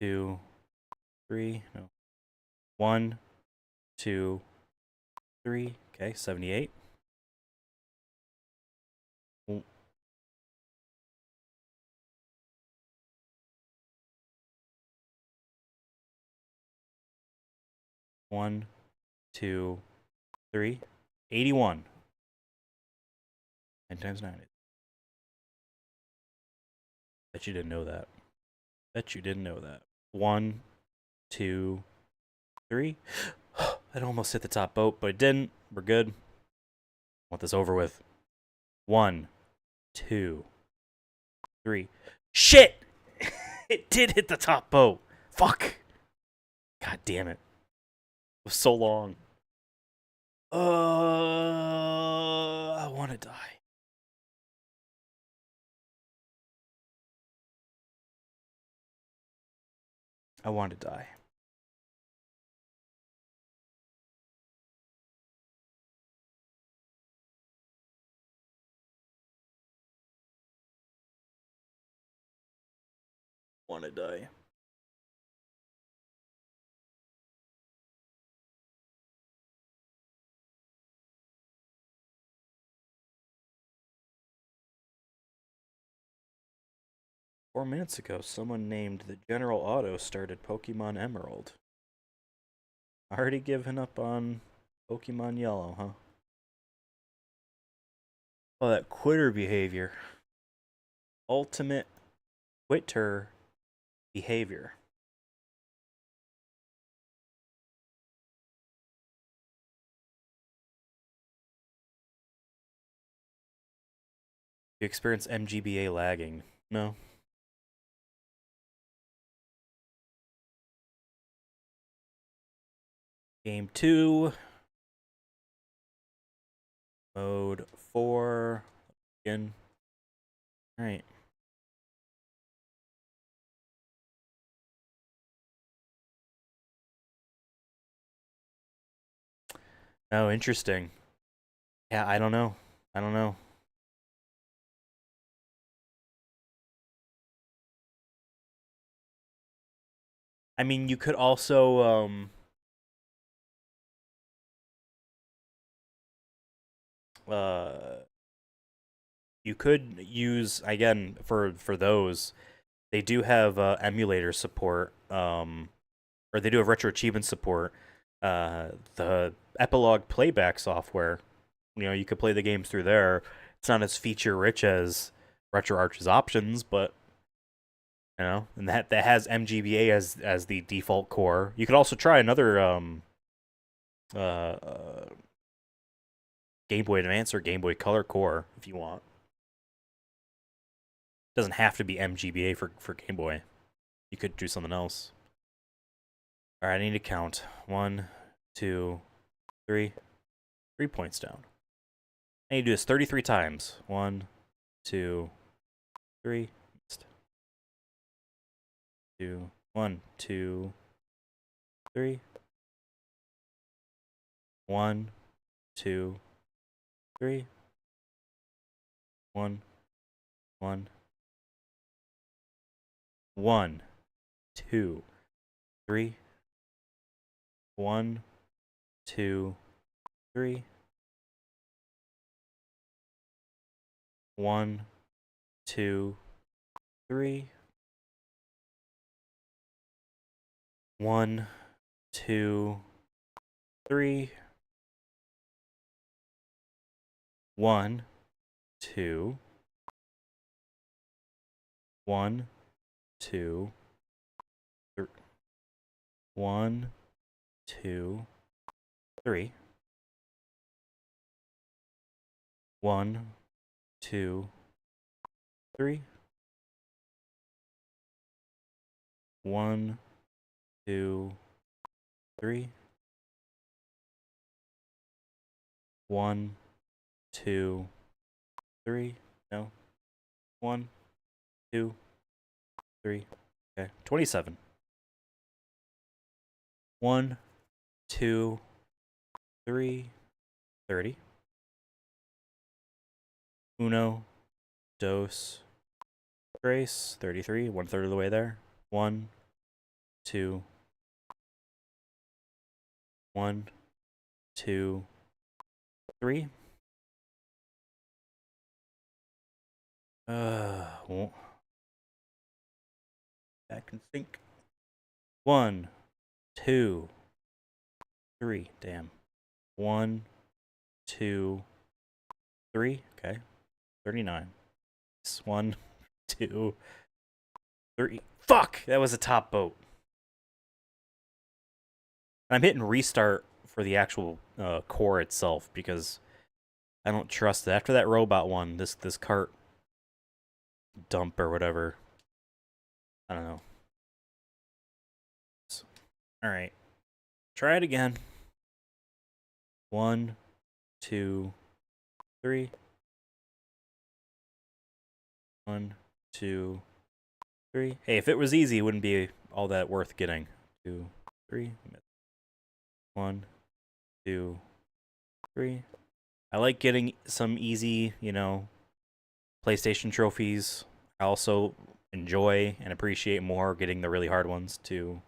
[SPEAKER 1] 2, 3. No. 1, 2, 3. Okay, 78. 1, 2, 3. 81. 10 times 9. Bet you didn't know that. Bet you didn't know that. 1, 2, 3. It almost hit the top boat, but it didn't. We're good. Want this over with. 1, 2, 3. Shit! It did hit the top boat. Fuck. God damn it. It was so long. I want to die. I want to die. Want to die. Four minutes ago, someone named the General Auto started Pokemon Emerald. Already given up on Pokemon Yellow, huh? Oh, that quitter behavior. Ultimate quitter behavior. You experience MGBA lagging. No. Game 2. Mode 4. Again. Alright. Oh, interesting. Yeah, I don't know. I don't know. I mean, you could also, you could use, again, for those, they do have emulator support, or they do have retro achievement support. The Epilogue playback software, you could play the games through there. It's not as feature rich as RetroArch's options, but and that has MGBA as the default core. You could also try another Game Boy Advance or Game Boy Color core if you want. It doesn't have to be MGBA for Game Boy. You could do something else. All right, I need to count. 1, 2, 3. 3 points down. I need to do this 33 times. 1, 2, 3. 2, 1, 2, 3. 1, 2, 3. 1, 1. 1, 2, 3. 1, 2, 3. 1, 2, 3. 1, 2, 3. 1, 2. 1, 2. 1, 2, 3. 1, 2, 3. 1, 2, 3. 1, 2, 3. No. 1, 2, 3. Okay. 27. 1, 2, 3. 30. Uno, dos, tres. 33. 1/3 of the way there. 1, 2. 1, 2, 3. Well, I can think. 1, 2, 3. Damn. 1, 2, 3. Okay. 39. 1, 2, 3. Fuck! That was a top boat. I'm hitting restart for the actual core itself because I don't trust it. After that robot one, this cart dump or whatever. I don't know. All right. Try it again. 1, 2, 3. 1, 2, 3. Hey, if it was easy, it wouldn't be all that worth getting. 2, 3. 1, 2, 3. I like getting some easy, PlayStation trophies. I also enjoy and appreciate more getting the really hard ones. 2,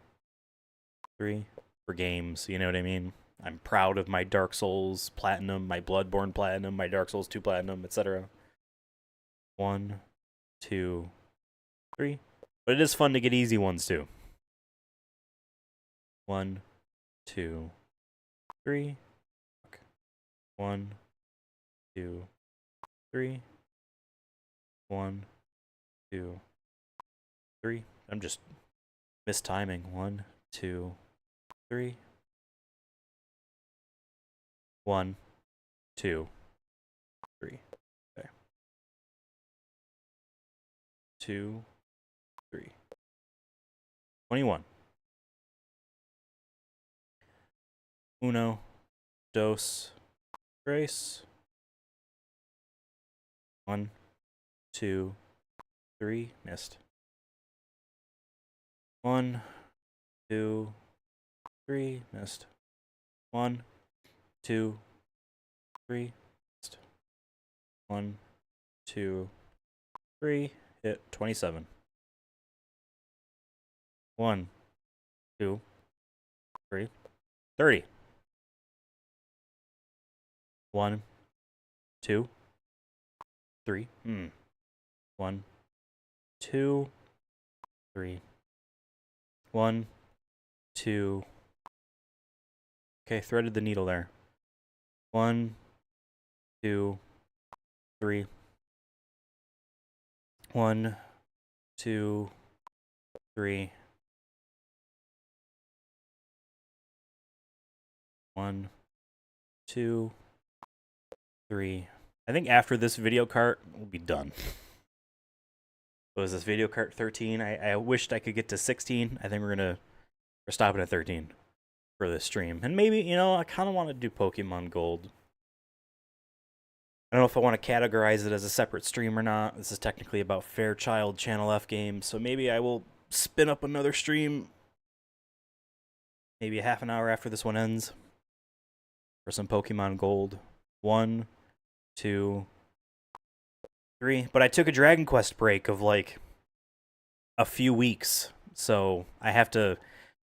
[SPEAKER 1] 3 for games. You know what I mean? I'm proud of my Dark Souls Platinum, my Bloodborne Platinum, my Dark Souls 2 Platinum, etc. 1, 2, 3. But it is fun to get easy ones too. 1, 2, 3. 1, 2, 3. 1, 2, 3. I'm just mistiming. 1, 2, 3. 1, 2, 3. Okay. 2, 3. 21. Uno, dos, tres. 1, 2, 3. Missed. 1, 2, 3. Missed. 1, 2, 3. Missed. 1, 2, 3. Hit. 27. 1, 2, 3. 30. 1, 2, 3. 1, 2, 3. 1, 2. Okay, threaded the needle there. 1, 2, 3. 1, 2, 3. 1, 2, 3. I think after this video cart, we'll be done. What was this, video cart 13? I wished I could get to 16. I think we're stopping at 13 for this stream. And maybe, you know, I kind of want to do Pokemon Gold. I don't know if I want to categorize it as a separate stream or not. This is technically about Fairchild Channel F games, so maybe I will spin up another stream maybe a half an hour after this one ends for some Pokemon Gold. 1, 2, 3. But I took a Dragon Quest break of like a few weeks, so I have to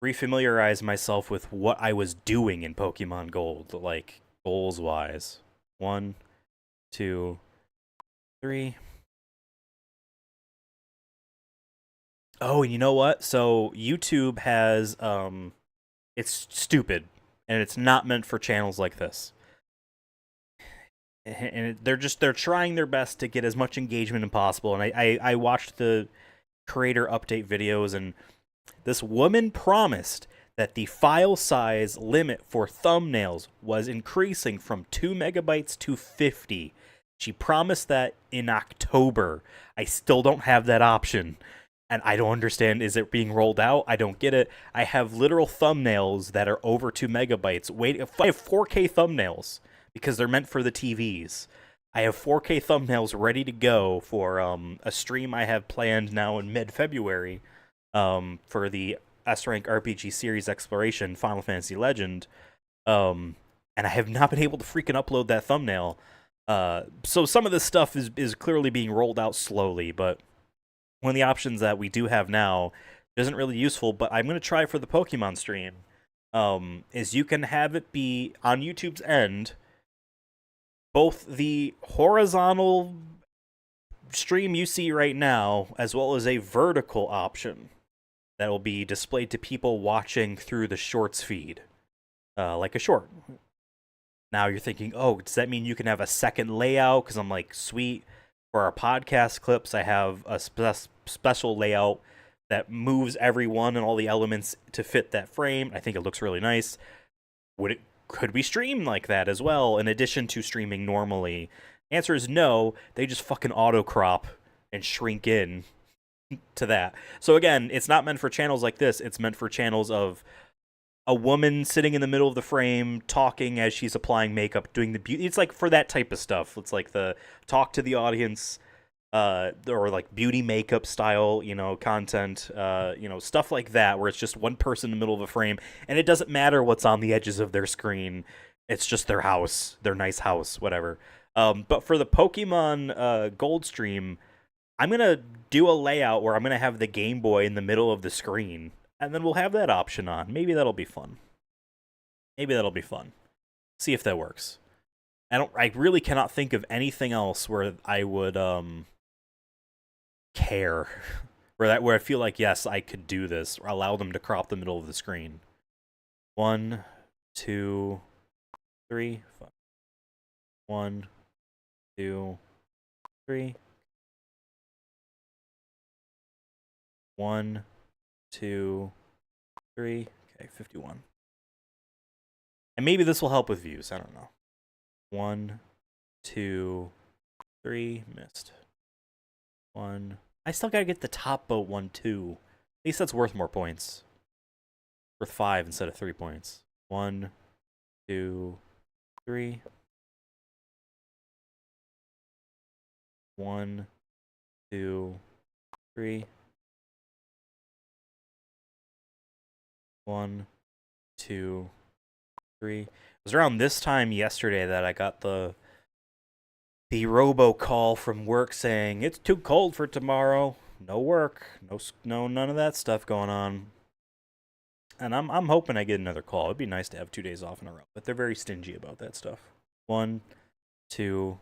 [SPEAKER 1] refamiliarize myself with what I was doing in Pokemon Gold, like goals-wise. 1, 2, 3. Oh, and you know what? So YouTube has it's stupid, and it's not meant for channels like this. And they're trying their best to get as much engagement as possible. And I watched the creator update videos, and this woman promised that the file size limit for thumbnails was increasing from 2 megabytes to 50. She promised that in October. I still don't have that option. And I don't understand, is it being rolled out? I don't get it. I have literal thumbnails that are over 2 megabytes. Wait, I have 4K thumbnails because they're meant for the TVs. I have 4K thumbnails ready to go for a stream I have planned now in mid-February for the S-Rank RPG Series Exploration Final Fantasy Legend. And I have not been able to freaking upload that thumbnail. So some of this stuff is clearly being rolled out slowly, but one of the options that we do have now isn't really useful, but I'm going to try for the Pokemon stream, is you can have it be, on YouTube's end, both the horizontal stream you see right now, as well as a vertical option that will be displayed to people watching through the Shorts feed, like a short. Now you're thinking, oh, does that mean you can have a second layout? Because I'm like, sweet. For our podcast clips, I have a special layout that moves everyone and all the elements to fit that frame. I think it looks really nice. Could we stream like that as well, in addition to streaming normally? Answer is no. They just fucking auto crop and shrink in to that. So again, it's not meant for channels like this. It's meant for channels of a woman sitting in the middle of the frame talking as she's applying makeup, doing the beauty. It's like for that type of stuff. It's like the talk to the audience, or like beauty makeup style, you know, content, you know, stuff like that, where it's just one person in the middle of a frame, and it doesn't matter what's on the edges of their screen. It's just their house, their nice house, whatever. But for the Pokemon Gold stream, I'm gonna do a layout where I'm gonna have the Game Boy in the middle of the screen. And then we'll have that option on. Maybe that'll be fun. Maybe that'll be fun. See if that works. I really cannot think of anything else where I would care. where I feel like, yes, I could do this, or allow them to crop the middle of the screen. 1, 2, 3. 1, 2, 3. 1, 2, 3. Okay, 51. And maybe this will help with views. I don't know. 1, 2, 3. Missed. 1. I still gotta get the top boat 1, 2. At least that's worth more points. Worth 5 instead of 3 points. 1, 2, 3. 1, 2, 3. 1, 2, 3. It was around this time yesterday that I got the robocall from work saying it's too cold for tomorrow. No work, no none of that stuff going on. And I'm hoping I get another call. It'd be nice to have 2 days off in a row, but they're very stingy about that stuff. 1, 2.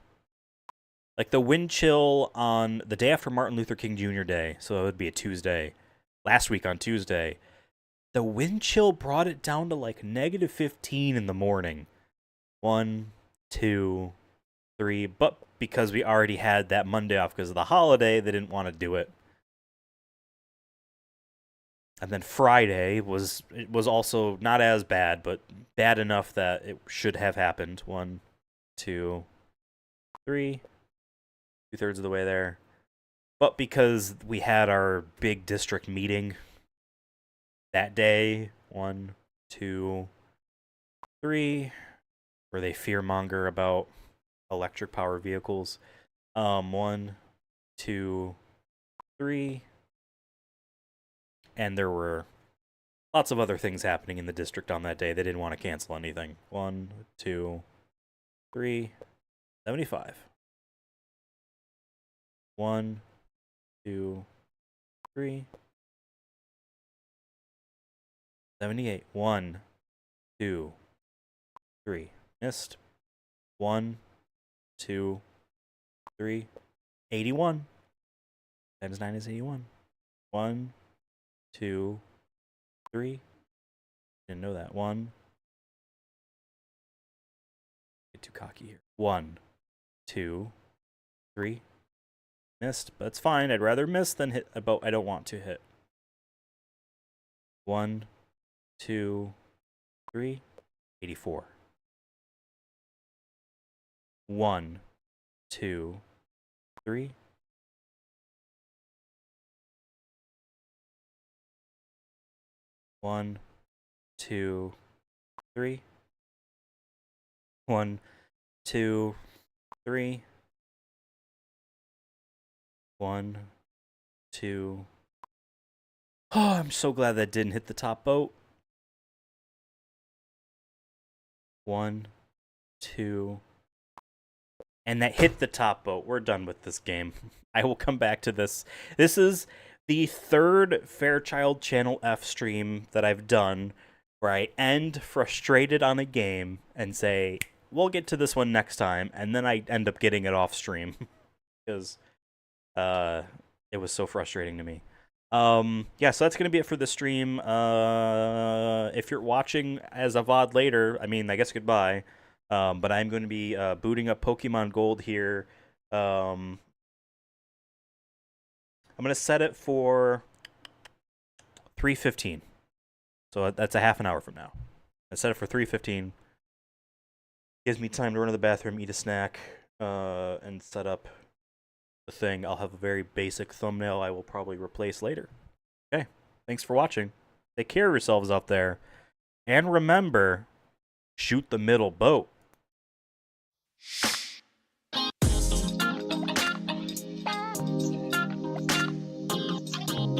[SPEAKER 1] Like the wind chill on the day after Martin Luther King Jr. Day, so it would be a Tuesday. last week on Tuesday, the wind chill brought it down to like -15 in the morning. 1, 2, 3. But because we already had that Monday off because of the holiday, they didn't want to do it. And then Friday was also not as bad, but bad enough that it should have happened. 1, 2, 3, 2/3 of the way there. But because we had our big district meeting that day, 1, 2, 3, where they fearmonger about electric power vehicles. 1, 2, 3. And there were lots of other things happening in the district on that day. They didn't want to cancel anything. 1, 2, 3, 75. 1, 2, 3, 78. 1, 2, 3. Missed. 1, 2, 3. 81. Times 9 is 81. 1, 2, 3. Didn't know that. 1. Get too cocky here. 1, 2, 3. Missed, but it's fine. I'd rather miss than hit a boat I don't want to hit. 1, 2, 3. 84. 1, 2, 3. 1, 2, 3. 1, 2, 3. 1, 2. Oh, I'm so glad that didn't hit the top boat. 1, 2. And that hit the top boat. We're done with this game. I will come back to this. This is the third Fairchild Channel F stream that I've done where I end frustrated on a game and say, we'll get to this one next time, and then I end up getting it off stream because it was so frustrating to me. Yeah, so that's going to be it for the stream. If you're watching as a VOD later, I mean, I guess goodbye. But I'm going to be booting up Pokemon Gold here. I'm going to set it for 3:15. So that's a half an hour from now. I set it for 3:15. Gives me time to run to the bathroom, eat a snack, and set up the thing. I'll have a very basic thumbnail I will probably replace later. Okay, thanks for watching. Take care of yourselves out there. And remember, shoot the middle boat.